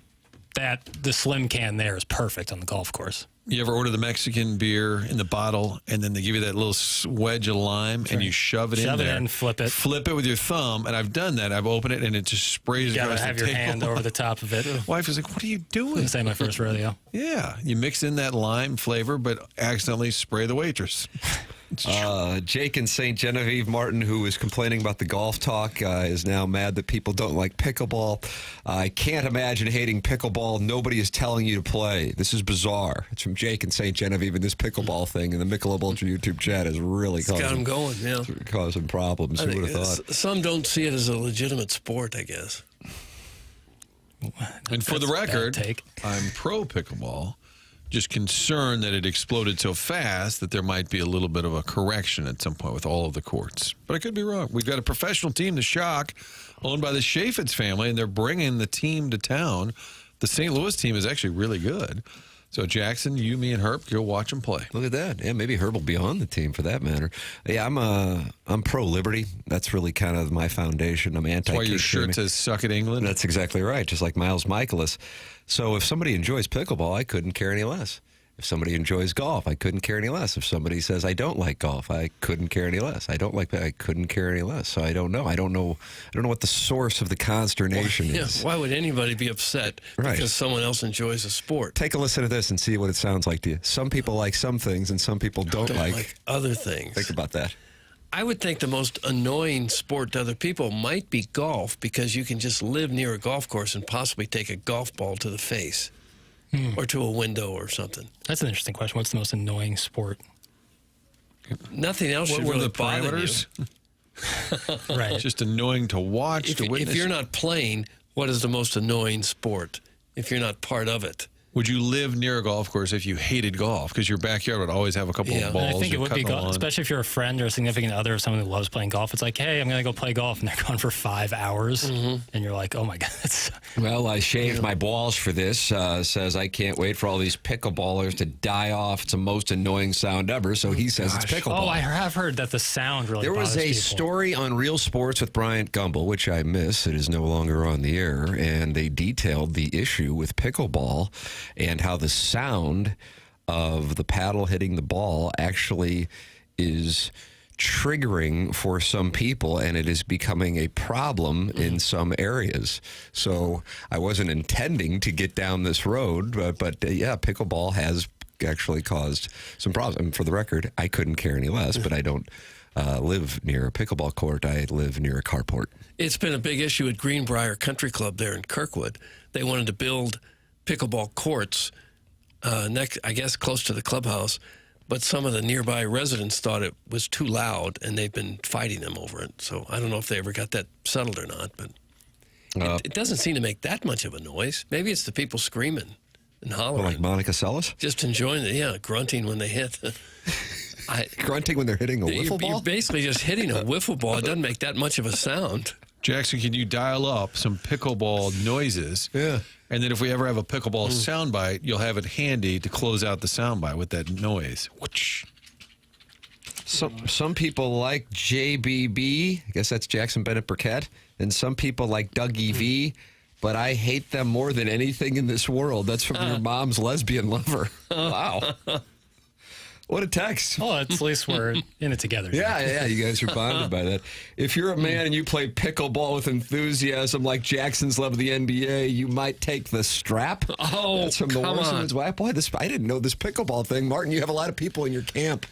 slim can there is perfect on the golf course. You ever order the Mexican beer in the bottle, and then they give you that little wedge of lime, and you shove it in there. Shove it in, flip it. Flip it with your thumb, and I've done that. I've opened it, and it just sprays across the table. You gotta have your hand over the top of it. Wife is like, "What are you doing?" This ain't my first rodeo. Yeah, you mix in that lime flavor, but accidentally spray the waitress. Jake in St. Genevieve, Martin, who is complaining about the golf talk, is now mad that people don't like pickleball. I can't imagine hating pickleball. Nobody is telling you to play. This is bizarre. It's from Jake in St. Genevieve, and this pickleball thing, and the Michelob Ultra YouTube chat is really got them going, causing problems. Who would have thought? Some don't see it as a legitimate sport, I guess. And for the record, I'm pro pickleball. Just concerned that it exploded so fast that there might be a little bit of a correction at some point with all of the courts. But I could be wrong. We've got a professional team, the Shock, owned by the Chaffetz family, and they're bringing the team to town. The St. Louis team is actually really good. So Jackson, you, me, and Herb, go watch them play. Look at that. Yeah, maybe Herb will be on the team for that matter. Yeah, I'm pro-liberty. That's really kind of my foundation. I'm anti. That's why your shirt says "Suck it, England." That's exactly right. Just like Miles Mikolas. So if somebody enjoys pickleball, I couldn't care any less. If somebody enjoys golf, I couldn't care any less. If somebody says I don't like golf, I couldn't care any less. I don't like that. I couldn't care any less. So I don't know. I don't know what the source of the consternation is. Why would anybody be upset because someone else enjoys a sport? Take a listen to this and see what it sounds like to you. Some people like some things, and some people don't like other things. Think about that. I would think the most annoying sport to other people might be golf, because you can just live near a golf course and possibly take a golf ball to the face. Or to a window or something. That's an interesting question. What's the most annoying sport? Nothing else should really bother you. Right. It's just annoying to watch, to witness. If you're not playing, what is the most annoying sport? If you're not part of it. Would you live near a golf course if you hated golf? Because your backyard would always have a couple of balls. I think it would be golf, especially if you're a friend or a significant other of someone who loves playing golf. It's like, hey, I'm going to go play golf, and they're gone for 5 hours, and you're like, oh my God. Well, I shaved my balls for this. Says I can't wait for all these pickleballers to die off. It's the most annoying sound ever. So he says it's pickleball. Oh, I have heard that the sound really. There was a story on Real Sports with Bryant Gumbel, which I miss. It is no longer on the air, and they detailed the issue with pickleball and how the sound of the paddle hitting the ball actually is triggering for some people, and it is becoming a problem in some areas. So I wasn't intending to get down this road, but yeah, pickleball has actually caused some problems. And for the record, I couldn't care any less, but I don't live near a pickleball court. I live near a carport. It's been a big issue at Greenbrier Country Club there in Kirkwood. They wanted to build pickleball courts next, I guess, close to the clubhouse, but some of the nearby residents thought it was too loud, and they've been fighting them over it. So I don't know if they ever got that settled or not, but it doesn't seem to make that much of a noise. Maybe it's the people screaming and hollering. Like Monica Seles? Just enjoying it, grunting when they hit. Grunting when they're hitting a wiffle ball? You're basically just hitting a wiffle ball. It doesn't make that much of a sound. Jackson, can you dial up some pickleball noises? Yeah. And then if we ever have a pickleball soundbite, you'll have it handy to close out the soundbite with that noise. Whoosh. Some people like JBB. I guess that's Jackson Burkett. And some people like Dougie V. But I hate them more than anything in this world. That's from your mom's lesbian lover. Wow. What a text. Oh, at least we're in it together. Yeah, you guys are bonded by that. If you're a man and you play pickleball with enthusiasm like Jackson's love of the NBA, you might take the strap. Oh, that's from the come Warson's wife. Boy, I didn't know this pickleball thing. Martin, you have a lot of people in your camp.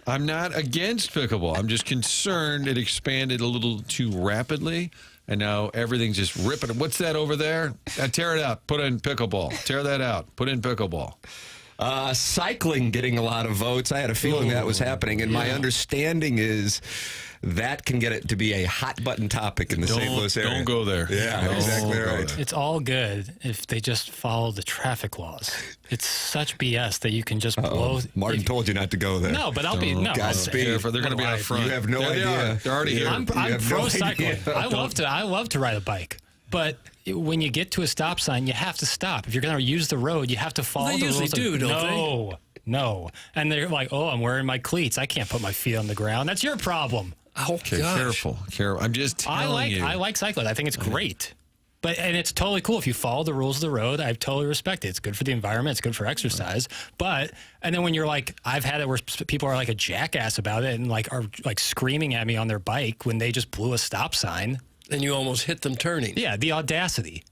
I'm not against pickleball. I'm just concerned it expanded a little too rapidly, and now everything's just ripping. What's that over there? Tear it out. Put in pickleball. Tear that out. Put in pickleball. Cycling getting a lot of votes. I had a feeling that was happening, and my understanding is that can get it to be a hot button topic in the St. Louis area. Don't go there. Yeah, exactly right. It's all good if they just follow the traffic laws. It's such BS that you can just blow. Martin told you not to go there. No, but I'll be no. Godspeed. They're going to be out front. You have no idea. They're already here. I'm pro cycling. I love to ride a bike, but when you get to a stop sign, you have to stop. If you're going to use the road, you have to follow the rules. They usually do, don't they? No. And they're like, oh, I'm wearing my cleats. I can't put my feet on the ground. That's your problem. Oh, okay, gosh. Careful. I'm just telling you. I like cycling. I think it's great. And it's totally cool if you follow the rules of the road. I totally respect it. It's good for the environment. It's good for exercise. And then when you're like, I've had it where people are like a jackass about it and like are like screaming at me on their bike when they just blew a stop sign. And you almost hit them turning. Yeah, the audacity.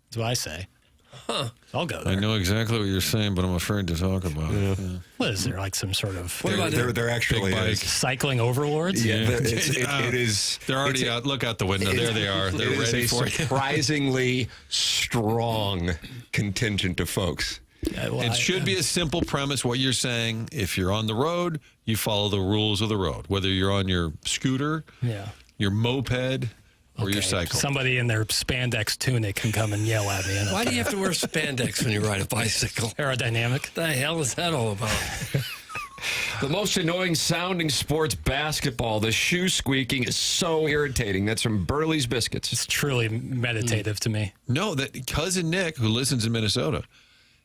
That's what I say. Huh. I'll go there. I know exactly what you're saying, but I'm afraid to talk about it. Yeah. What is there, like some sort of... There actually is. Cycling overlords? Yeah, it is. They're already out. Look out the window. There they are. They're ready for you. Surprisingly strong contingent of folks. Yeah, well, it should be a simple premise. What you're saying, if you're on the road, you follow the rules of the road. Whether you're on your scooter, your moped, or your cycle. Somebody in their spandex tunic can come and yell at me. Why do you have to wear spandex when you ride a bicycle? Aerodynamic. What the hell is that all about? The most annoying sounding sport's basketball. The shoe squeaking is so irritating. That's from Burley's Biscuits. It's truly meditative to me. No, that cousin Nick, who listens in Minnesota,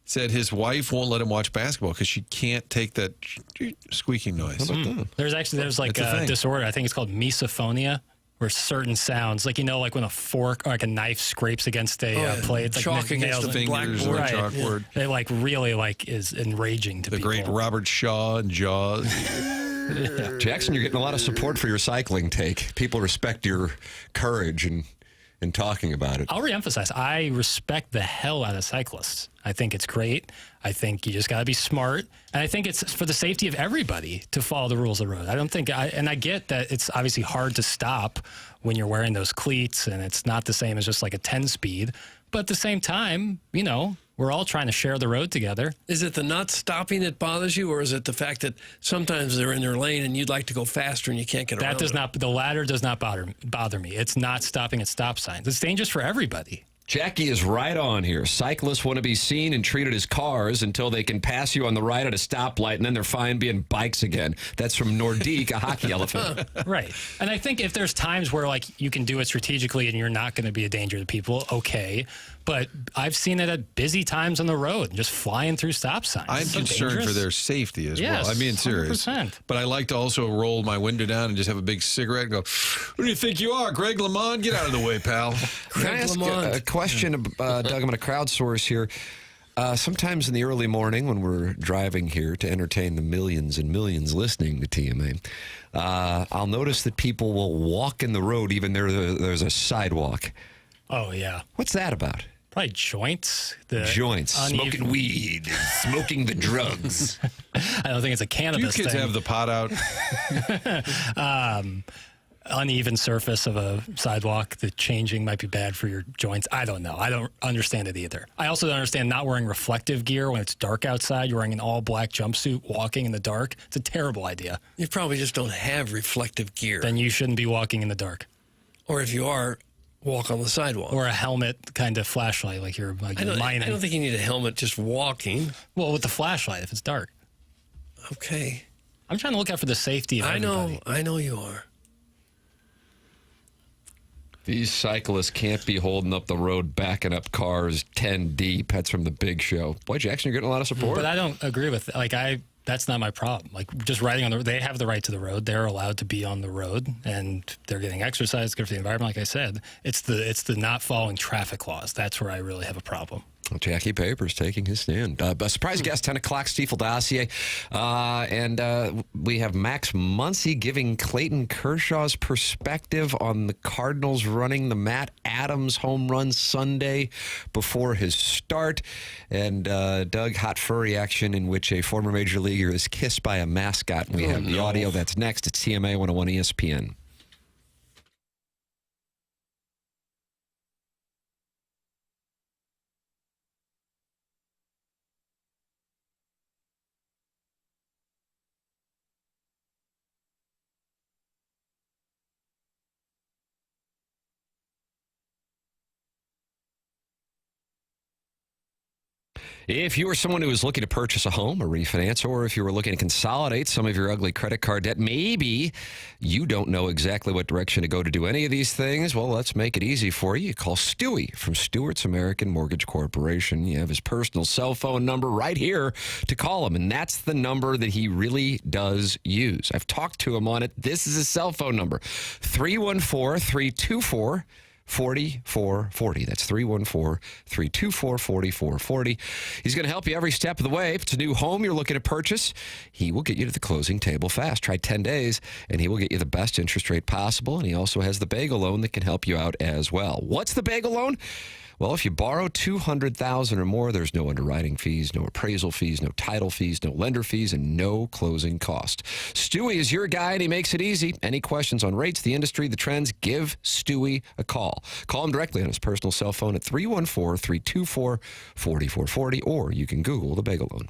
said his wife won't let him watch basketball because she can't take that squeaking noise. There's like a disorder. I think it's called misophonia, where certain sounds, like like when a fork or like a knife scrapes against a plate, it's chalk like against the fingers or chalkboard. It like really is enraging to people. The great Robert Shaw and Jaws. Jackson, you're getting a lot of support for your cycling take. People respect your courage in talking about it. I'll reemphasize, I respect the hell out of cyclists. I think it's great. I think you just got to be smart. And I think it's for the safety of everybody to follow the rules of the road. I don't think, and I get that it's obviously hard to stop when you're wearing those cleats and it's not the same as just like a 10-speed. But at the same time, we're all trying to share the road together. Is it the not stopping that bothers you, or is it the fact that sometimes they're in their lane and you'd like to go faster and you can't get around? The latter does not bother me. It's not stopping at stop signs. It's dangerous for everybody. Jackie is right on here. Cyclists want to be seen and treated as cars until they can pass you on the right at a stoplight, and then they're fine being bikes again. That's from Nordique, a hockey elephant. Right. And I think if there's times where you can do it strategically and you're not going to be a danger to people, okay. But I've seen it at busy times on the road, just flying through stop signs. I'm concerned for their safety as well. I'm being serious. 100%. But I like to also roll my window down and just have a big cigarette and go, who do you think you are, Greg LeMond? Get out of the way, pal. Can I ask a question, Doug? I'm going to crowdsource here. Sometimes in the early morning when we're driving here to entertain the millions and millions listening to TMA, I'll notice that people will walk in the road even there's a sidewalk. Oh, yeah. What's that about? Probably joints. Smoking weed, smoking the drugs. I don't think it's a cannabis thing. You kids have the pot out. Uneven surface of a sidewalk, the changing might be bad for your joints. I don't know. I don't understand it either. I also don't understand not wearing reflective gear when it's dark outside. You're wearing an all-black jumpsuit walking in the dark. It's a terrible idea. You probably just don't have reflective gear. Then you shouldn't be walking in the dark. Or if you are, walk on the sidewalk. Or a helmet kind of flashlight like you're mining. I don't think you need a helmet just walking. Well, with the flashlight if it's dark. Okay. I'm trying to look out for the safety of everybody. I know you are. These cyclists can't be holding up the road, backing up cars 10 deep. That's from the Big Show. Boy, Jackson, you're getting a lot of support. But I don't agree with that's not my problem. Just riding on the road, they have the right to the road. They're allowed to be on the road, and they're getting exercise, good for the environment. Like I said, it's the not following traffic laws. That's where I really have a problem. Well, Jackie Papers taking his stand. A surprise guest, 10 o'clock, Stiefel dossier. And we have Max Muncy giving Clayton Kershaw's perspective on the Cardinals running the Matt Adams home run Sunday before his start. And Doug, hot furry action in which a former major leaguer is kissed by a mascot. We have the audio. That's next. It's TMA 101 ESPN. If you are someone who is looking to purchase a home or refinance, or if you were looking to consolidate some of your ugly credit card debt, maybe you don't know exactly what direction to go to do any of these things, well, let's make it easy for you. You call Stewie from Stewart's American Mortgage Corporation. You have his personal cell phone number right here to call him, and that's the number that he really does use. I've talked to him on it. This is his cell phone number, 314-324-4440. That's 314-324-4440. He's going to help you every step of the way. If it's a new home you're looking to purchase, he will get you to the closing table fast. Try 10 days, and he will get you the best interest rate possible. And he also has the bagel loan that can help you out as well. What's the bagel loan? Well, if you borrow $200,000 or more, there's no underwriting fees, no appraisal fees, no title fees, no lender fees, and no closing cost. Stewie is your guy, and he makes it easy. Any questions on rates, the industry, the trends, give Stewie a call. Call him directly on his personal cell phone at 314-324-4440, or you can Google the bagel loan.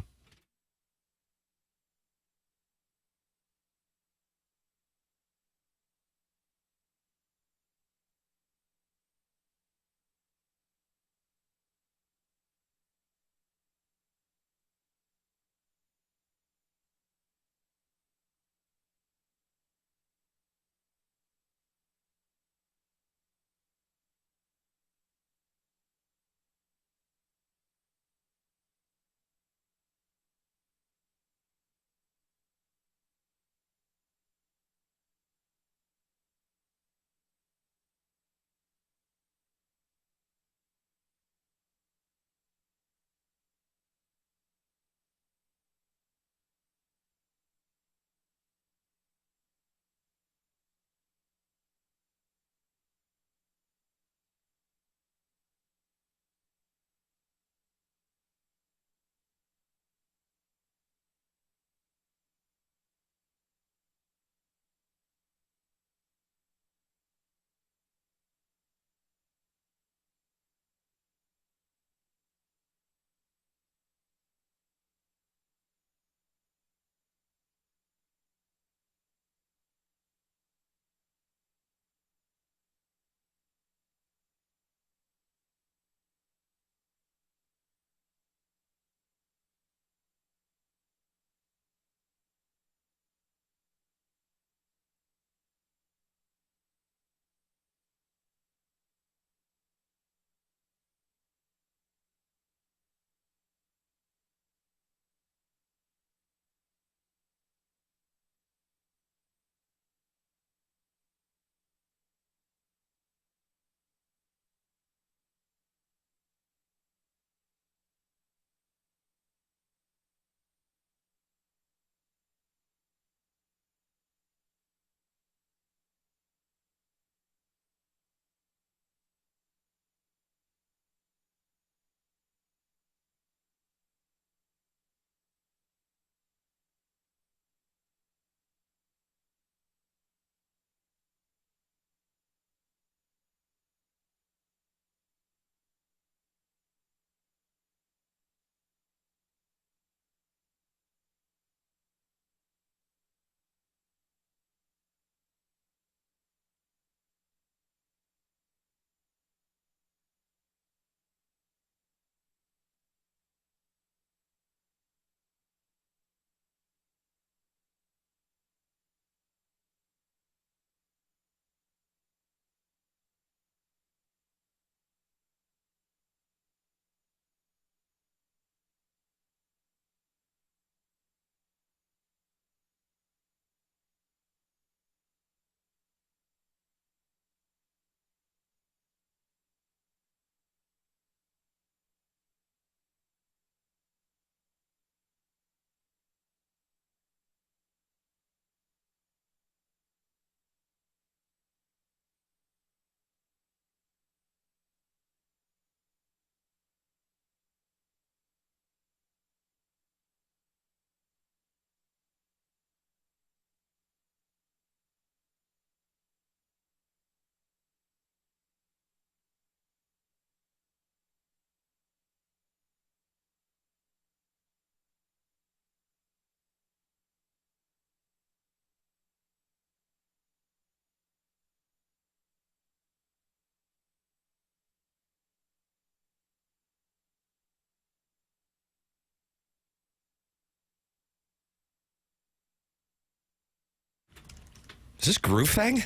Is this Groove Thing?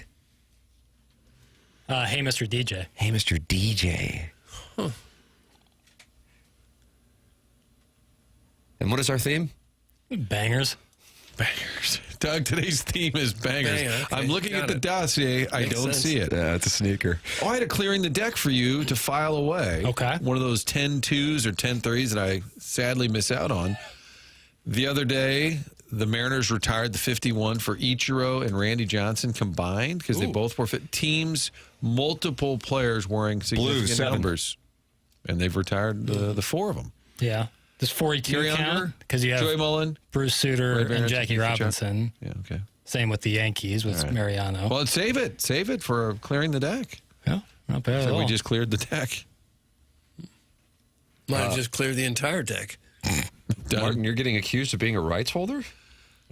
Hey, Mr. DJ. Hey, Mr. DJ. Huh. And what is our theme? Bangers. Bangers. Doug, today's theme is bangers. Banger, okay. I'm looking at the dossier. I Makes don't sense. see it. Yeah, it's a sneaker. Oh, I had a clearing the deck for you to file away. Okay. One of those 10-2s or 10-3s that I sadly miss out on. The other day, the Mariners retired the 51 for Ichiro and Randy Johnson combined because they both were teams, multiple players wearing significant 7. numbers. And they've retired the 4 of them. Yeah. Does 42 Kerry count? Under, Because you have Joey Mullen, Bruce Sutter Ray and Barrett, Jackie Keith Robinson. Yeah, okay. Same with the Yankees with All right. Mariano. Well, save it. Save it for clearing the deck. Yeah, not bad at So all. we just cleared the deck. Might have just cleared the entire deck. Done. Martin, you're getting accused of being a rights holder?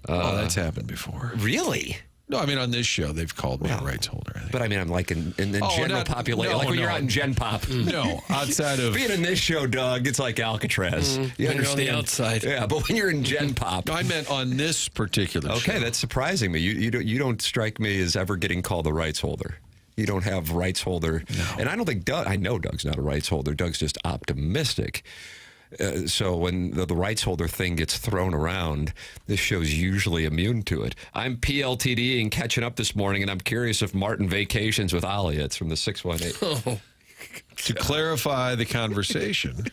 Oh, that's happened before. Really? No, I mean, on this show, they've called me a rights holder. I think. But I mean, I'm like in the Oh, general not- population. no, like when you're no. out in Gen Pop. No, outside of... Being in this show, Doug, it's like Alcatraz. You When you're on understand? the outside. Yeah, but when you're in Gen Pop. No, I meant on this particular show. Okay, that's surprising me. You don't strike me as ever getting called a rights holder. You don't have rights holder. No. And I don't think Doug, I know Doug's not a rights holder. Doug's just optimistic. So when the rights holder thing gets thrown around, this show's usually immune to it. I'm PLTD-ing catching up this morning, and I'm curious if Martin vacations with Ollie. It's from the 618. Oh, To clarify the conversation,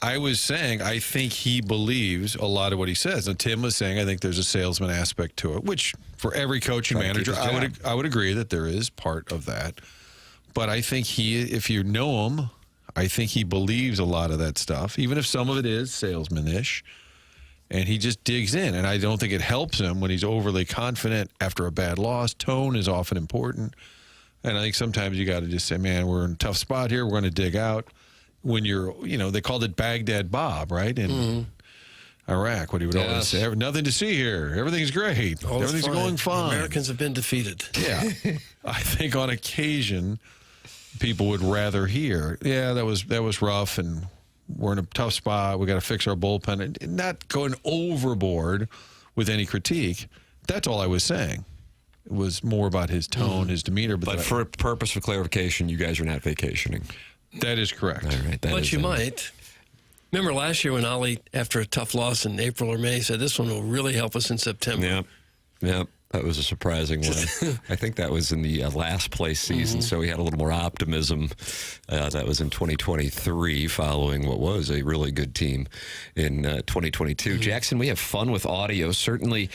I was saying I think he believes a lot of what he says. And Tim was saying I think there's a salesman aspect to it, which for every coach and Trying to keep manager, his job. I would agree that there is part of that. But I think if you know him, I think he believes a lot of that stuff, even if some of it is salesman-ish. And he just digs in. And I don't think it helps him when he's overly confident after a bad loss. Tone is often important. And I think sometimes you got to just say, man, we're in a tough spot here. We're going to dig out. When you're, they called it Baghdad Bob, right? In Iraq, what he would always say, nothing to see here. Everything's great. all is Everything's fine. going fine. Americans have been defeated. Yeah. I think on occasion, people would rather hear, yeah, that was rough, and we're in a tough spot. We got to fix our bullpen, and not going overboard with any critique. That's all I was saying. It was more about his tone, his demeanor. But for a purpose of clarification, you guys are not vacationing. That is correct. All right. But you might. Remember last year when Ollie, after a tough loss in April or May, said this one will really help us in September. Yeah. That was a surprising one. I think that was in the last place season, so he had a little more optimism. That was in 2023, following what was a really good team in 2022. Jackson, we have fun with audio. Certainly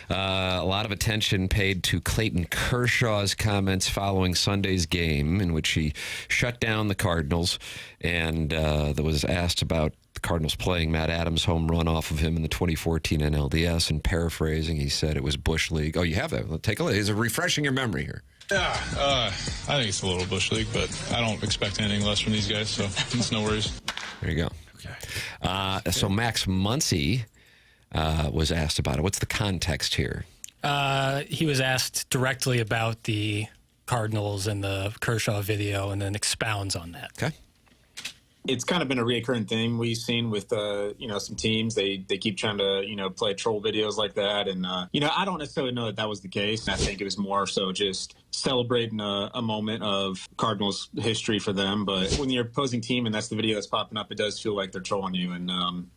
a lot of attention paid to Clayton Kershaw's comments following Sunday's game, in which he shut down the Cardinals, and that was asked about the Cardinals playing Matt Adams' home run off of him in the 2014 NLDS, and paraphrasing, he said it was Bush League. Oh, you have that? Well, take a look. He's refreshing your memory here. Yeah, I think it's a little Bush League, but I don't expect anything less from these guys, so it's no worries. There you go. Okay. So Max Muncy was asked about it. What's the context here? He was asked directly about the Cardinals and the Kershaw video, and then expounds on that. Okay. It's kind of been a reoccurring thing we've seen with, some teams. They keep trying to, play troll videos like that. And, I don't necessarily know that was the case. I think it was more so just celebrating a moment of Cardinals history for them. But when you're opposing team and that's the video that's popping up, it does feel like they're trolling you. And,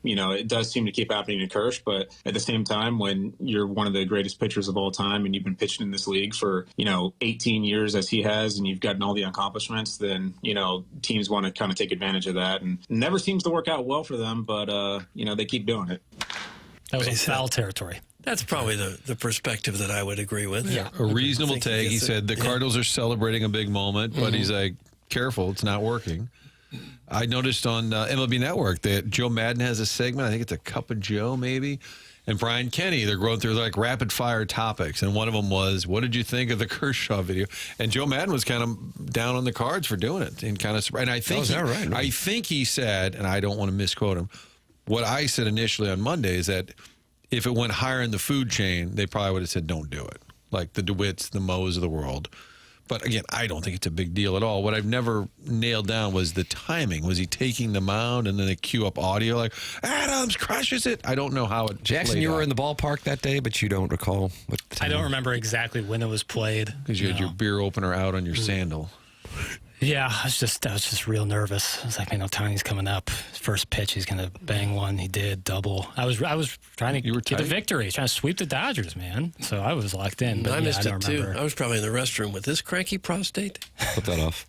it does seem to keep happening to Kersh. But at the same time, when you're one of the greatest pitchers of all time and you've been pitching in this league for, 18 years as he has, and you've gotten all the accomplishments, then, teams want to kind of take advantage of that. And it never seems to work out well for them, but, they keep doing it. That was in foul territory. That's probably the perspective that I would agree with. Yeah. A reasonable take. He said the Cardinals are celebrating a big moment, but he's like, careful, it's not working. I noticed on MLB Network that Joe Madden has a segment. I think it's a Cup of Joe, maybe. And Brian Kenny, they're going through like rapid fire topics. And one of them was, what did you think of the Kershaw video? And Joe Madden was kind of down on the cards for doing it. And kind of, and I think, I think he said, and I don't want to misquote him, what I said initially on Monday is that if it went higher in the food chain, they probably would have said, don't do it. Like the DeWitts, the Moes of the world. But again, I don't think it's a big deal at all. What I've never nailed down was the timing. Was he taking the mound and then they cue up audio like, Adams crushes it? I don't know how it Jackson, you were in the ballpark that day, but you don't recall what I don't remember exactly when it was played. Because you had your beer opener out on your sandal. Yeah, I was just real nervous. I was like, man, Otani's coming up. First pitch, he's going to bang one. He did, double. I was trying to get a victory, trying to sweep the Dodgers, man. So I was locked in. But I missed it, too. Remember. I was probably in the restroom with this cranky prostate. Put that off.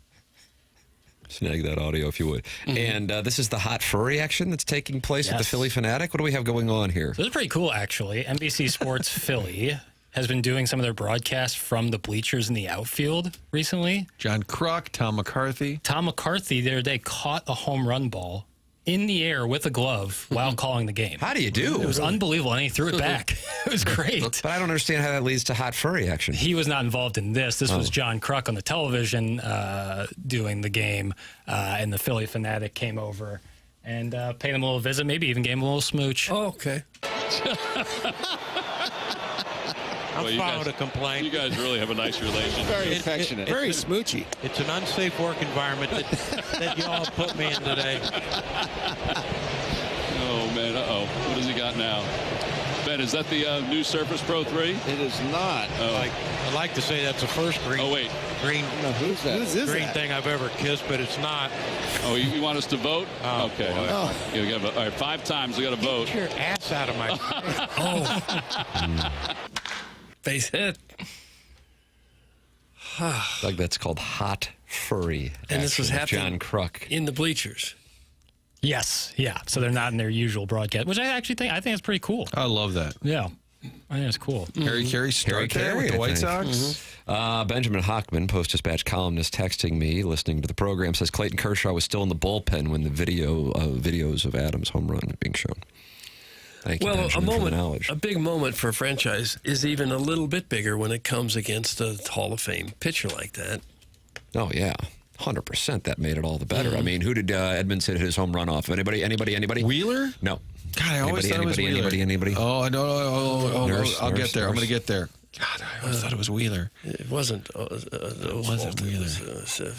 Snag that audio if you would. And this is the hot furry action that's taking place at the Philly Fanatic. What do we have going on here? So this is pretty cool, actually. NBC Sports Philly has been doing some of their broadcasts from the bleachers in the outfield recently. John Kruk, Tom McCarthy. Tom McCarthy the other day caught a home run ball in the air with a glove while calling the game. How do you do? It was unbelievable, and he threw it back. It was great. But I don't understand how that leads to hot furry action. He was not involved in this. This was John Kruk on the television doing the game, and the Philly Fanatic came over and paid him a little visit, maybe even gave him a little smooch. Oh, okay. I'm fine to complain. You guys really have a nice relationship. Very affectionate. Very smoochy. It's an unsafe work environment that y'all have put me in today. Oh, man. Uh-oh. What has he got now? Ben, is that the new Surface Pro 3? It is not. Oh. I like to say that's the first green. Oh, wait. Green. No, who's that? Who's green thing I've ever kissed, but it's not. Oh, you want us to vote? Oh, okay. boy. All right, 5 times we got to vote. Get your ass out of my Face hit. Like that's called hot furry. And this was happening John Kruk in the bleachers. Yes, yeah. So they're not in their usual broadcast, which I actually think it's pretty cool. I love that. Yeah, I think it's cool. Harry Carey start there with the White Sox. Benjamin Hockman, Post-Dispatch columnist, texting me, listening to the program, says Clayton Kershaw was still in the bullpen when the videos of Adams' home run were being shown. Thank you, Well, Benjamin, for the knowledge. a big moment for a franchise is even a little bit bigger when it comes against a Hall of Fame pitcher like that. Oh, yeah. 100%. That made it all the better. I mean, who did Edmondson hit his home run off? Anybody? Wheeler? No. God, I always thought it was Wheeler. Anybody? Oh, no. I'll get there. I'm going to get there. God, I always thought it was Wheeler. It wasn't. It wasn't Wheeler.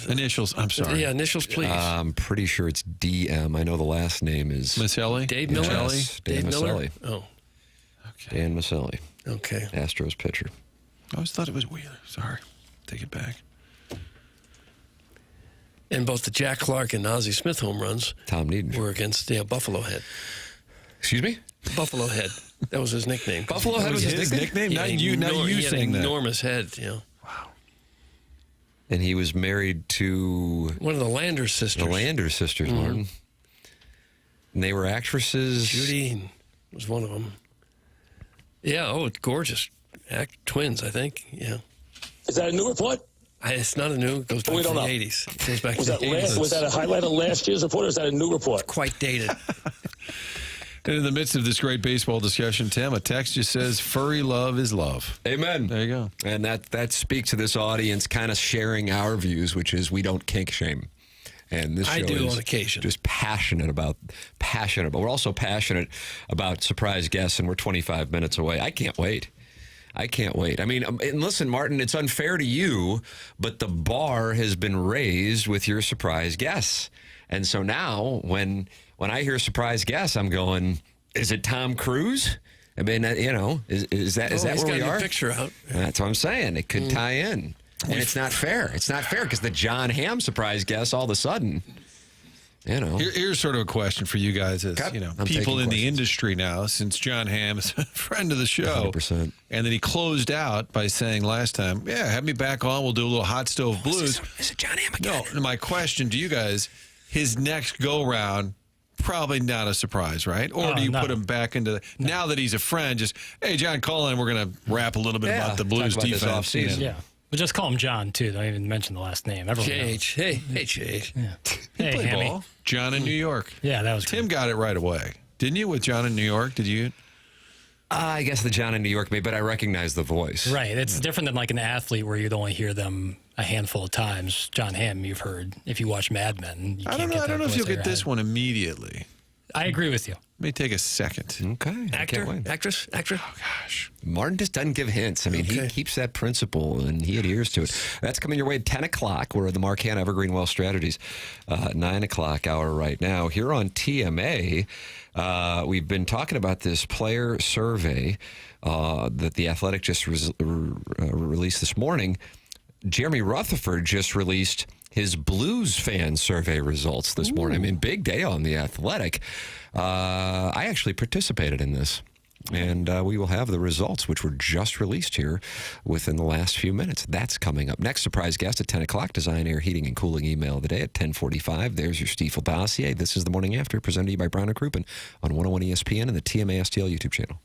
Initials. I'm sorry. Yeah, initials, please. I'm pretty sure it's DM. I know the last name is Maselli. Dave Miller. Yes, Dave Miller. Maselli. Oh, okay. Dan Maselli. Okay. Astros pitcher. I always thought it was Wheeler. Sorry. Take it back. And both the Jack Clark and Ozzie Smith home runs Tom Needham were against Buffalo Head. Excuse me? Buffalo Head. That was his nickname. Buffalo Head was his nickname? Yeah, not you saying that. Enormous head, you know. Wow. And he was married to one of the Lander sisters. The Lander sisters, Martin. And they were actresses. Judy was one of them. Yeah, gorgeous. Twins, I think. Yeah. Is that a new report? It's not a new. It goes back to the 80s. It goes back to the 80s. Was that a highlight of last year's report, or is that a new report? It's quite dated. And in the midst of this great baseball discussion, Tim, a text just says, furry love is love. Amen. There you go. And that speaks to this audience kind of sharing our views, which is we don't kink shame. And this show I do is on occasion. Just passionate about. We're also passionate about surprise guests, and we're 25 minutes away. I can't wait. I mean, and listen, Martin, it's unfair to you, but the bar has been raised with your surprise guests. And so now when I hear surprise guests, I'm going, is it Tom Cruise? I mean, is that where we are? Picture out. That's what I'm saying. It could tie in. And it's not fair. It's not fair because the John Hamm surprise guest all of a sudden, Here's sort of a question for you guys as, people in the industry now, since John Hamm is a friend of the show. 100%. And then he closed out by saying last time, yeah, have me back on. We'll do a little hot stove blues. Is it John Hamm again? No, my question to you guys, his next go-round, probably not a surprise, right? Or do you put him back into now that he's a friend, just, hey, John, call in. We're going to rap a little bit about the Blues defense. Yeah. We'll just call him John, too. Don't even mention the last name. Everyone knows. Hey, JH. Yeah. He played Hammy. ball. John in New York. Yeah, that was Tim got it right away. Didn't you with John in New York? Did you? I guess the John in New York, but I recognize the voice. Right. It's different than like an athlete where you'd only hear them a handful of times. John Hamm, you've heard if you watch Mad Men. You I don't know if you'll get this one immediately. I agree with you. May take a second. Okay. Actress? Oh, gosh. Martin just doesn't give hints. I mean, he keeps that principle and he adheres to it. That's coming your way at 10 o'clock. We're at the Marcan Evergreen Wealth Strategies 9 o'clock hour right now. Here on TMA, we've been talking about this player survey that The Athletic just released this morning. Jeremy Rutherford just released his Blues fan survey results this morning. I mean, big day on The Athletic. I actually participated in this, and we will have the results, which were just released here within the last few minutes. That's coming up. Next surprise guest at 10 o'clock, Design, Air, Heating, and Cooling email of the day at 10:45. There's your Stiefel dossier. This is The Morning After, presented to you by Brown & Crouppen on 101 ESPN and the TMA STL YouTube channel.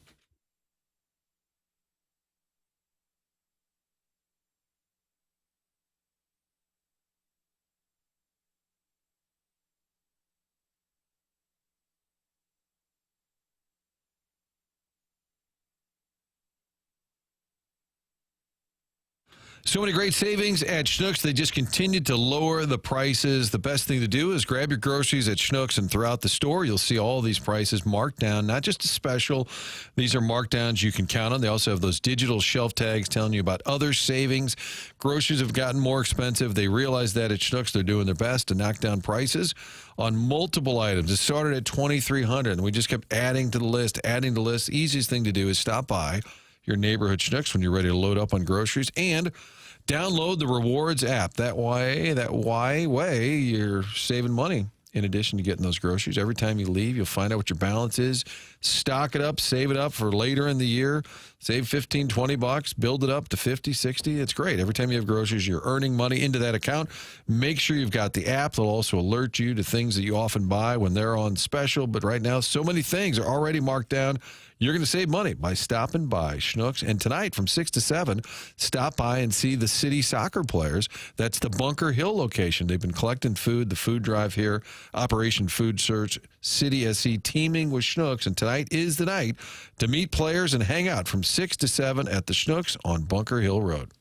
So many great savings at Schnucks. They just continued to lower the prices. The best thing to do is grab your groceries at Schnucks, and throughout the store, you'll see all these prices marked down, not just a special. These are markdowns you can count on. They also have those digital shelf tags telling you about other savings. Groceries have gotten more expensive. They realize that at Schnucks. They're doing their best to knock down prices on multiple items. It started at $2,300, and we just kept adding to the list. Easiest thing to do is stop by your neighborhood Schnucks when you're ready to load up on groceries, and download the Rewards app. That way, you're saving money in addition to getting those groceries. Every time you leave, you'll find out what your balance is. Stock it up, save it up for later in the year. Save $15, $20, build it up to $50, $60. It's great. Every time you have groceries, you're earning money into that account. Make sure you've got the app. They'll also alert you to things that you often buy when they're on special. But right now, so many things are already marked down. You're going to save money by stopping by Schnucks. And tonight from 6 to 7, stop by and see the City soccer players. That's the Bunker Hill location. They've been collecting food, the food drive here, Operation Food Search, City SC teaming with Schnucks. And tonight is the night to meet players and hang out from 6 to 7 at the Schnucks on Bunker Hill Road.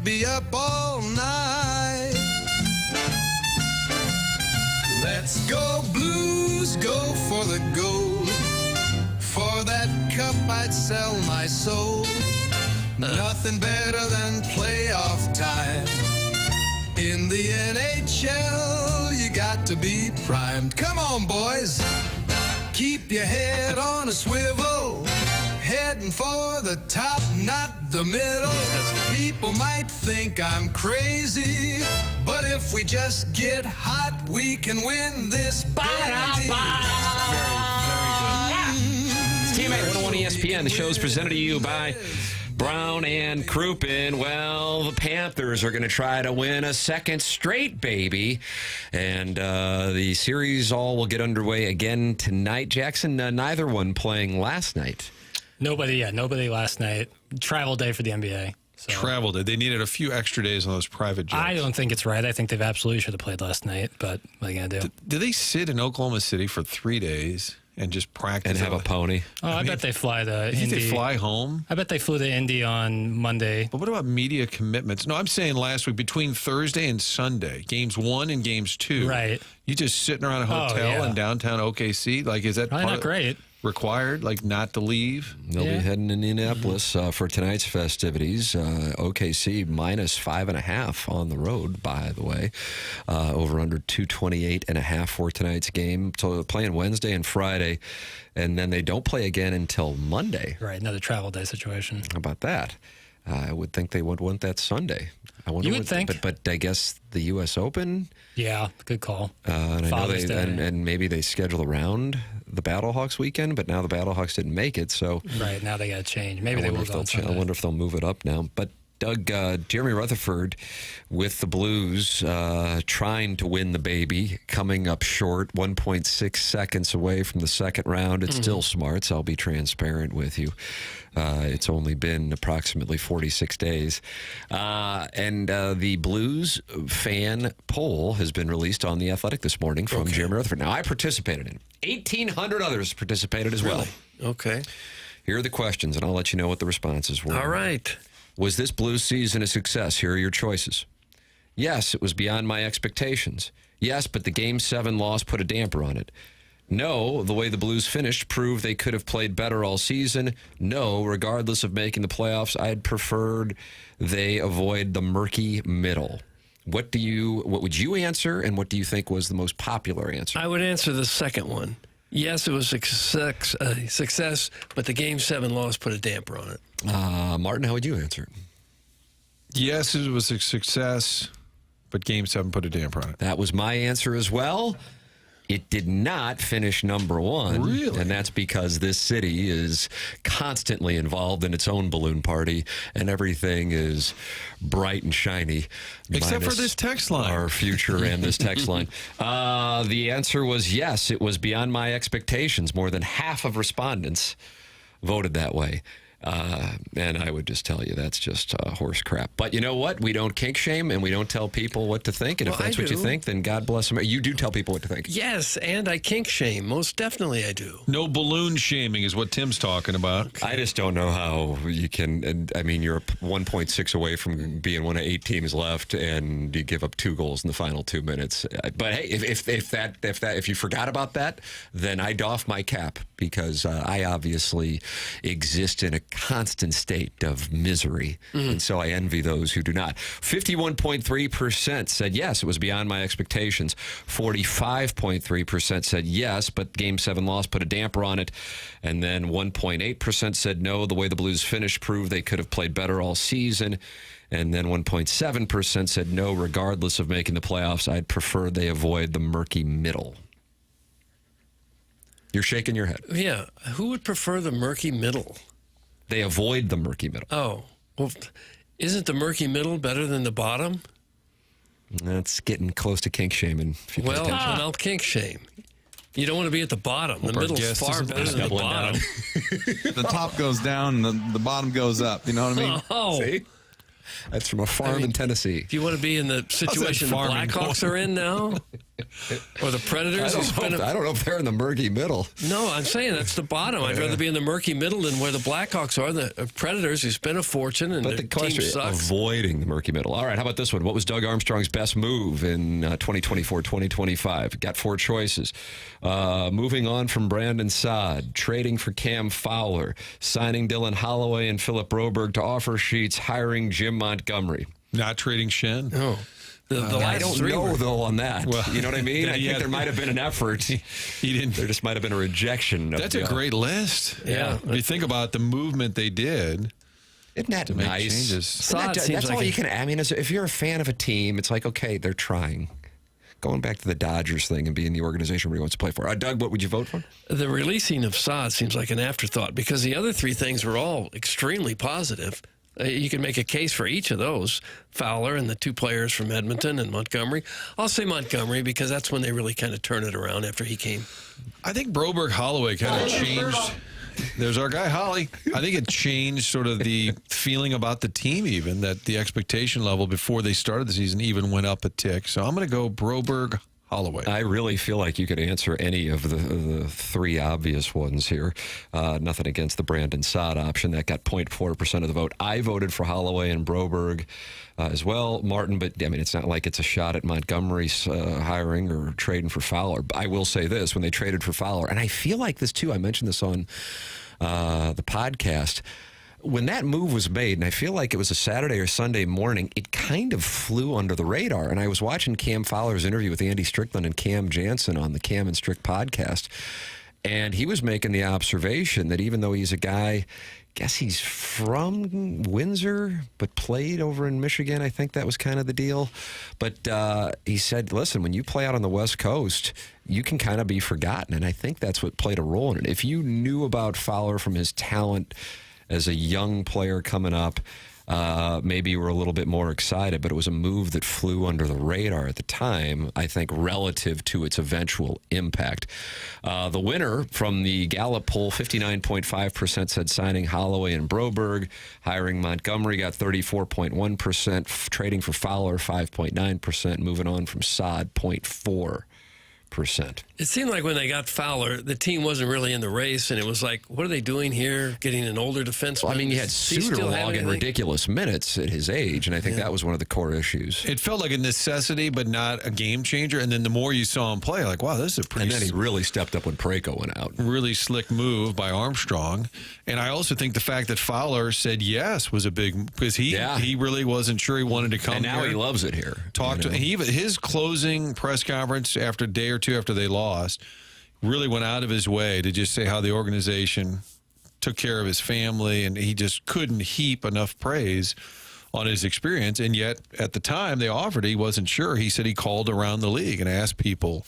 be up all night. Let's go Blues, go for the gold. For that cup I'd sell my soul. Nothing better than playoff time. In the NHL, you got to be primed. Come on, boys. Keep your head on a swivel. Heading for the top, not the middle. People might think I'm crazy, but if we just get hot, we can win this battle. It's Teammate 101 ESPN. The show is presented to you by Brown and Crouppen. Well, the Panthers are going to try to win a second straight, baby. And the series all will get underway again tonight. Jackson, neither one playing last night. Nobody last night. Travel day for the NBA. So. Travel day. They needed a few extra days on those private jets. I don't think it's right. I think they absolutely should have played last night, but what are you going to do? Do they sit in Oklahoma City for 3 days and just practice? And have a pony? Oh, I bet they fly to Indy. You think they fly home? I bet they flew to Indy on Monday. But what about media commitments? No, I'm saying last week, between Thursday and Sunday, games 1 and games 2. Right. You just sitting around a hotel in downtown OKC? Like, is that probably not great? Required, like, not to leave? They'll be heading to Indianapolis for tonight's festivities. OKC minus 5.5 on the road, by the way. Over under 228.5 for tonight's game. So playing Wednesday and Friday, and then they don't play again until Monday. Right, another travel day situation. How about that? I would think they would want that Sunday. I wonder you would think. But I guess the U.S. Open? Yeah, good call. And I know and maybe they schedule around the Battlehawks weekend, but now the Battlehawks didn't make it, so... Right, now they got to change. Maybe they will go on Sunday. I wonder if they'll move it up now. But Doug, Jeremy Rutherford with the Blues trying to win the baby, coming up short, 1.6 seconds away from the second round. It's still smart, so I'll be transparent with you. It's only been approximately 46 days. And the Blues fan poll has been released on The Athletic this morning from Jeremy Rutherford. Now, I participated in it. 1,800 others participated as well. Okay. Here are the questions, and I'll let you know what the responses were. All right. Was this Blues season a success? Here are your choices. Yes, it was beyond my expectations. Yes, but the Game 7 loss put a damper on it. No, the way the Blues finished proved they could have played better all season. No, regardless of making the playoffs, I'd preferred they avoid the murky middle. What would you answer, and what do you think was the most popular answer? I would answer the second one. Yes, it was a success, but the Game 7 loss put a damper on it. Martin, how would you answer it? Yes, it was a success, but Game 7 put a damper on it. That was my answer as well. It did not finish number one. Really? And that's because this city is constantly involved in its own balloon party, and everything is bright and shiny. Except for this text line. Our future and this text line. The answer was yes, it was beyond my expectations. More than half of respondents voted that way. And I would just tell you that's just horse crap. But you know what? We don't kink shame, and we don't tell people what to think. And if that's what you think, then God bless them. You do tell people what to think. Yes, and I kink shame. Most definitely I do. No balloon shaming is what Tim's talking about. Okay. I just don't know how you can. And I mean, you're 1.6 away from being one of 8 teams left, and you give up 2 goals in the final 2 minutes. But hey, if you forgot about that, then I doff my cap, because I obviously exist in a constant state of misery. And so I envy those who do not. 51.3% said yes, it was beyond my expectations. 45.3% said yes, but Game 7 loss put a damper on it. And then 1.8% said no, the way the Blues finished proved they could have played better all season. And then 1.7% said no, regardless of making the playoffs, I'd prefer they avoid the murky middle. You're shaking your head. Yeah. Who would prefer the murky middle? They avoid the murky middle. Oh, well, isn't the murky middle better than the bottom? That's getting close to kink shaming. Well, I'll kink shame. You don't want to be at the bottom. The middle's far better than the bottom. The top goes down, and the bottom goes up. You know what I mean? Oh. See? That's from a farm in Tennessee. Do you want to be in the situation the Blackhawks are in now? Or the Predators. I don't know if they're in the murky middle. No, I'm saying that's the bottom. I'd rather be in the murky middle than where the Blackhawks are. The Predators who spent a fortune and But the the team question is sucks. avoiding the murky middle. All right, how about this one? What was Doug Armstrong's best move in 2024-2025? Got 4 choices. Moving on from Brandon Saad, trading for Cam Fowler, signing Dylan Holloway and Philip Broberg to offer sheets, hiring Jim Montgomery. Not trading Shen? No. I don't know, though, on that. Well, you know what I mean? I think had- there might have been an effort. He didn't. There just might have been a rejection. That's a great list. Yeah. If you think about the movement they did. Isn't that to make nice? changes. That's all you can. I mean, if you're a fan of a team, it's like, okay, they're trying. Going back to the Dodgers thing and being the organization where he wants to play for. Doug, what would you vote for? The releasing of Saad seems like an afterthought because the other 3 things were all extremely positive. You can make a case for each of those, Fowler and the 2 players from Edmonton and Montgomery. I'll say Montgomery because that's when they really kind of turn it around after he came. I think Broberg Holloway kind of changed. There's our guy, Holly. I think it changed sort of the feeling about the team even, that the expectation level before they started the season even went up a tick. So I'm going to go Broberg Holloway. I really feel like you could answer any of the 3 obvious ones here. Nothing against the Brandon Saad option. That got 0.4% of the vote. I voted for Holloway and Broberg as well, Martin, but I mean, it's not like it's a shot at Montgomery's hiring or trading for Fowler. I will say this, when they traded for Fowler, and I feel like this too, I mentioned this on the podcast, when that move was made, and I feel like it was a Saturday or Sunday morning, it kind of flew under the radar. And I was watching Cam Fowler's interview with Andy Strickland and Cam Jansen on the Cam and Strick podcast, and he was making the observation that even though he's a guy, I guess he's from Windsor, but played over in Michigan. I think that was kind of the deal. But he said, listen, when you play out on the West Coast, you can kind of be forgotten. And I think that's what played a role in it. If you knew about Fowler from his talent as a young player coming up, maybe you were a little bit more excited, but it was a move that flew under the radar at the time, I think, relative to its eventual impact. The winner from the Gallup poll, 59.5% said signing Holloway and Broberg. Hiring Montgomery got 34.1%. Trading for Fowler, 5.9%. Moving on from Saad, 0.4%. It seemed like when they got Fowler, the team wasn't really in the race, and it was like, what are they doing here, getting an older defenseman? Well, I mean, you had Does he Suter still have logging anything? ridiculous minutes at his age, and I think that was one of the core issues. It felt like a necessity, but not a game changer. And then the more you saw him play, like, wow, this is a pretty. And then he really stepped up when Parayko went out. Really slick move by Armstrong. And I also think the fact that Fowler said yes was a big, because he really wasn't sure he wanted to come And now here. he loves it here. Talk to his closing press conference after a day or two after they lost, really went out of his way to just say how the organization took care of his family, and he just couldn't heap enough praise on his experience. And yet, at the time they offered, he wasn't sure. He said he called around the league and asked people,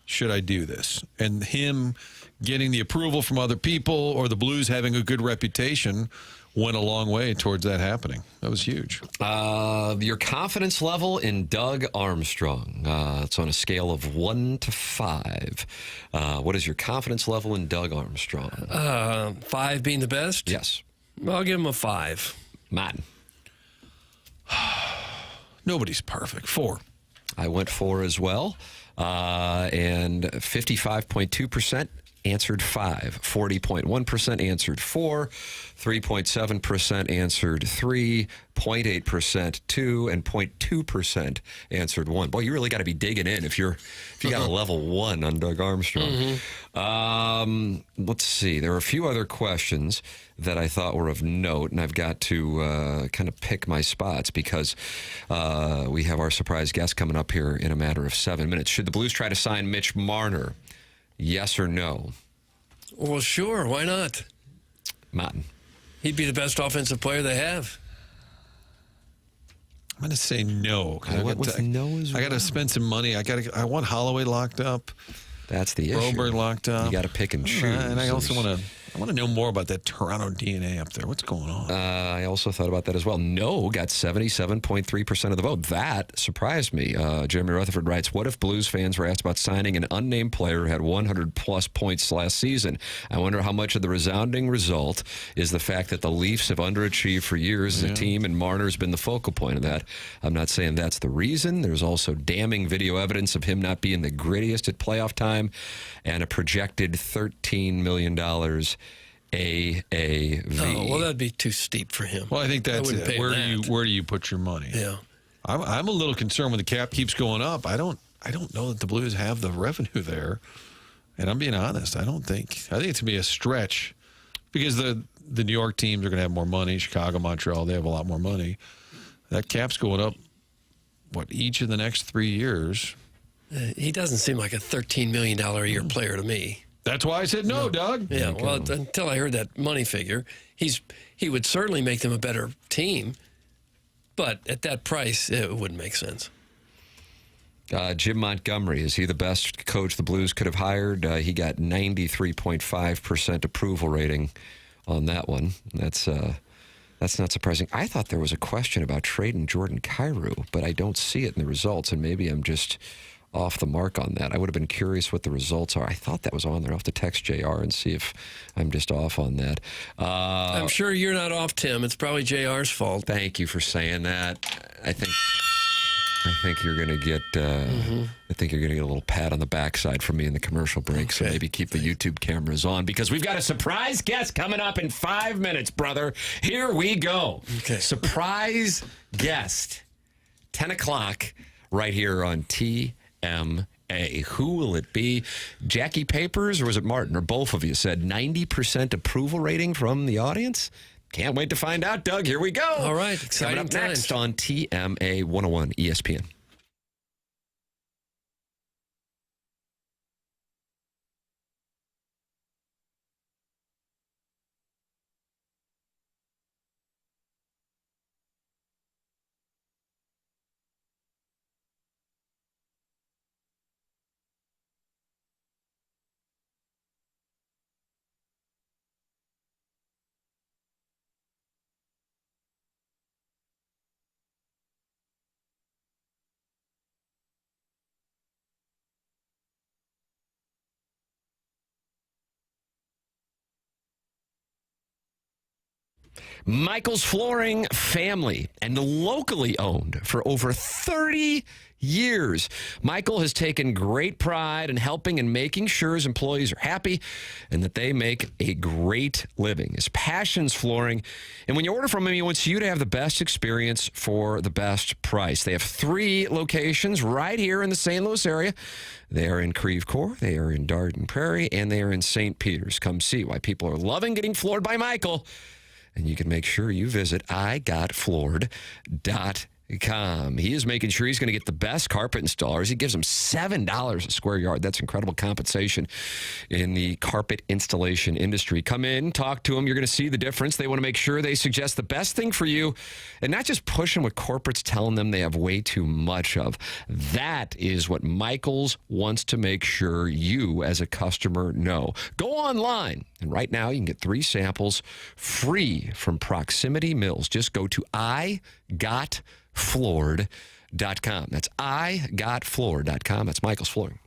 should I do this? And him getting the approval from other people, or the Blues having a good reputation, went a long way towards that happening. That was huge. Your confidence level in Doug Armstrong. It's on a scale of 1 to 5. What is your confidence level in Doug Armstrong? 5 being the best? Yes. I'll give him a 5. Martin. Nobody's perfect. 4. I went 4 as well. And 55.2% answered 5. 40.1% answered 4. 3.7% answered 3. 0.8% 2, and 0.2% answered 1. Boy, you really got to be digging in if you got a level 1 on Doug Armstrong. Let's see. There are a few other questions that I thought were of note, and I've got to kind of pick my spots because we have our surprise guest coming up here in a matter of 7 minutes. Should the Blues try to sign Mitch Marner? Yes or no? Well, sure. Why not? Martin. He'd be the best offensive player they have. I'm going to say no. I went with no as well. I got to spend some money. I want Holloway locked up. That's the issue. Broberg locked up. You got to pick and choose. And I also want to. I want to know more about that Toronto DNA up there. What's going on? I also thought about that as well. No got 77.3% of the vote. That surprised me. Jeremy Rutherford writes, what if Blues fans were asked about signing an unnamed player who had 100-plus points last season? I wonder how much of the resounding result is the fact that the Leafs have underachieved for years as a team, and Marner's been the focal point of that. I'm not saying that's the reason. There's also damning video evidence of him not being the grittiest at playoff time, and a projected $13 million AAV. Oh, well, that'd be too steep for him. Well, I think that's it. Where do you put your money? Yeah. I'm a little concerned when the cap keeps going up. I don't know that the Blues have the revenue there. And I'm being honest. I think it's going to be a stretch because the New York teams are going to have more money. Chicago, Montreal, they have a lot more money. That cap's going up, each of the next 3 years. He doesn't seem like a $13 million a year player to me. That's why I said no, Doug. Yeah, well, until I heard that money figure, he would certainly make them a better team, but at that price, it wouldn't make sense. Jim Montgomery, is he the best coach the Blues could have hired? He got 93.5% approval rating on that one. That's not surprising. I thought there was a question about trading Jordan Kyrou, but I don't see it in the results, and maybe I'm just off the mark on that. I would have been curious what the results are. I thought that was on there. I'll have to text JR and see if I'm just off on that. I'm sure you're not off, Tim. It's probably JR's fault. Thank you for saying that. I think you're going to get I think you're going to get a little pat on the backside from me in the commercial break. So maybe keep the YouTube cameras on because we've got a surprise guest coming up in 5 minutes, brother. Here we go. Okay. Surprise guest. 10 o'clock right here on TMA. Who will it be? Jackie Papers or was it Martin? Or both of you said 90% approval rating from the audience? Can't wait to find out, Doug. Here we go. All right. Exciting Coming up times. next on TMA 101 ESPN. Michael's Flooring family and locally owned for over 30 years. Michael has taken great pride in helping and making sure his employees are happy and that they make a great living. His passion's flooring. And when you order from him, he wants you to have the best experience for the best price. They have 3 locations right here in the St. Louis area. They are in Creve Coeur, they are in Darden Prairie, and they are in St. Peters. Come see why people are loving getting floored by Michael. And you can make sure you visit igotfloored.com. He is making sure he's going to get the best carpet installers. He gives them $7 a square yard. That's incredible compensation in the carpet installation industry. Come in, talk to them. You're going to see the difference. They want to make sure they suggest the best thing for you and not just pushing what corporate's telling them they have way too much of. That is what Michaels wants to make sure you as a customer know. Go online. And right now you can get 3 samples free from Proximity Mills. Just go to igotfloored.com. That's igotfloored.com. That's Michael's Flooring.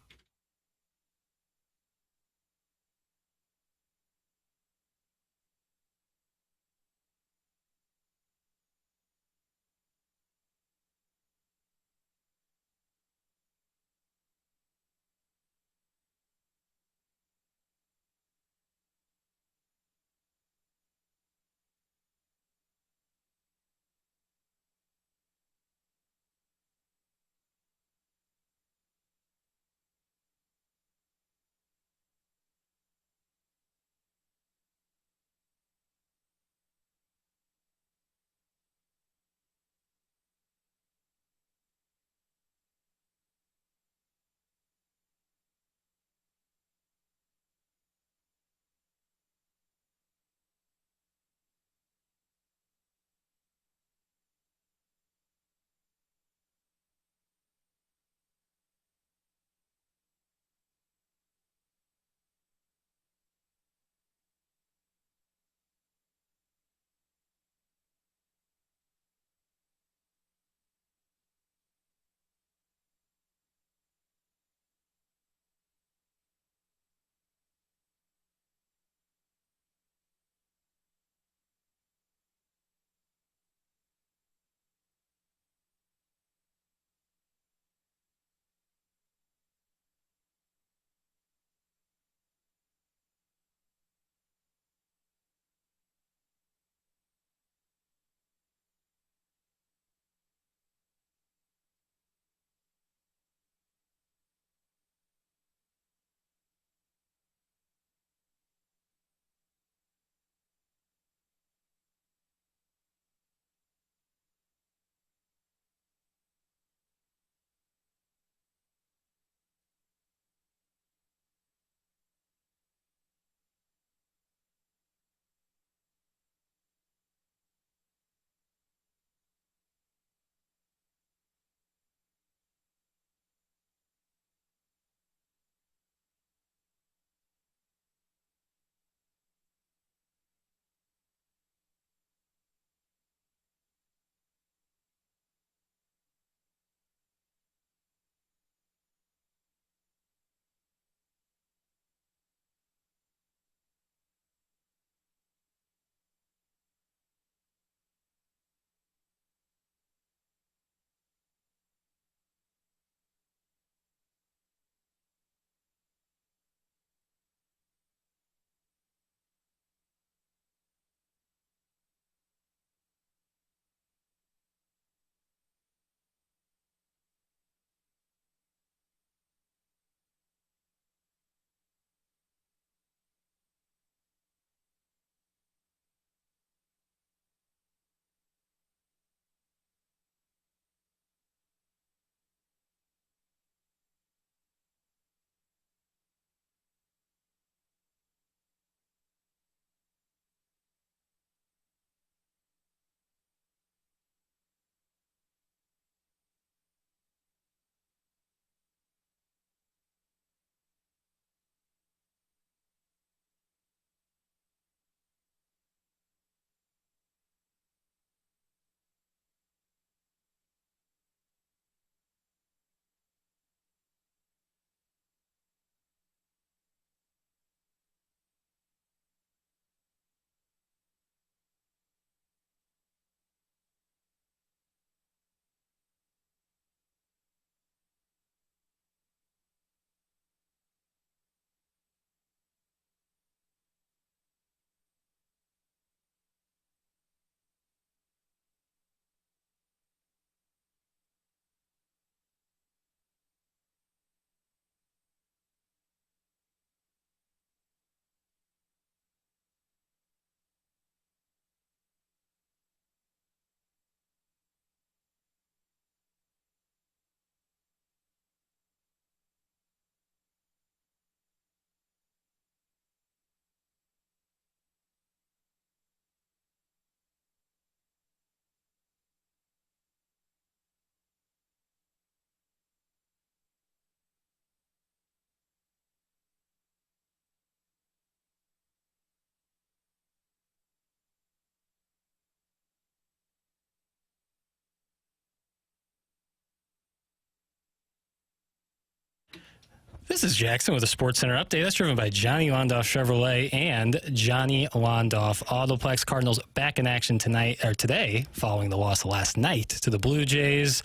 This is Jackson with a Sports Center update. That's driven by Johnny Londoff Chevrolet and Johnny Londoff Autoplex. Cardinals back in action today following the loss last night to the Blue Jays.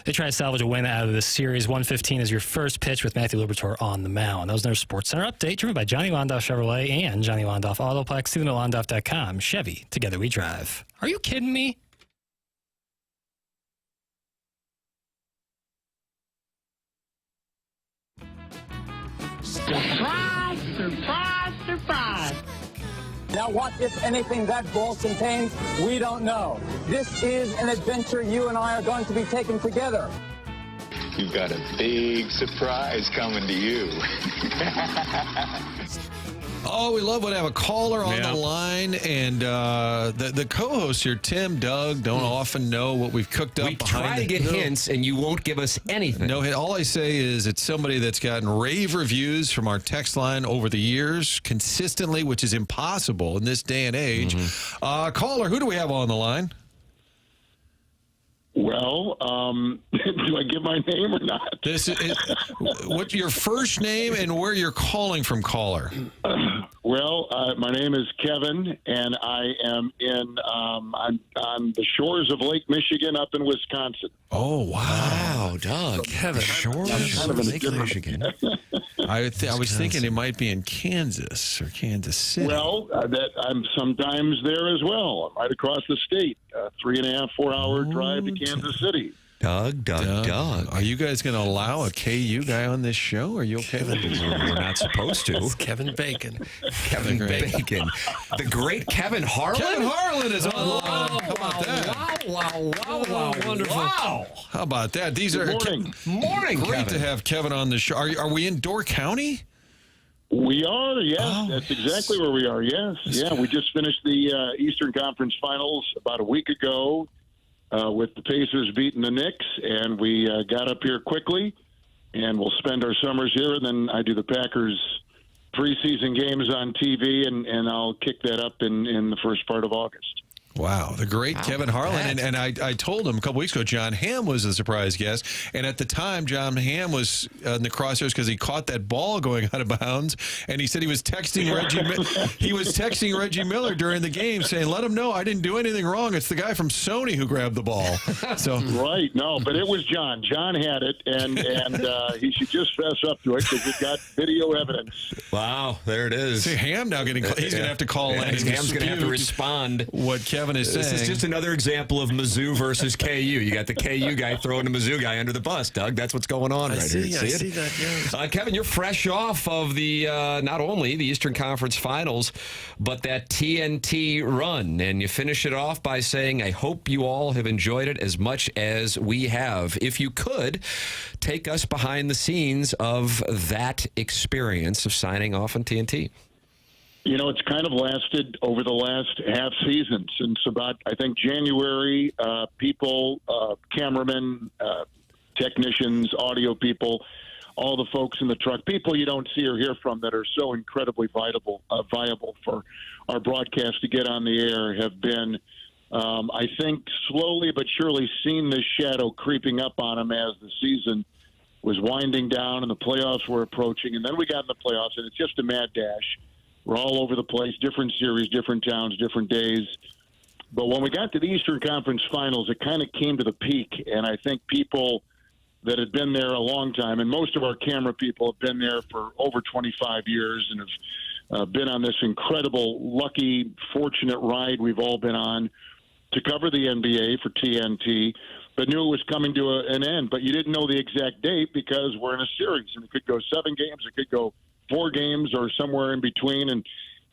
They try to salvage a win out of this series. 1:15 is your first pitch with Matthew Liberatore on the mound. That was their Sports Center update, driven by Johnny Londoff Chevrolet and Johnny Londoff Autoplex. See them at Londoff.com. Chevy, together we drive. Are you kidding me? Surprise, surprise, surprise. Now, what, if anything, that ball contains, we don't know. This is an adventure you and I are going to be taking together. You've got a big surprise coming to you. Oh, we love when I have a caller on the line, and the co-hosts here, Tim, Doug, don't often know what we've cooked up. We try to get hints, and you won't give us anything. No, all I say is it's somebody that's gotten rave reviews from our text line over the years consistently, which is impossible in this day and age. Caller, who do we have on the line? Well, do I give my name or not? What's your first name and where you're calling from, caller? My name is Kevin, and I am I'm on the shores of Lake Michigan up in Wisconsin. Oh, wow, Doug. Kevin, shores of Lake Michigan. I was thinking it might be in Kansas or Kansas City. Well, I'm sometimes there as well. I'm right across the state, 3.5, 4-hour drive to Kansas City. Doug. Are you guys going to allow a KU guy on this show? Are you okay with this? We're not supposed to. It's Kevin Bacon. Kevin Bacon. The great Kevin Harlan? Kevin Harlan is on the line. How about that? Wow. Wonderful. Wow. How about that? These are morning, great Kevin. to have Kevin on the show. Are we in Door County? We are, yes. That's exactly where we are, yes. We just finished the Eastern Conference Finals about a week ago. With the Pacers beating the Knicks, and we got up here quickly, and we'll spend our summers here, and then I do the Packers preseason games on TV, and I'll kick that up in the first part of August. Wow, the great Kevin Harlan. And I told him a couple weeks ago, John Hamm was a surprise guest. And at the time, John Hamm was in the crosshairs because he caught that ball going out of bounds. And he said he was texting Reggie Miller during the game saying, let him know I didn't do anything wrong. It's the guy from Sony who grabbed the ball. So Right, no, but it was John. John had it, and he should just fess up to it because we've got video evidence. Wow, there it is. See, Hamm now he's going to have to call in. Ham's going to have to respond. What Kevin is saying. This is just another example of Mizzou versus KU. You got the KU guy throwing the Mizzou guy under the bus, Doug. That's what's going on right here. I see that, yeah. Kevin, you're fresh off of the not only the Eastern Conference Finals, but that TNT run. And you finish it off by saying, I hope you all have enjoyed it as much as we have. If you could, take us behind the scenes of that experience of signing off on TNT. You know, it's kind of lasted over the last half season since about, I think, January. People, cameramen, technicians, audio people, all the folks in the truck, people you don't see or hear from that are so incredibly viable for our broadcast to get on the air have been, I think, slowly but surely seen this shadow creeping up on them as the season was winding down and the playoffs were approaching. And then we got in the playoffs, and it's just a mad dash. We're all over the place, different series, different towns, different days. But when we got to the Eastern Conference Finals, it kind of came to the peak. And I think people that had been there a long time, and most of our camera people have been there for over 25 years and have been on this incredible, lucky, fortunate ride we've all been on to cover the NBA for TNT, but knew it was coming to an end. But you didn't know the exact date because we're in a series, and it could go 7 games, it could go 4 games or somewhere in between, and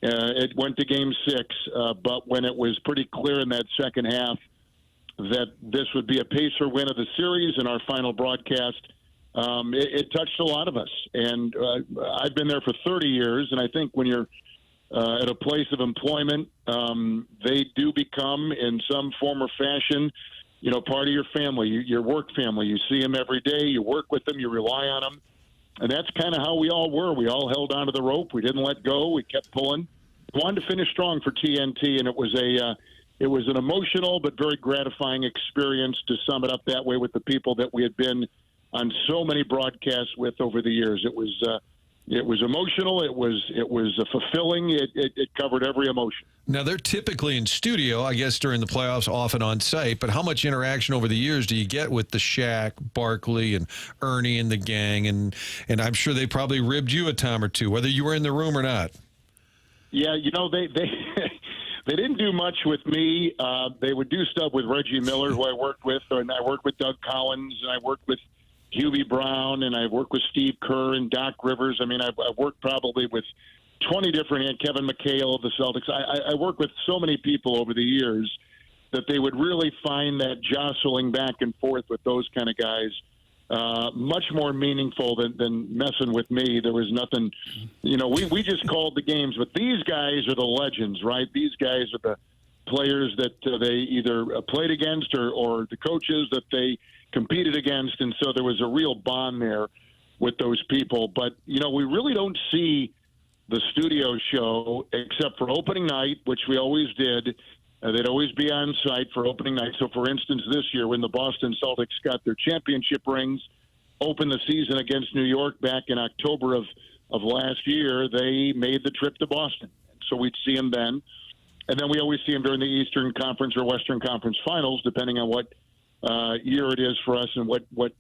it went to Game 6. But when it was pretty clear in that second half that this would be a Pacer win of the series and our final broadcast, it touched a lot of us. And I've been there for 30 years, and I think when you're at a place of employment, they do become, in some form or fashion, part of your family, your work family. You see them every day, you work with them, you rely on them. And that's kind of how we all were. We all held onto the rope. We didn't let go. We kept pulling. We wanted to finish strong for TNT, and it was an emotional but very gratifying experience to sum it up that way with the people that we had been on so many broadcasts with over the years. It was emotional. It was fulfilling. It covered every emotion. Now, they're typically in studio, I guess, during the playoffs, often on site. But how much interaction over the years do you get with the Shaq, Barkley, and Ernie and the gang? And I'm sure they probably ribbed you a time or two, whether you were in the room or not. Yeah, they they didn't do much with me. They would do stuff with Reggie Miller, who I worked with, and I worked with Doug Collins, and I worked with Hubie Brown, and I worked with Steve Kerr and Doc Rivers. I mean, I've worked probably with 20 different, and Kevin McHale of the Celtics. I worked with so many people over the years that they would really find that jostling back and forth with those kind of guys much more meaningful than messing with me. There was nothing, we just called the games, but these guys are the legends, right? These guys are the players that they either played against or the coaches that they competed against, and so there was a real bond there with those people. But, we really don't see the studio show except for opening night, which we always did. They'd always be on site for opening night. So, for instance, this year when the Boston Celtics got their championship rings, opened the season against New York back in October of last year, they made the trip to Boston. So we'd see them then. And then we always see them during the Eastern Conference or Western Conference Finals, depending on what year it is for us and what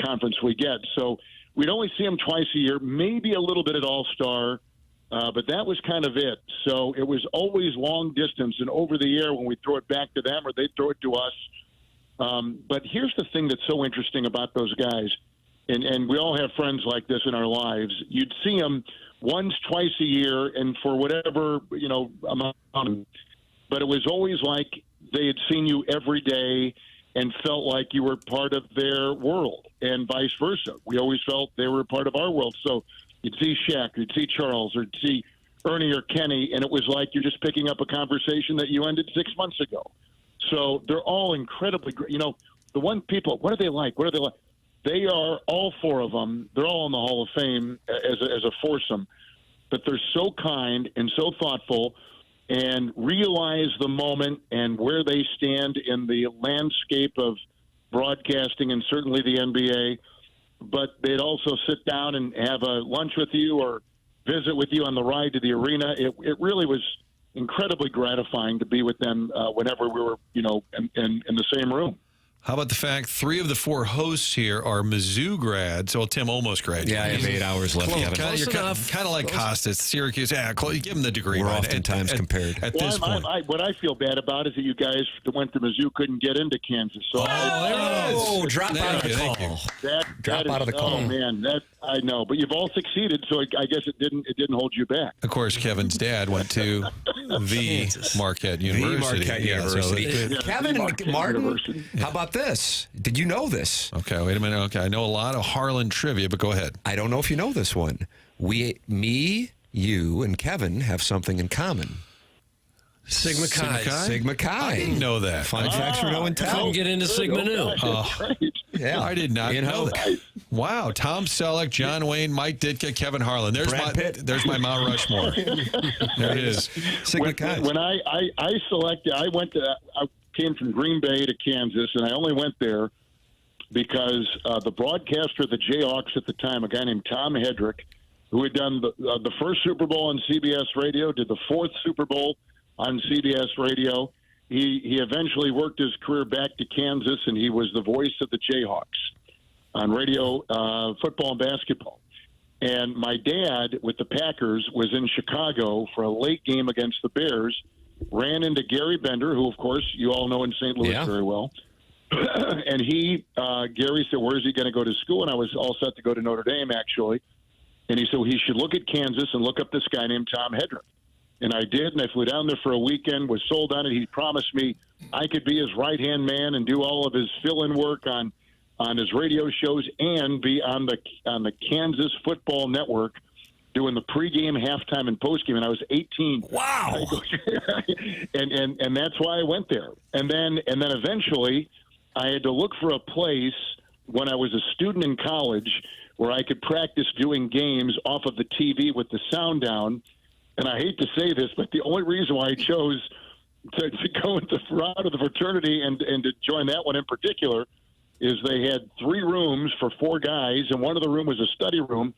conference we get. So we'd only see them twice a year, maybe a little bit at All-Star, but that was kind of it. So it was always long distance and over the air when we throw it back to them or they throw it to us. But here's the thing that's so interesting about those guys, and we all have friends like this in our lives. You'd see them once, twice a year, and for whatever, amount. But it was always like they had seen you every day and felt like you were part of their world, and vice versa. We always felt they were a part of our world. So you'd see Shaq, you'd see Charles, or you'd see Ernie or Kenny, and it was like you're just picking up a conversation that you ended 6 months ago. So they're all incredibly great. The one people, what are they like? They are, all four of them, they're all in the Hall of Fame as a foursome, but they're so kind and so thoughtful and realize the moment and where they stand in the landscape of broadcasting and certainly the NBA. But they'd also sit down and have a lunch with you or visit with you on the ride to the arena. It really was incredibly gratifying to be with them whenever we were, in the same room. How about the fact 3 of the 4 hosts here are Mizzou grads? Well, Tim almost graduated. Yeah, I have 8 hours left. You're kind of like Costas, Syracuse. Yeah, give him the degree. We're right? oftentimes compared. At this point. What I feel bad about is that you guys that went to Mizzou couldn't get into Kansas. So drop out of the call. Drop out of the call. Oh man, I know, but you've all succeeded, so I guess it didn't hold you back. Of course, Kevin's dad went to the Marquette University. Kevin Martin, how about this? Did you know this? Okay, wait a minute. Okay, I know a lot of Harlan trivia, but go ahead. I don't know if you know this one. Me, you, and Kevin have something in common. Sigma Chi. Sigma Chi. I didn't know that. Fun facts for no and tell. Couldn't get into Sigma Nu. Yeah, I did not know that. Nice. Wow, Tom Selleck, John Wayne, Mike Ditka, Kevin Harlan. There's my Mount Rushmore. There it is. Sigma Chi. When I selected, I came from Green Bay to Kansas, and I only went there because the broadcaster of the Jayhawks at the time, a guy named Tom Hedrick, who had done the first Super Bowl on CBS Radio, did the 4th Super Bowl on CBS Radio. He eventually worked his career back to Kansas, and he was the voice of the Jayhawks on radio, football and basketball. And my dad, with the Packers, was in Chicago for a late game against the Bears, ran into Gary Bender, who, of course, you all know in St. Louis very well. And Gary said, where is he going to go to school? And I was all set to go to Notre Dame, actually. And he said, he should look at Kansas and look up this guy named Tom Hedrick. And I did, and I flew down there for a weekend, was sold on it. He promised me I could be his right-hand man and do all of his fill-in work on his radio shows and be on the Kansas Football Network doing the pregame, halftime, and postgame. And I was 18. Wow! and that's why I went there. And then eventually I had to look for a place when I was a student in college where I could practice doing games off of the TV with the sound down. And I hate to say this, but the only reason why I chose to go into out of the fraternity and to join that one in particular is they had 3 rooms for 4 guys, and one of the room was a study room,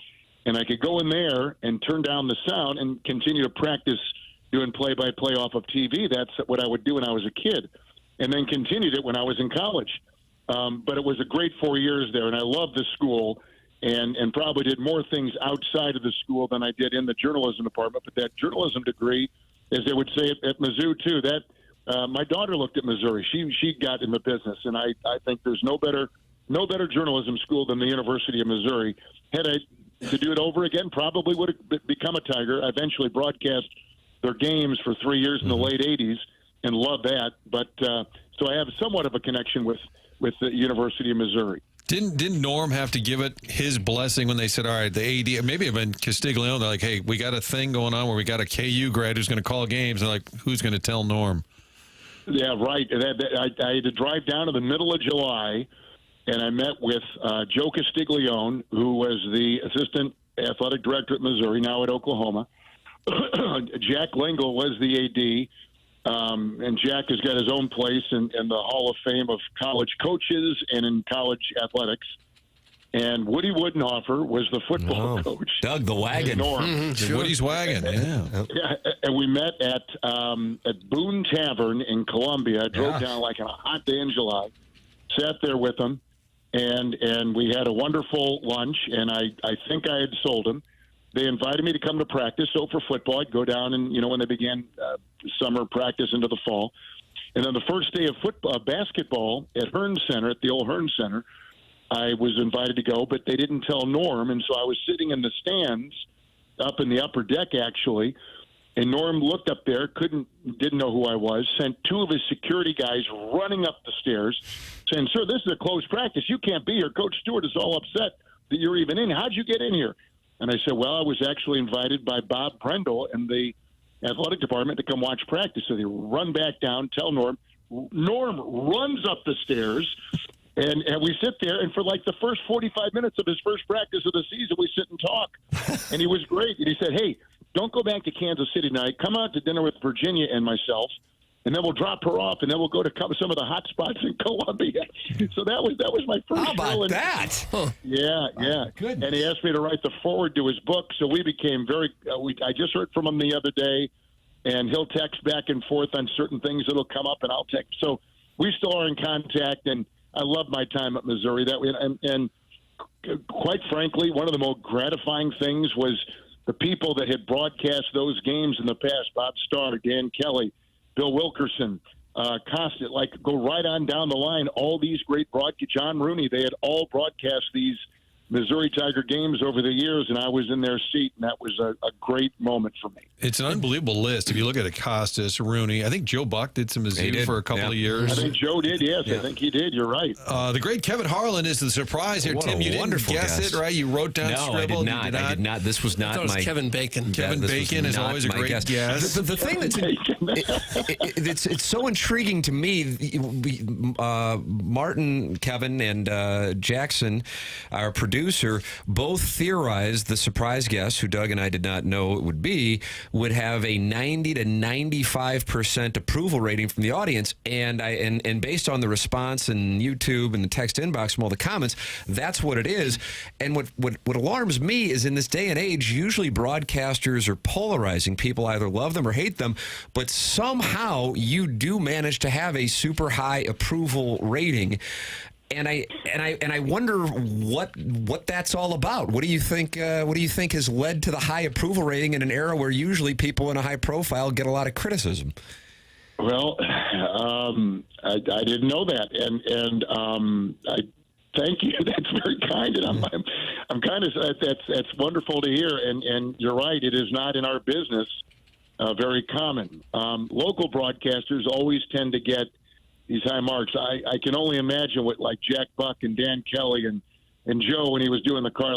and I could go in there and turn down the sound and continue to practice doing play-by-play off of TV. That's what I would do when I was a kid, and then continued it when I was in college. But it was a great 4 years there, and I loved the school and probably did more things outside of the school than I did in the journalism department. But that journalism degree, as they would say at Mizzou, too, that my daughter looked at Missouri. She got in the business, and I think there's no better journalism school than the University of Missouri. Had I to do it over again, probably would have become a Tiger. I eventually broadcast their games for 3 years in the late 80s and loved that. But so I have somewhat of a connection with the University of Missouri. Didn't Norm have to give it his blessing when they said, all right, the AD, maybe even Castiglione, they're like, hey, we got a thing going on where we got a KU grad who's going to call games. And they're like, who's going to tell Norm? Yeah, right. I had to drive down in the middle of July, and I met with Joe Castiglione, who was the assistant athletic director at Missouri, now at Oklahoma. Jack Lingle was the AD. And Jack has got his own place in the Hall of Fame of college coaches and in college athletics. And Woody Woodenhofer was the football coach. Doug the Wagon. Norm. Sure. Woody's Wagon, yeah. And we met at Boone Tavern in Columbia. I drove down like on a hot day in July, sat there with him, and we had a wonderful lunch, and I think I had sold him. They invited me to come to practice. So for football, I'd go down and, when they began summer practice into the fall. And then the first day of basketball at Hearn Center, at the old Hearn Center, I was invited to go, but they didn't tell Norm. And so I was sitting in the stands up in the upper deck, actually. And Norm looked up there, didn't know who I was, sent 2 of his security guys running up the stairs saying, sir, this is a closed practice. You can't be here. Coach Stewart is all upset that you're even in. How'd you get in here? And I said, well, I was actually invited by Bob Prendel and the athletic department to come watch practice. So they run back down, tell Norm. Norm runs up the stairs, and we sit there. And for like the first 45 minutes of his first practice of the season, we sit and talk. And he was great. And he said, hey, don't go back to Kansas City tonight. Come out to dinner with Virginia and myself. And then we'll drop her off, and then we'll go to some of the hot spots in Columbia. So that was my first. How about that? Huh. Yeah. Goodness. And he asked me to write the foreword to his book, so we became very. I just heard from him the other day, and he'll text back and forth on certain things that'll come up, and I'll text. So we still are in contact, and I love my time at Missouri. And quite frankly, one of the most gratifying things was the people that had broadcast those games in the past: Bob Starr, Dan Kelly, Bill Wilkerson, Costet, go right on down the line. All these great broadcasts, John Rooney, they had all broadcast these Missouri Tiger games over the years, and I was in their seat, and that was a great moment for me. It's an unbelievable list. If you look at it, Costas, Rooney, I think Joe Buck did some Mizzou for a couple of years. I think Joe did, yes. Yeah. I think he did. You're right. The great Kevin Harlan is the surprise here. Tim, you didn't guess it, right? You wrote down Scribble. No, I did not. This was not my... Kevin Bacon. Kevin Bacon is always a great guess. The thing that's... it's so intriguing to me, Martin, Kevin, and Jackson, our producer, both theorized the surprise guest, who Doug and I did not know it would be, would have a 90 to 95% approval rating from the audience, and based on the response in YouTube and the text inbox from all the comments, that's what it is. And what alarms me is in this day and age, usually broadcasters are polarizing. People either love them or hate them, but somehow you do manage to have a super high approval rating. And I wonder what that's all about. What do you think? What do you think has led to the high approval rating in an era where usually people in a high profile get a lot of criticism? Well, I didn't know that, and I thank you. That's very kind, and I'm kind of that's wonderful to hear. And you're right. It is not in our business very common. Local broadcasters always tend to get these high marks. I can only imagine what Jack Buck and Dan Kelly and Joe when he was doing the car,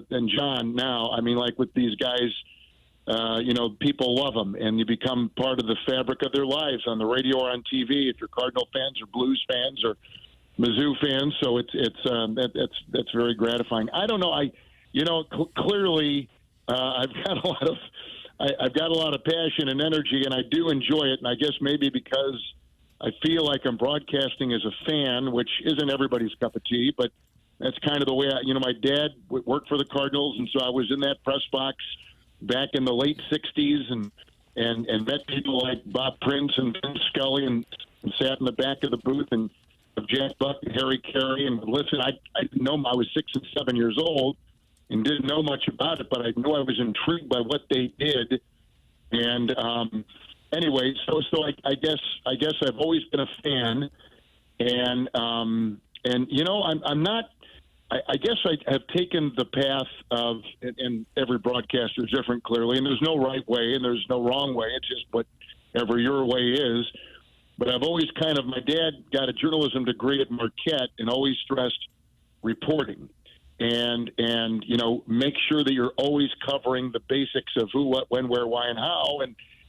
and John now. I mean, with these guys, people love them, and you become part of the fabric of their lives on the radio or on TV. If you're Cardinal fans or Blues fans or Mizzou fans, so that's very gratifying. I don't know. Clearly, I've got a lot of passion and energy, and I do enjoy it. And I guess maybe because I feel like I'm broadcasting as a fan, which isn't everybody's cup of tea, but that's kind of the way my dad worked for the Cardinals, and so I was in that press box back in the late 60s and met people like Bob Prince and Vince Scully and sat in the back of the booth and of Jack Buck and Harry Carey. And listen, I didn't know, I was 6 and 7 years old and didn't know much about it, but I knew I was intrigued by what they did. And anyway, so I guess I've always been a fan, and I'm not. I guess I have taken the path of, and every broadcaster is different, clearly, and there's no right way and there's no wrong way. It's just whatever your way is. But I've always my dad got a journalism degree at Marquette and always stressed reporting and make sure that you're always covering the basics of who, what, when, where, why, and how,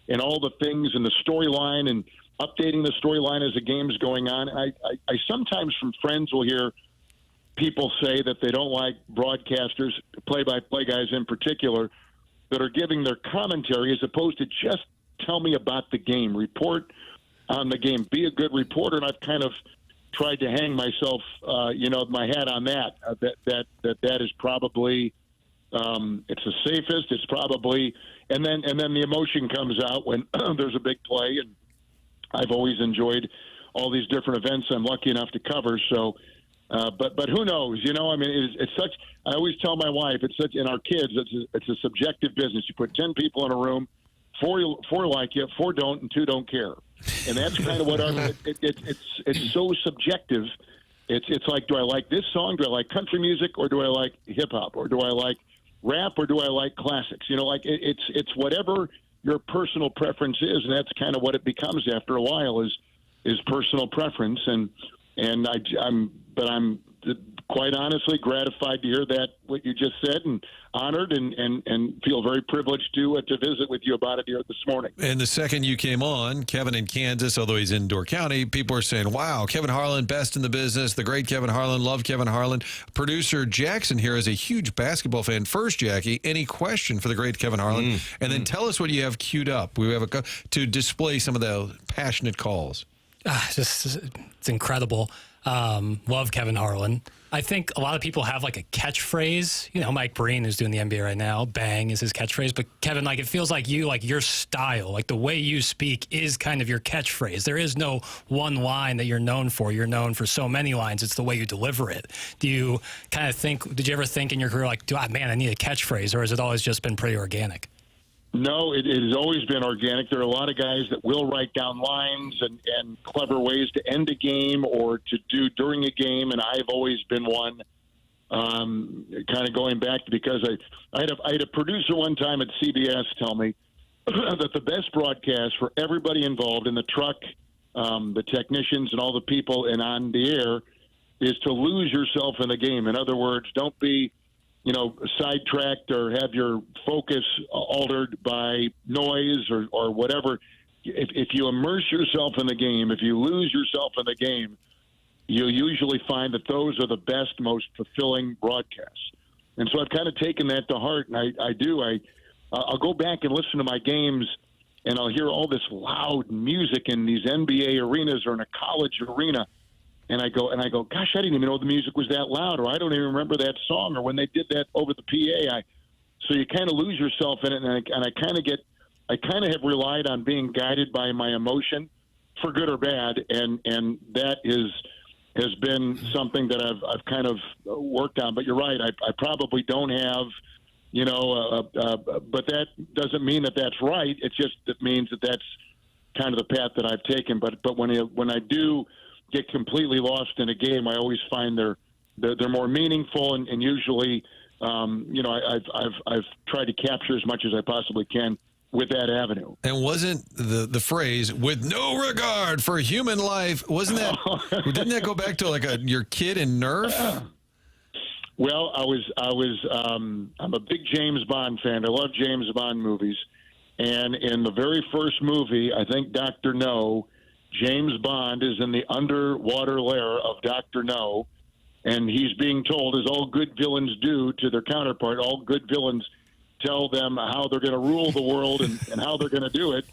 and all the things in the storyline and updating the storyline as the game's going on. I sometimes from friends will hear people say that they don't like broadcasters, play-by-play guys in particular, that are giving their commentary as opposed to just tell me about the game, report on the game, be a good reporter. And I've kind of tried to hang myself, my hat on that. That is probably it's the safest. It's probably, and then the emotion comes out when there's a big play. And I've always enjoyed all these different events I'm lucky enough to cover. So. But who knows? It's such. I always tell my wife, it's such. And our kids, it's a subjective business. You put 10 people in a room, four like you, 4 don't, and 2 don't care. And that's kind of what it's so subjective. It's like, do I like this song? Do I like country music, or do I like hip hop, or do I like rap, or do I like classics? It's whatever your personal preference is, and that's kind of what it becomes after a while is personal preference. And I'm quite honestly gratified to hear that what you just said, and honored and feel very privileged to visit with you about it here this morning. And the second you came on, Kevin in Kansas, although he's in Door County, people are saying, wow, Kevin Harlan, best in the business, the great Kevin Harlan, love Kevin Harlan. Producer Jackson here is a huge basketball fan. First, Jackie, any question for the great Kevin Harlan? And then tell us what you have queued up. We have to display some of the passionate calls. It's incredible. Love Kevin Harlan. I think a lot of people have like a catchphrase. Mike Breen, who's doing the NBA right now, bang is his catchphrase. But Kevin, it feels like your style, like the way you speak is kind of your catchphrase. There is no one line that you're known for. You're known for so many lines. It's the way you deliver it. Do you kind of think, did you ever think in your career, like, I need a catchphrase, or has it always just been pretty organic? No, it has always been organic. There are a lot of guys that will write down lines and clever ways to end a game or to do during a game, and I've always been one. Kind of going back to, because I had a producer one time at CBS tell me that the best broadcast for everybody involved in the truck, the technicians, and all the people and on the air is to lose yourself in the game. In other words, don't be sidetracked or have your focus altered by noise or whatever. If you immerse yourself in the game, if you lose yourself in the game, you'll usually find that those are the best, most fulfilling broadcasts. And so I've kind of taken that to heart, and I'll go back and listen to my games, and I'll hear all this loud music in these NBA arenas or in a college arena. And I go, gosh, I didn't even know the music was that loud, or I don't even remember that song, or when they did that over the PA. So you kind of lose yourself in it, and I kind of have relied on being guided by my emotion, for good or bad, and that has been something that I've kind of worked on. But you're right, I probably don't have, but that doesn't mean that that's right. It means that that's kind of the path that I've taken. But when I do get completely lost in a game, I always find they're more meaningful, and usually, I've tried to capture as much as I possibly can with that avenue. And wasn't the phrase "with no regard for human life"? Wasn't that? Didn't that go back to your kid in Nerf? Well, I'm a big James Bond fan. I love James Bond movies, and in the very first movie, I think Dr. No, James Bond is in the underwater lair of Dr. No, and he's being told, as all good villains do to their counterpart, all good villains tell them how they're going to rule the world and how they're going to do it.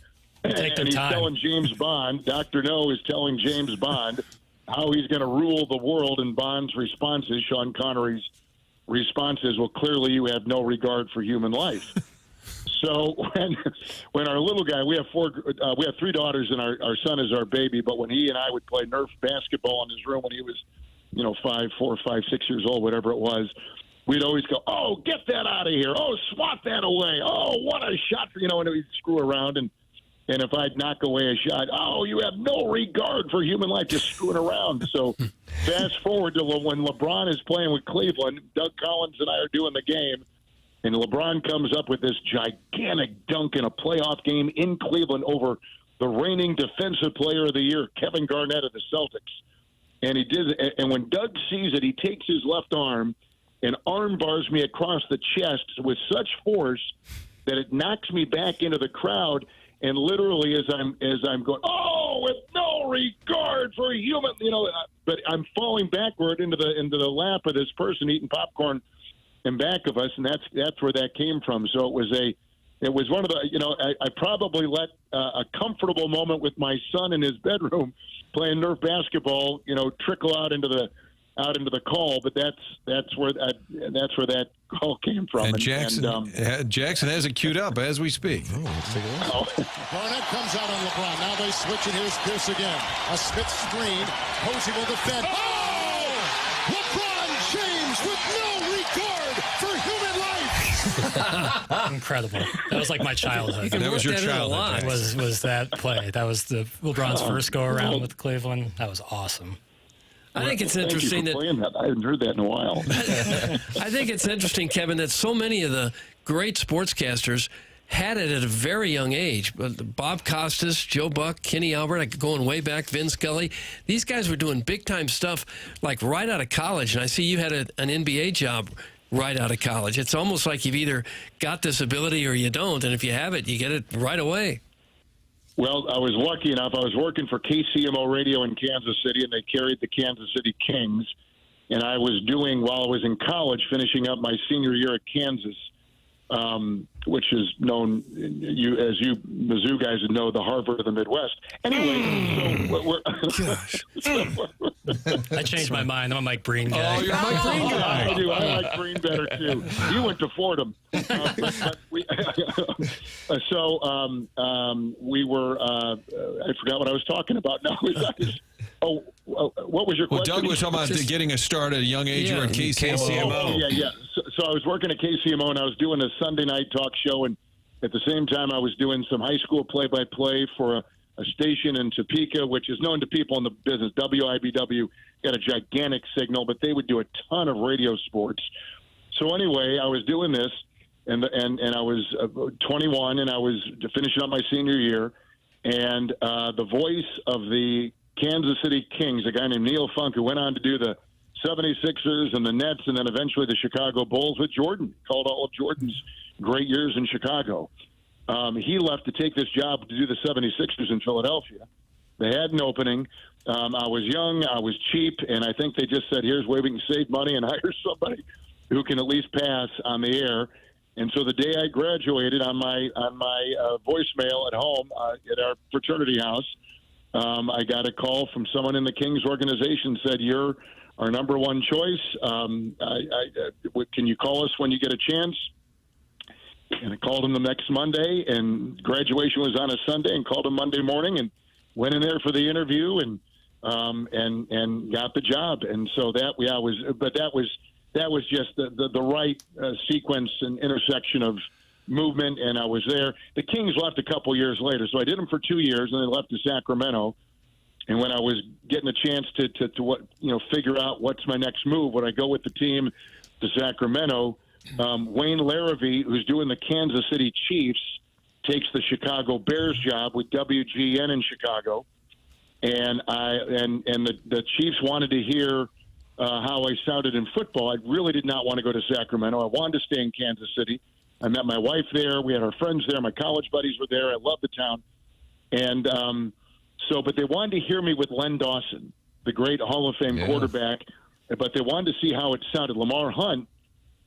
Take their and he's time. telling James Bond, Dr. No is telling James Bond how he's going to rule the world, and Bond's response is, Sean Connery's response is, well, clearly you have no regard for human life. So when our little guy, we have 3 daughters, and our son is our baby, but when he and I would play Nerf basketball in his room when he was, 4, 5, 6 years old, whatever it was, we'd always go, oh, get that out of here. Oh, swat that away. Oh, what a shot. And we'd screw around. And if I'd knock away a shot, oh, you have no regard for human life, just screwing around. So fast forward to when LeBron is playing with Cleveland, Doug Collins and I are doing the game, and LeBron comes up with this gigantic dunk in a playoff game in Cleveland over the reigning Defensive Player of the Year, Kevin Garnett of the Celtics. And he did, and when Doug sees it, he takes his left arm and arm bars me across the chest with such force that it knocks me back into the crowd. And literally, as I'm going, oh, with no regard for human, but I'm falling backward into the lap of this person eating popcorn in back of us, and that's where that came from. So it was one of the, I probably let a comfortable moment with my son in his bedroom playing Nerf basketball, trickle out into the call, but that's where that call came from. And Jackson has it queued up as we speak. Garnett comes out on LeBron. Now they switch, and here's Pierce again. A Smith screen. Posey will defend. Oh! LeBron James with no regard for human life. Incredible. That was like my childhood. That was your childhood. Was that play? That was LeBron's first go around with Cleveland. That was awesome. I think it's interesting Thank you for playing that. I haven't heard that in a while. I think it's interesting, Kevin, that so many of the great sportscasters had it at a very young age. But Bob Costas, Joe Buck, Kenny Albert, going way back, Vin Scully. These guys were doing big-time stuff like right out of college. And I see you had an NBA job right out of college. It's almost like you've either got this ability or you don't. And if you have it, you get it right away. Well, I was lucky enough. I was working for KCMO Radio in Kansas City, and they carried the Kansas City Kings. And I was doing, while I was in college, finishing up my senior year at Kansas, which is known, as you Mizzou guys would know, the Harvard of the Midwest. Anyway, I changed my mind. I'm a Mike Breen guy. Oh, you're a Mike Breen guy. I do. I like Breen better, too. You went to Fordham. We were, I forgot what I was talking about now. What was your question? Well, Doug was talking about getting a start at a young age. You were at KCMO. Yeah. So I was working at KCMO, and I was doing a Sunday night talk show, and at the same time I was doing some high school play-by-play for a station in Topeka, which is known to people in the business. WIBW got a gigantic signal, but they would do a ton of radio sports. So anyway, I was doing this, and I was 21, and I was finishing up my senior year, and the voice of the Kansas City Kings, a guy named Neil Funk, who went on to do the 76ers and the Nets and then eventually the Chicago Bulls with Jordan, called all of Jordan's great years in Chicago. He left to take this job to do the 76ers in Philadelphia. They had an opening. I was young, I was cheap, and I think they just said, here's where we can save money and hire somebody who can at least pass on the air. And so the day I graduated, on my voicemail at home at our fraternity house, I got a call from someone in the Kings organization, said, you're our number one choice. Can you call us when you get a chance? And I called him the next Monday, and graduation was on a Sunday, and called him Monday morning and went in there for the interview and got the job. And so that was just the right sequence and intersection of movement, and I was there. The Kings left a couple years later, so I did them for 2 years, and they left to Sacramento. And when I was getting a chance to figure out what's my next move, would I go with the team to Sacramento? Wayne Larrivee, who's doing the Kansas City Chiefs, takes the Chicago Bears job with WGN in Chicago, and the Chiefs wanted to hear how I sounded in football. I really did not want to go to Sacramento. I wanted to stay in Kansas City. I met my wife there. We had our friends there. My college buddies were there. I loved the town. And but they wanted to hear me with Len Dawson, the great Hall of Fame quarterback. But they wanted to see how it sounded. Lamar Hunt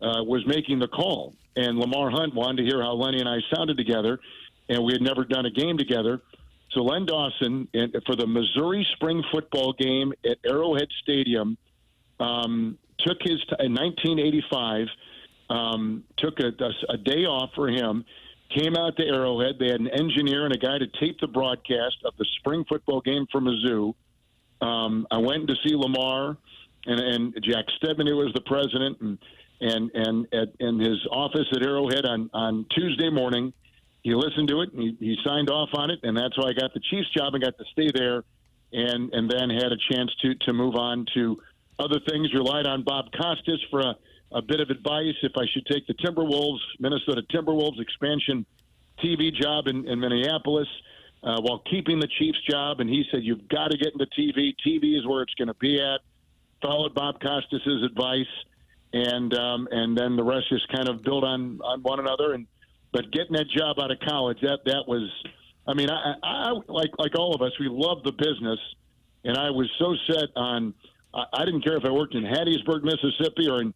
was making the call. And Lamar Hunt wanted to hear how Lenny and I sounded together. and we had never done a game together. So Len Dawson, for the Missouri spring football game at Arrowhead Stadium, took his in 1985. Took a day off for him. Came out to Arrowhead. They had an engineer and a guy to tape the broadcast of the spring football game for Mizzou. I went to see Lamar and Jack Stedman, who was the president, and in his office at Arrowhead on Tuesday morning. He listened to it, and he signed off on it, and that's how I got the Chiefs job and got to stay there, and then had a chance to move on to other things. Relied on Bob Costas for a bit of advice if I should take the Minnesota Timberwolves expansion TV job in Minneapolis while keeping the Chiefs job, and he said, you've got to get into TV. TV is where it's going to be at. Followed Bob Costas's advice, and then the rest just kind of built on one another. But getting that job out of college, that was, I mean, I like all of us, we love the business, and I was so set on, I didn't care if I worked in Hattiesburg, Mississippi, or in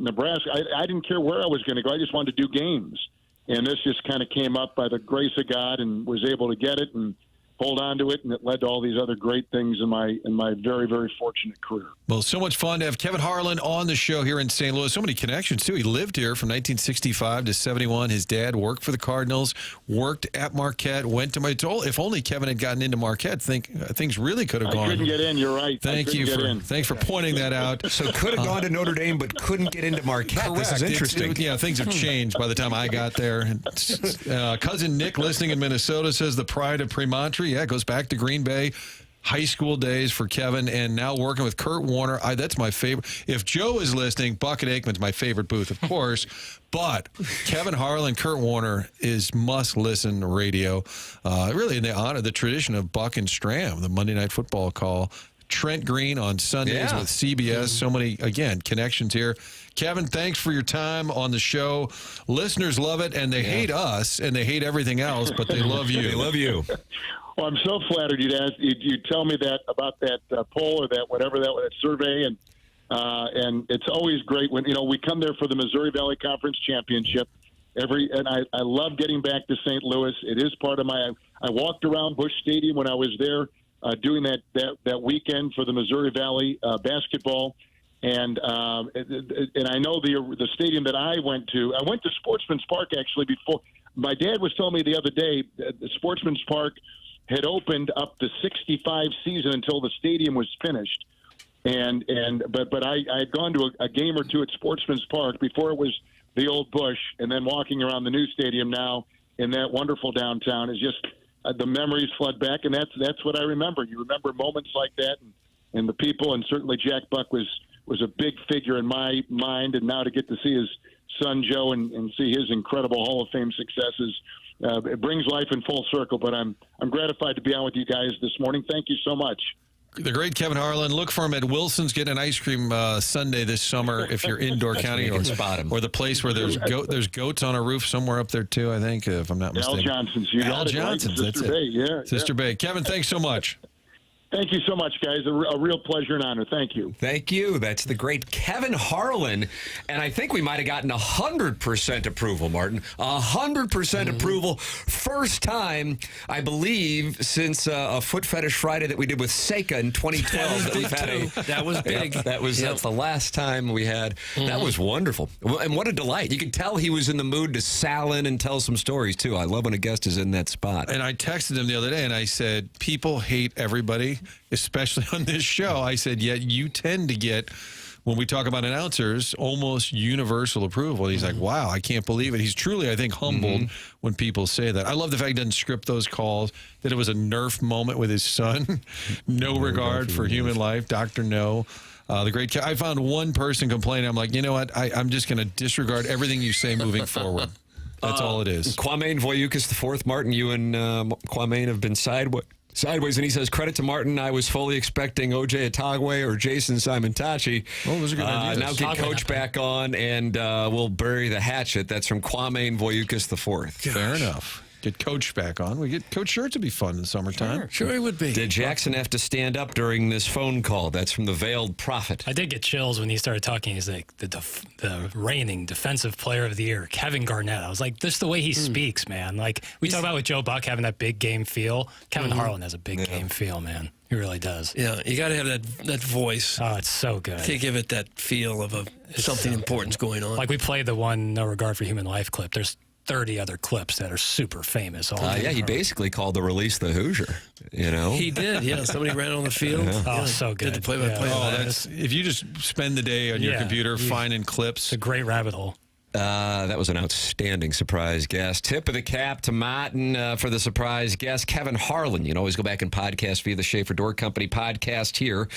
Nebraska. I didn't care where I was going to go. I just wanted to do games, and this just kind of came up by the grace of God, and was able to get it and hold on to it, and it led to all these other great things in my very, very fortunate career. Well, so much fun to have Kevin Harlan on the show here in St. Louis. So many connections, too. He lived here from 1965 to 71. His dad worked for the Cardinals, worked at Marquette, went to if only Kevin had gotten into Marquette, things really could have gone. I couldn't get in, you're right. Thanks for pointing that out. So could have gone to Notre Dame, but couldn't get into Marquette. Correct. This is interesting. Things have changed by the time I got there. Cousin Nick, listening in Minnesota, says the pride of Premontre. Yeah, it goes back to Green Bay. High school days for Kevin, and now working with Kurt Warner. That's my favorite. If Joe is listening, Buck at Aikman's my favorite booth, of course. But Kevin Harlan, Kurt Warner is must-listen radio. Really in the tradition of Buck and Stram, the Monday Night Football call. Trent Green on Sundays with CBS. So many, again, connections here. Kevin, thanks for your time on the show. Listeners love it, and they hate us, and they hate everything else, but they love you. They love you. Well, I'm so flattered you'd tell me that about that poll or that survey, and it's always great when we come there for the Missouri Valley Conference Championship. I love getting back to St. Louis. It is part of I walked around Busch Stadium when I was there doing that weekend for the Missouri Valley basketball, and I know the stadium that I went to. I went to Sportsman's Park actually before. My dad was telling me the other day the Sportsman's Park had opened up the 65 season until the stadium was finished. But I had gone to a game or two at Sportsman's Park before it was the old Busch, and then walking around the new stadium now in that wonderful downtown is just the memories flood back, and that's what I remember. You remember moments like that and the people, and certainly Jack Buck was a big figure in my mind, and now to get to see his son Joe and see his incredible Hall of Fame successes. It brings life in full circle, but I'm gratified to be on with you guys this morning. Thank you so much. The great Kevin Harlan. Look for him at Wilson's getting an ice cream Sunday this summer if you're in Door County, or the place where there's goats on a roof somewhere up there too, I think, if I'm not mistaken. Al Johnson's. Al Johnson's. That's Sister Bay, it. Sister Bay. Kevin, thanks so much. Thank you so much, guys. A real pleasure and honor. Thank you. Thank you. That's the great Kevin Harlan. And I think we might have gotten 100% approval, Martin. 100% approval. First time, I believe, since a Foot Fetish Friday that we did with Seika in 2012. That was big. That's the last time we had. That was wonderful. And what a delight. You could tell he was in the mood to sal in and tell some stories, too. I love when a guest is in that spot. And I texted him the other day, and I said, people hate everybody, especially on this show. I said, yet you tend to get, when we talk about announcers, almost universal approval. He's like, wow, I can't believe it. He's truly, I think, humbled when people say that. I love the fact he doesn't script those calls, that it was a Nerf moment with his son. No regard for human life. Dr. No. The great. I found one person complaining. I'm like, you know what? I'm just going to disregard everything you say moving forward. That's all it is. Kwame Voyukis IV. Martin, you and Kwame have been sideways, and he says, credit to Martin. I was fully expecting OJ Atagwe or Jason Simontachi. Oh, those are good ideas. Now get Coach back on, and we'll bury the hatchet. That's from Kwame Voyukis IV. Fair enough. Get Coach back on. We get Coach Shirts would be fun in the summertime. Sure, it would be. Did Jackson have to stand up during this phone call? That's from the Veiled Prophet. I did get chills when he started talking. He's like, the reigning defensive player of the year, Kevin Garnett. I was like, this is the way he speaks, man. Like, we talk about with Joe Buck having that big game feel. Kevin Harlan has a big game feel, man. He really does. Yeah, you got to have that voice. Oh, it's so good. To give it that feel of something important's going on. Like, we played the one No Regard for Human Life clip. There's 30 other clips that are super famous. Yeah, he basically called the release the Hoosier, you know? He did, yeah. Somebody ran on the field. Yeah. Oh, so good. Did the play-by-play. Oh, that's if you just spend the day on your computer finding clips. It's a great rabbit hole. That was an outstanding surprise guest. Tip of the cap to Martin for the surprise guest, Kevin Harlan. You can always go back and podcast via the Schaefer Door Company podcast here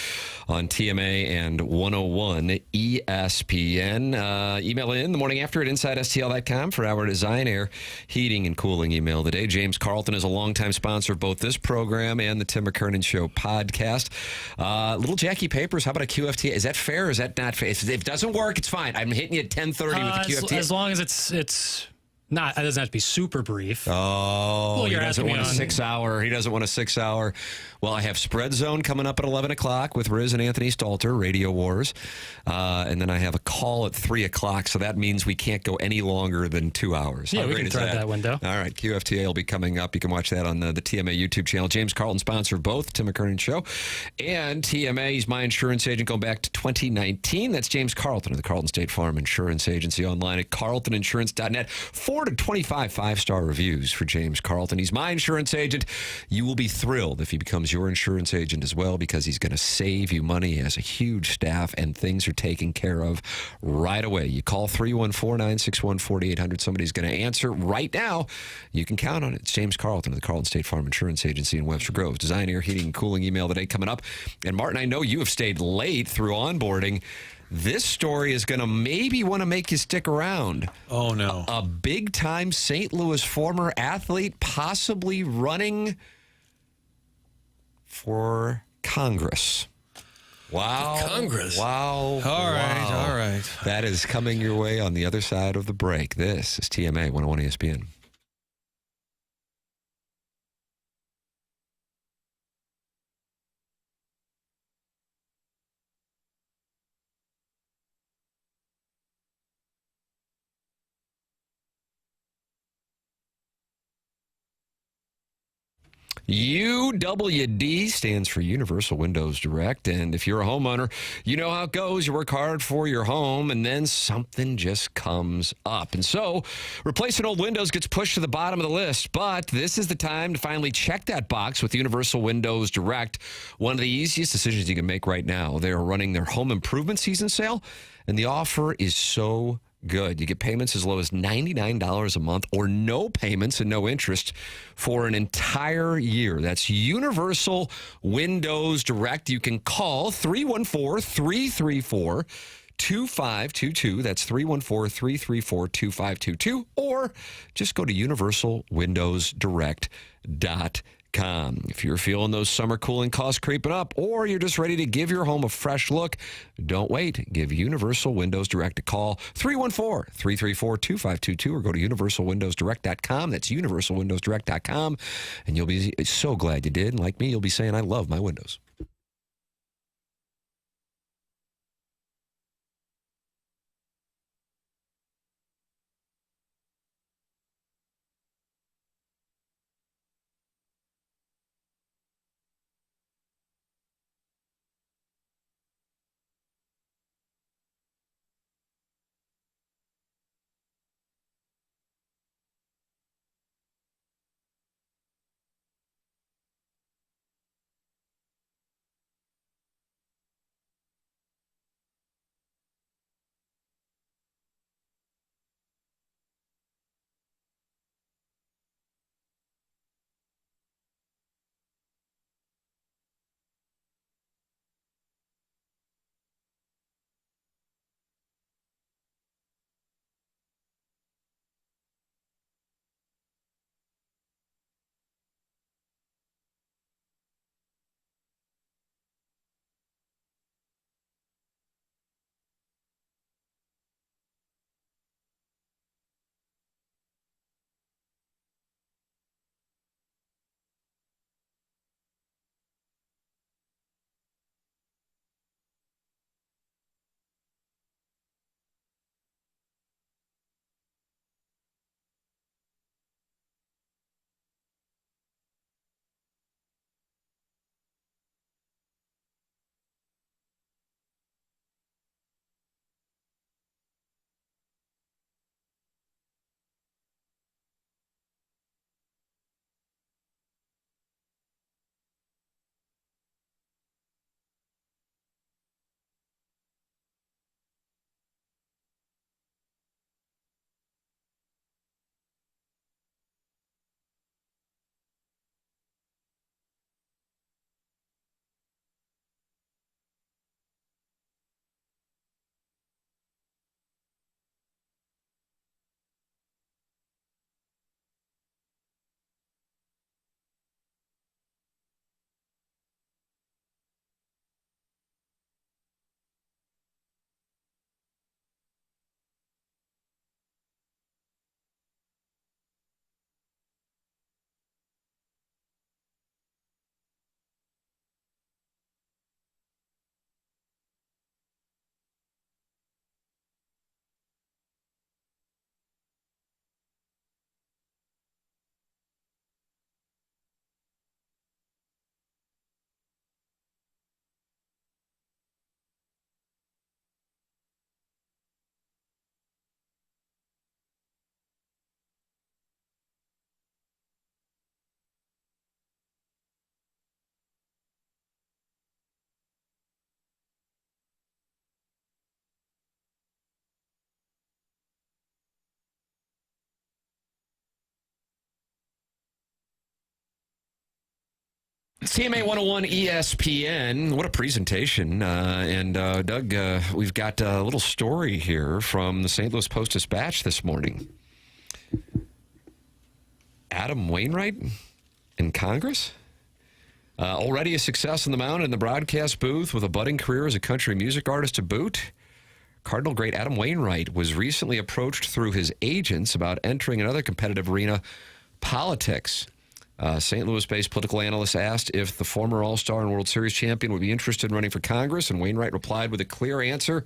on TMA and 101 ESPN. Email in the morning after at InsideSTL.com for our Design, Air, Heating, and Cooling email today. James Carlton is a longtime sponsor of both this program and the Tim McKernan Show podcast. Little Jackie Papers, how about a QFT? Is that fair or is that not fair? If it doesn't work, it's fine. I'm hitting you at 10:30 with the QFT. As long as it's not, it doesn't have to be super brief. Oh, Well, he you're doesn't asking want a me on- 6 hour. He doesn't want a 6 hour. Well, I have Spread Zone coming up at 11 o'clock with Riz and Anthony Stalter, Radio Wars. And then I have a call at 3 o'clock, so that means we can't go any longer than 2 hours. Yeah, How we great can is thread that window. All right, QFTA will be coming up. You can watch that on the TMA YouTube channel. James Carlton, sponsor of both Tim McKernan Show and TMA. He's my insurance agent going back to 2019. That's James Carlton of the Carlton State Farm Insurance Agency, online at carltoninsurance.net. 4 to 25 5-star reviews for James Carlton. He's my insurance agent. You will be thrilled if he becomes your insurance agent as well, because he's going to save you money. He has a huge staff and things are taken care of right away. You call 314-961-4800. Somebody's going to answer right now. You can count on it. It's James Carlton of the Carlton State Farm Insurance Agency in Webster Groves. Design, Air, Heating, and Cooling email today coming up. And Martin, I know you have stayed late through onboarding. This story is going to maybe want to make you stick around. Oh, no. A big-time St. Louis former athlete possibly running for Congress. Wow. Congress. Wow. All right. That is coming your way on the other side of the break. This is TMA 101 ESPN. UWD stands for Universal Windows Direct, and if you're a homeowner, you know how it goes. You work hard for your home, and then something just comes up. And so, replacing old windows gets pushed to the bottom of the list, but this is the time to finally check that box with Universal Windows Direct, one of the easiest decisions you can make right now. They are running their home improvement season sale, and the offer is so good. You get payments as low as $99 a month or no payments and no interest for an entire year. That's Universal Windows Direct. You can call 314-334-2522. That's 314-334-2522. Or just go to universalwindowsdirect.com. If you're feeling those summer cooling costs creeping up, or you're just ready to give your home a fresh look, don't wait. Give Universal Windows Direct a call, 314-334-2522, or go to universalwindowsdirect.com. That's universalwindowsdirect.com, and you'll be so glad you did. And like me, you'll be saying, I love my windows. TMA 101 ESPN. What a presentation. And Doug, we've got a little story here from the St. Louis Post-Dispatch this morning. Adam Wainwright in Congress? Already a success on the mound in the broadcast booth with a budding career as a country music artist to boot. Cardinal great Adam Wainwright was recently approached through his agents about entering another competitive arena, politics. St. Louis-based political analyst asked if the former All-Star and World Series champion would be interested in running for Congress, and Wainwright replied with a clear answer,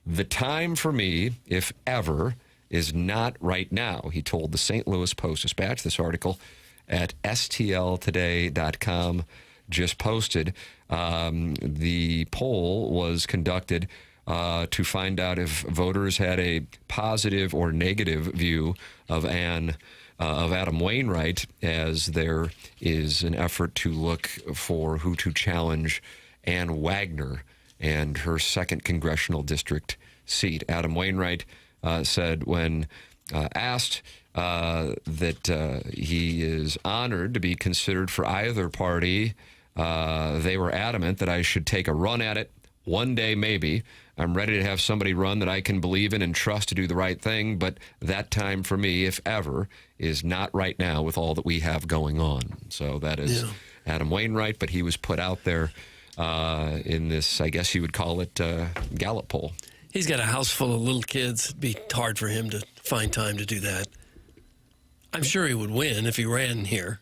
"The time for me, if ever, is not right now," he told the St. Louis Post-Dispatch. This article at stltoday.com just posted. The poll was conducted to find out if voters had a positive or negative view of Adam Wainwright, as there is an effort to look for who to challenge Ann Wagner and her 2nd congressional district seat. Adam Wainwright said when asked that he is honored to be considered for either party, they were adamant that I should take a run at it one day, maybe. I'm ready to have somebody run that I can believe in and trust to do the right thing, but that time for me, if ever, is not right now with all that we have going on. So that is Adam Wainwright, but he was put out there in this, I guess you would call it, Gallup poll. He's got a house full of little kids. It'd be hard for him to find time to do that. I'm sure he would win if he ran here,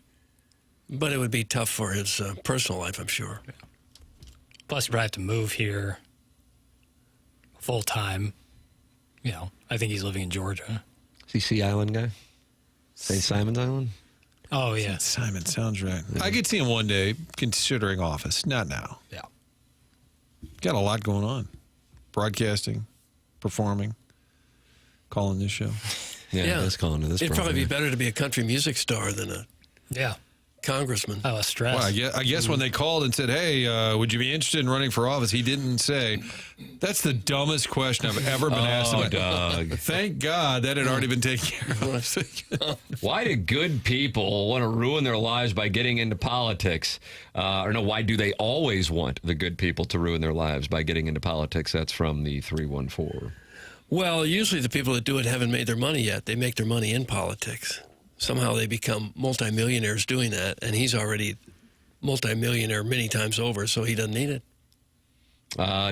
but it would be tough for his personal life, I'm sure. Plus, you probably have to move here full time. You know, I think he's living in Georgia. Is he Sea Island guy? St. Simon's Island? Oh, yeah. Simon sounds right. I could see him one day considering office. Not now. Yeah. Got a lot going on. Broadcasting, performing, calling this show. Yeah. That's calling to this. It'd probably be program. better to be a country music star than a congressman. Oh, stress. Well, I guess when they called and said, "Hey, would you be interested in running for office?" He didn't say, "That's the dumbest question I've ever been asked." Oh, about. Doug. Thank God that had already been taken care of. Why do good people want to ruin their lives by getting into politics? Or no, why do they always want the good people to ruin their lives by getting into politics? That's from the 314. Well, usually the people that do it haven't made their money yet. They make their money in politics. Somehow they become multimillionaires doing that, and he's already multimillionaire many times over, so he doesn't need it.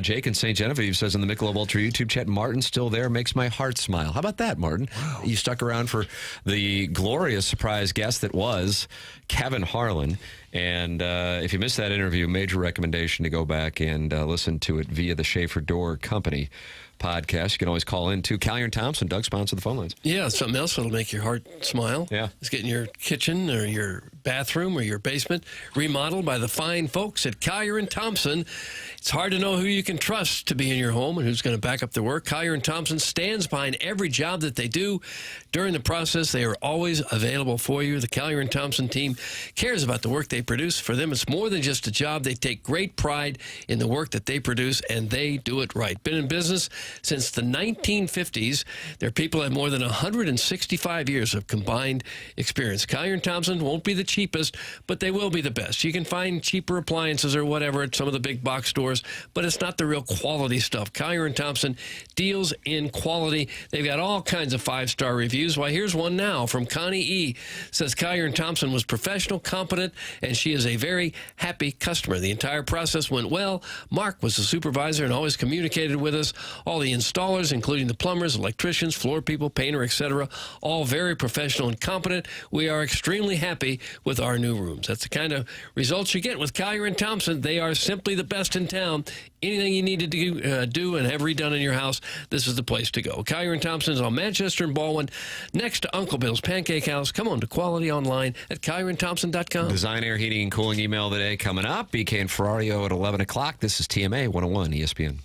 Jake in St. Genevieve says in the Michelob Ultra YouTube chat, Martin's still there, makes my heart smile. How about that, Martin? Wow. You stuck around for the glorious surprise guest that was Kevin Harlan. And if you missed that interview, major recommendation to go back and listen to it via the Schaefer Door Company podcast. You can always call in to Callier and Thompson. Doug sponsor the phone lines. Yeah, something else that'll make your heart smile. Yeah. Is getting your kitchen or your bathroom or your basement remodeled by the fine folks at Callier and Thompson. It's hard to know who you can trust to be in your home and who's going to back up the work. Callier and Thompson stands behind every job that they do. During the process, they are always available for you. The Callier and Thompson team cares about the work they produce. For them, it's more than just a job. They take great pride in the work that they produce, and they do it right. Been in business since the 1950s. Their people have more than 165 years of combined experience. Callier and Thompson won't be the cheapest, but they will be the best. You can find cheaper appliances or whatever at some of the big box stores, but it's not the real quality stuff. Callier and Thompson deals in quality. They've got all kinds of 5-star reviews. Why, here's one now from Connie E. Says Callier and Thompson was professional, competent, and she is a very happy customer. The entire process went well. Mark was the supervisor and always communicated with us. All the installers, including the plumbers, electricians, floor people, painter, etc., all very professional and competent. We are extremely happy with our new rooms. That's the kind of results you get with Callier and Thompson. They are simply the best in town. Anything you need to do and have redone in your house, this is the place to go. Callier and Thompson is on Manchester and Baldwin, next to Uncle Bill's Pancake House. Come on to quality online at CallierandThompson.com. Design, Air, Heating, and Cooling email today coming up. BK and Ferrario at 11 o'clock. This is TMA 101 ESPN.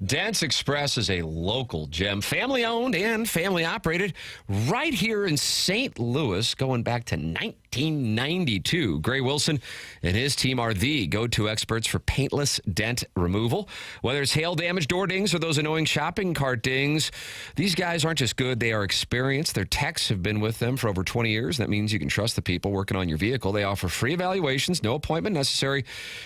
Dance Express is a local gem, family owned and family operated, right here in St. Louis, going back to 1992. Gray Wilson and his team are the go-to experts for paintless dent removal. Whether it's hail damage, door dings, or those annoying shopping cart dings, these guys aren't just good, they are experienced. Their techs have been with them for over 20 years. That means you can trust the people working on your vehicle. They offer free evaluations, no appointment necessary,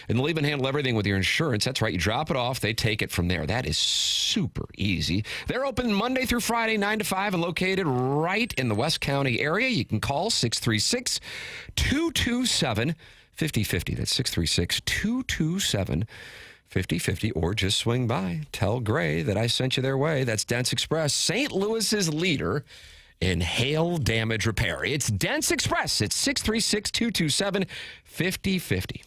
and they'll even handle everything with your insurance. That's right, you drop it off, they take it from there. That is super easy. They're open Monday through Friday, 9 to 5, and located right in the West County area. You can call 636-227-5050. That's 636-227-5050, or just swing by. Tell Gray that I sent you their way. That's Dents Express, St. Louis's leader in hail damage repair. It's Dents Express. It's 636-227-5050.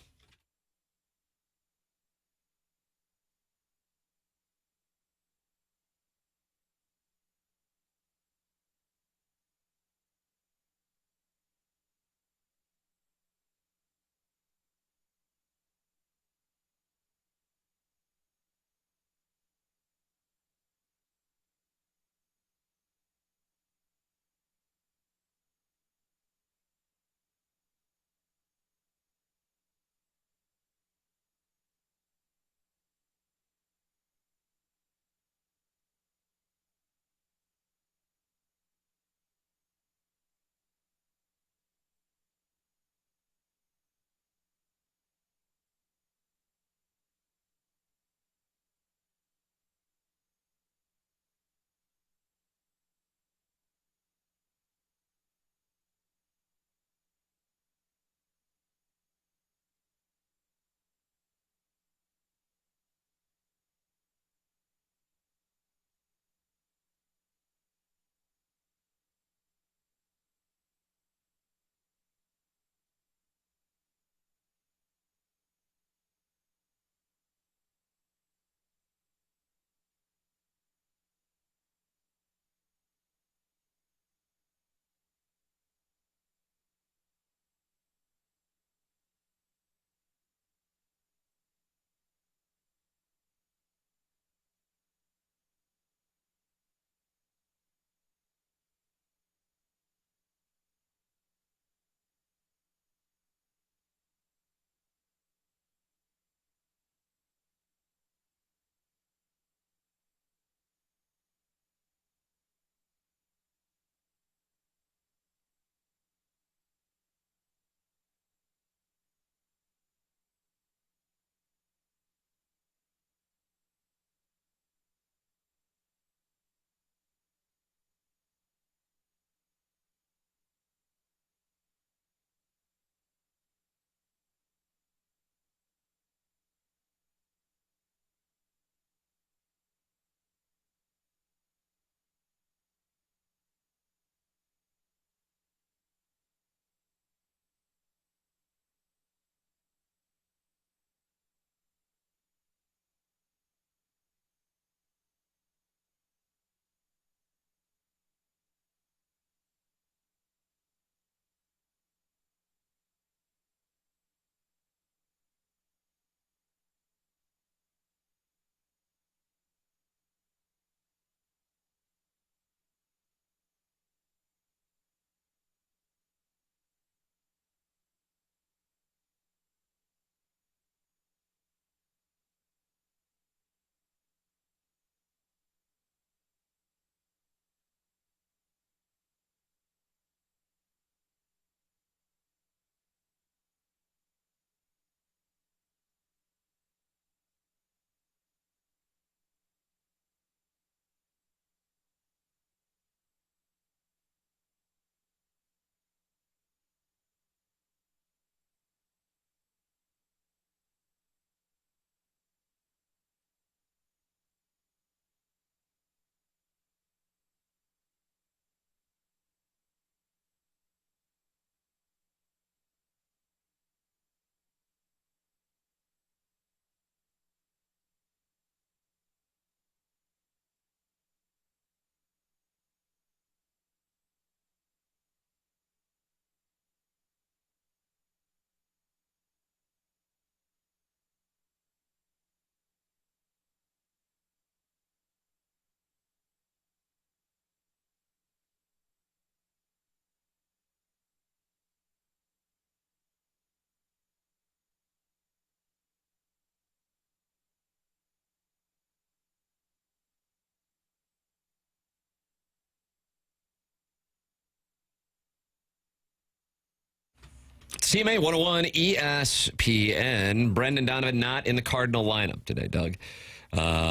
It's TMA 101 ESPN. Brendan Donovan not in the Cardinal lineup today, Doug.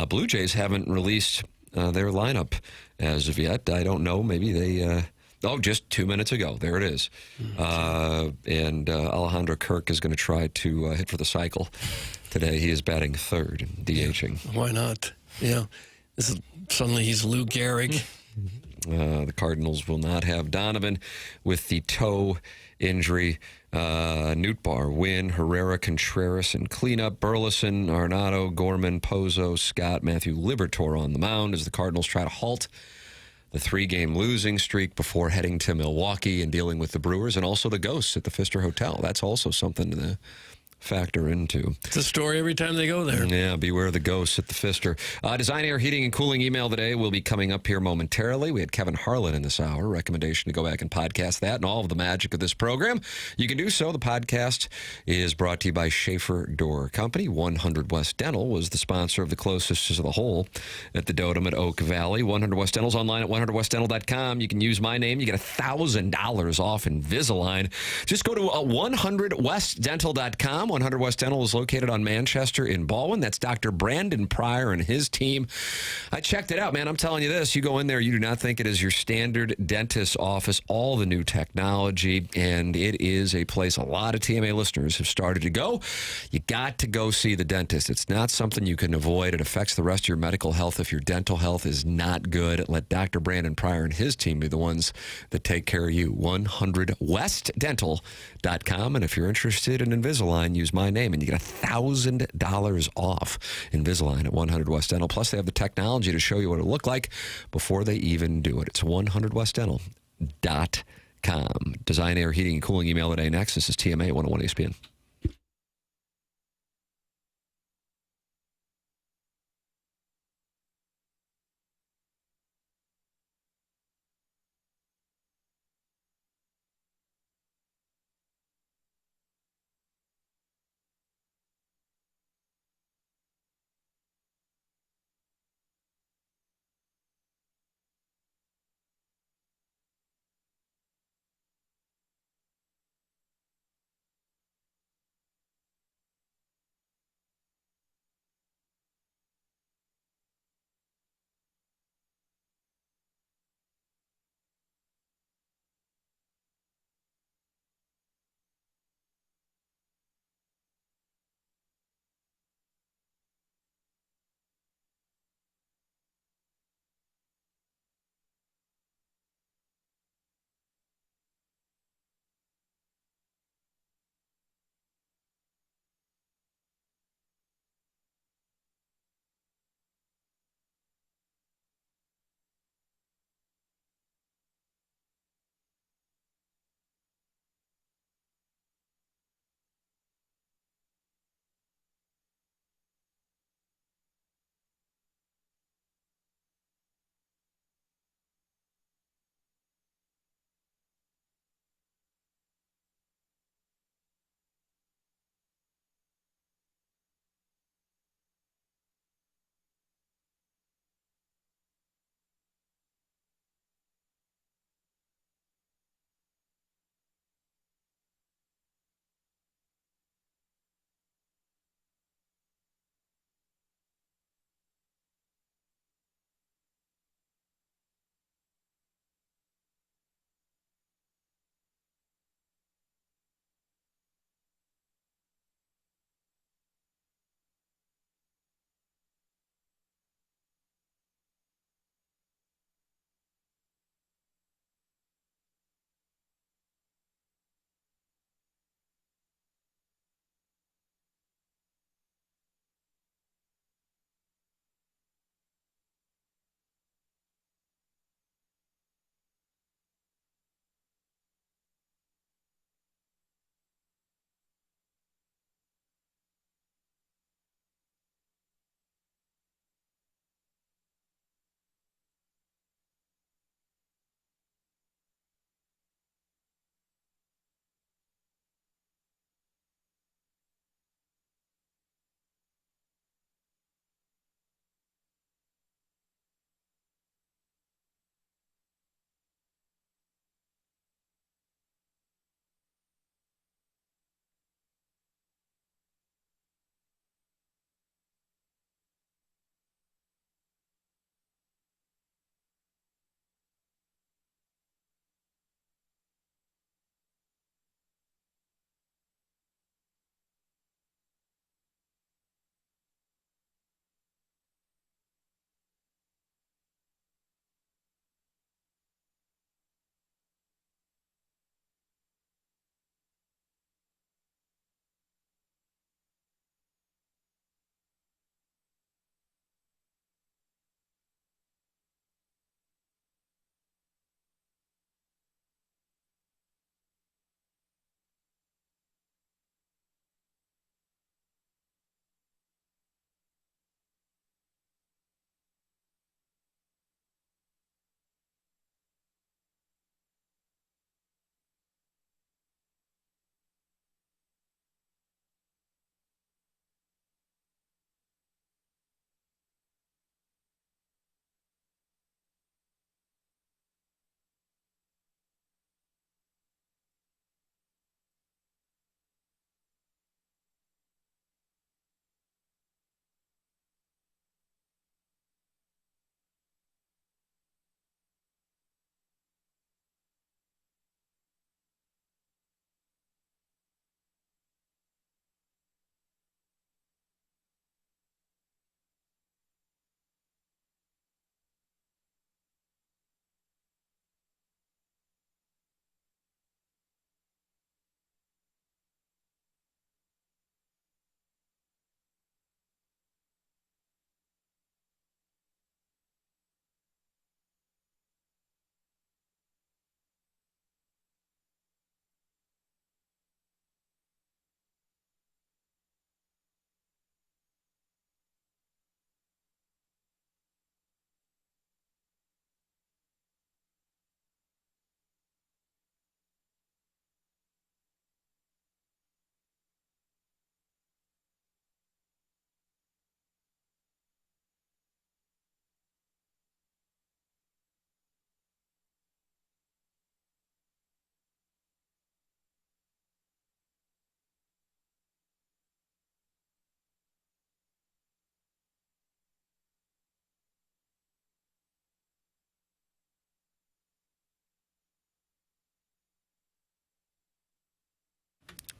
Blue Jays haven't released their lineup as of yet. I don't know. Maybe they... just 2 minutes ago. There it is. And Alejandro Kirk is going to try to hit for the cycle today. He is batting third, DHing. Why not? Yeah. Suddenly he's Lou Gehrig. The Cardinals will not have Donovan with the toe injury. Nootbaar, Wynn, Herrera, Contreras, and cleanup. Burleson, Arenado, Gorman, Pozo, Scott, Matthew Liberatore on the mound as the Cardinals try to halt the 3-game losing streak before heading to Milwaukee and dealing with the Brewers and also the Ghosts at the Pfister Hotel. That's also something to factor into. It's a story every time they go there. Yeah, beware the Ghosts at the Pfister. Design, Air, Heating, and Cooling email today will be coming up here momentarily. We had Kevin Harlan in this hour. Recommendation to go back and podcast that and all of the magic of this program. You can do so. The podcast is brought to you by Schaefer Door Company. 100 West Dental was the sponsor of the Closest to the Hole at the Dotem at Oak Valley. 100 West Dental's online at 100westdental.com. You can use my name. You get $1,000 off Invisalign. Just go to 100westdental.com. 100 West Dental is located on Manchester in Baldwin. That's Dr. Brandon Pryor and his team. I checked it out, man. I'm telling you this. You go in there, you do not think it is your standard dentist's office. All the new technology, and it is a place a lot of TMA listeners have started to go. You got to go see the dentist. It's not something you can avoid. It affects the rest of your medical health. If your dental health is not good, let Dr. Brandon Pryor and his team be the ones that take care of you. 100westdental.com. And if you're interested in Invisalign, use my name and you get $1,000 off Invisalign at 100 West Dental. Plus, they have the technology to show you what it look like before they even do it. It's 100westdental.com. Design, Air, Heating, and Cooling email today. Next, this is TMA 101 ESPN.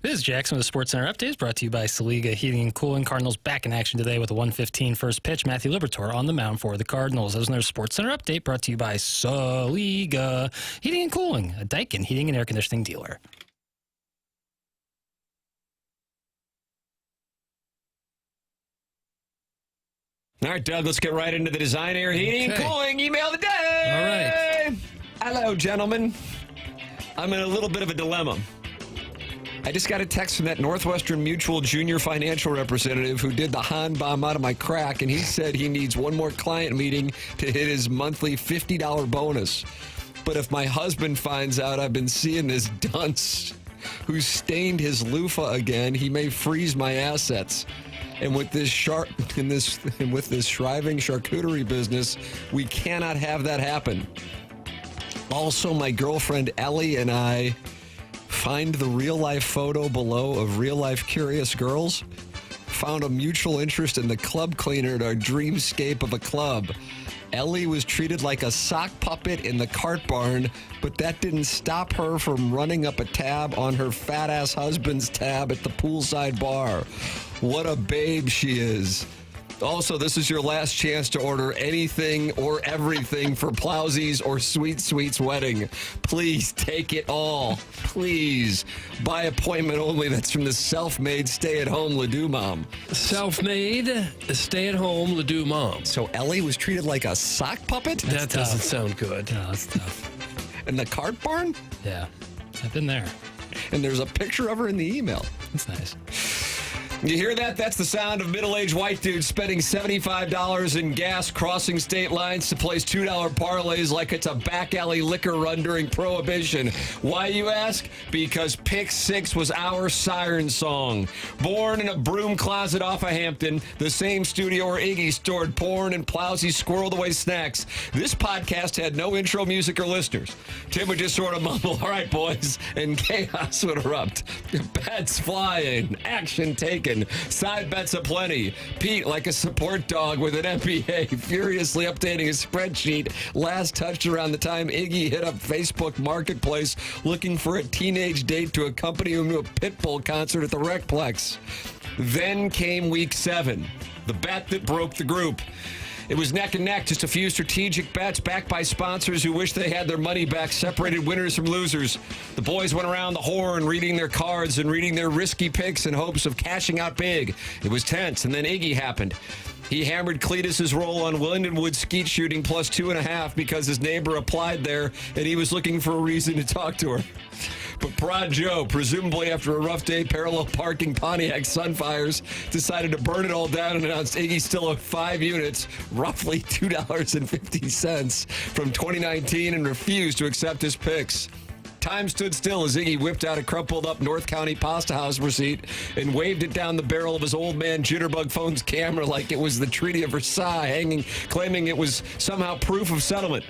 This is Jackson with the Sports Center Updates, brought to you by Saliga Heating and Cooling. Cardinals back in action today with a 1:15 first pitch. Matthew Liberatore on the mound for the Cardinals. That was another Sports Center Update brought to you by Saliga Heating and Cooling, a Daikin heating and air conditioning dealer. All right, Doug, let's get right into the Design Air Heating and Cooling email of the day. All right. Hello, gentlemen. I'm in a little bit of a dilemma. I just got a text from that Northwestern Mutual junior financial representative who did the Han bomb out of my crack, and he said he needs one more client meeting to hit his monthly $50 bonus. But if my husband finds out I've been seeing this dunce who stained his loofah again, he may freeze my assets. And with this shriving charcuterie business, we cannot have that happen. Also, my girlfriend Ellie and I find the real-life photo below of real-life curious girls. Found a mutual interest in the club cleaner at our dreamscape of a club. Ellie was treated like a sock puppet in the cart barn, but that didn't stop her from running up a tab on her fat-ass husband's tab at the poolside bar. What a babe she is. Also, this is your last chance to order anything or everything for Plowsy's or Sweet Sweet's wedding. Please take it all. Please. By appointment only. That's from the self-made stay-at-home Ledoux mom. Self-made stay-at-home Ledoux mom. So Ellie was treated like a sock puppet? That doesn't sound good. No, that's tough. In the cart barn? Yeah, I've been there. And there's a picture of her in the email. That's nice. You hear that? That's the sound of middle-aged white dudes spending $75 in gas crossing state lines to place $2 parlays like it's a back alley liquor run during Prohibition. Why, you ask? Because Pick 6 was our siren song. Born in a broom closet off of Hampton, the same studio where Iggy stored porn and Plowsy squirreled away snacks, this podcast had no intro music or listeners. Tim would just sort of mumble, "All right, boys," and chaos would erupt. Bets flying, action taken. Side bets aplenty. Pete, like a support dog with an MBA, furiously updating his spreadsheet. Last touched around the time Iggy hit up Facebook Marketplace looking for a teenage date to accompany him to a Pitbull concert at the Recplex. Then came week 7, the bet that broke the group. It was neck and neck, just a few strategic bets backed by sponsors who wish they had their money back, separated winners from losers. The boys went around the horn reading their cards and reading their risky picks in hopes of cashing out big. It was tense, and then Iggy happened. He hammered Cletus's roll on Lindenwood skeet shooting plus 2.5 because his neighbor applied there, and he was looking for a reason to talk to her. But Prod Joe, presumably after a rough day parallel parking Pontiac Sunfires, decided to burn it all down and announced Iggy still owed 5 units, roughly $2.50 from 2019, and refused to accept his picks. Time stood still as Iggy whipped out a crumpled up North County Pasta House receipt and waved it down the barrel of his old man Jitterbug phone's camera like it was the Treaty of Versailles, claiming it was somehow proof of settlement.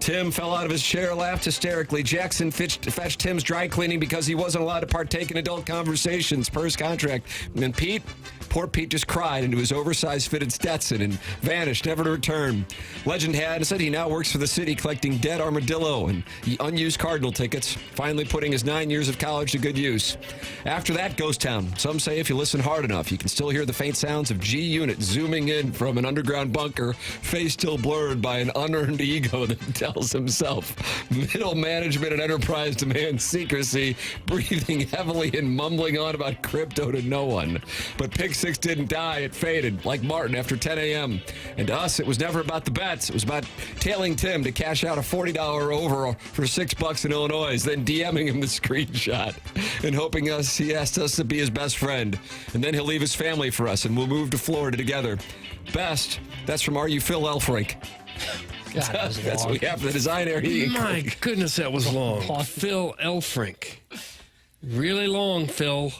Tim fell out of his chair, laughed hysterically. Jackson fetched Tim's dry cleaning because he wasn't allowed to partake in adult conversations per his contract. And Pete, poor Pete, just cried into his oversized fitted Stetson and vanished, never to return. Legend had said he now works for the city collecting dead armadillo and unused Cardinal tickets, finally putting his 9 years of college to good use. After that, ghost town. Some say if you listen hard enough, you can still hear the faint sounds of G Unit zooming in from an underground bunker, face still blurred by an unearned ego that tells himself middle management and enterprise demand secrecy, breathing heavily and mumbling on about crypto to no one. But Pick 6 didn't die. It faded, like Martin after 10 a.m. And to us, it was never about the bets. It was about tailing Tim to cash out a $40 over for $6 in Illinois, then DMing him the screenshot and hoping he asked us to be his best friend. And then he'll leave his family for us, and we'll move to Florida together. Best, that's from Are You Phil Elfrink. God, that's what we have for the Design Air Heating. My goodness, that was long. Phil Elfrink. Really long, Phil.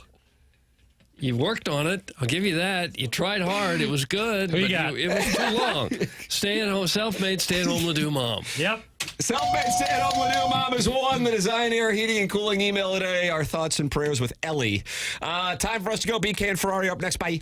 You worked on it. I'll give you that. You tried hard. It was good. Who you but got? It was too long. Stay-at-home, self-made, stay-at-home Ledoux mom. Yep. Self-made stay-at-home Ledoux mom is one. The Design Air Heating and Cooling email today. Our thoughts and prayers with Ellie. Time for us to go. BK and Ferrari up next. Bye.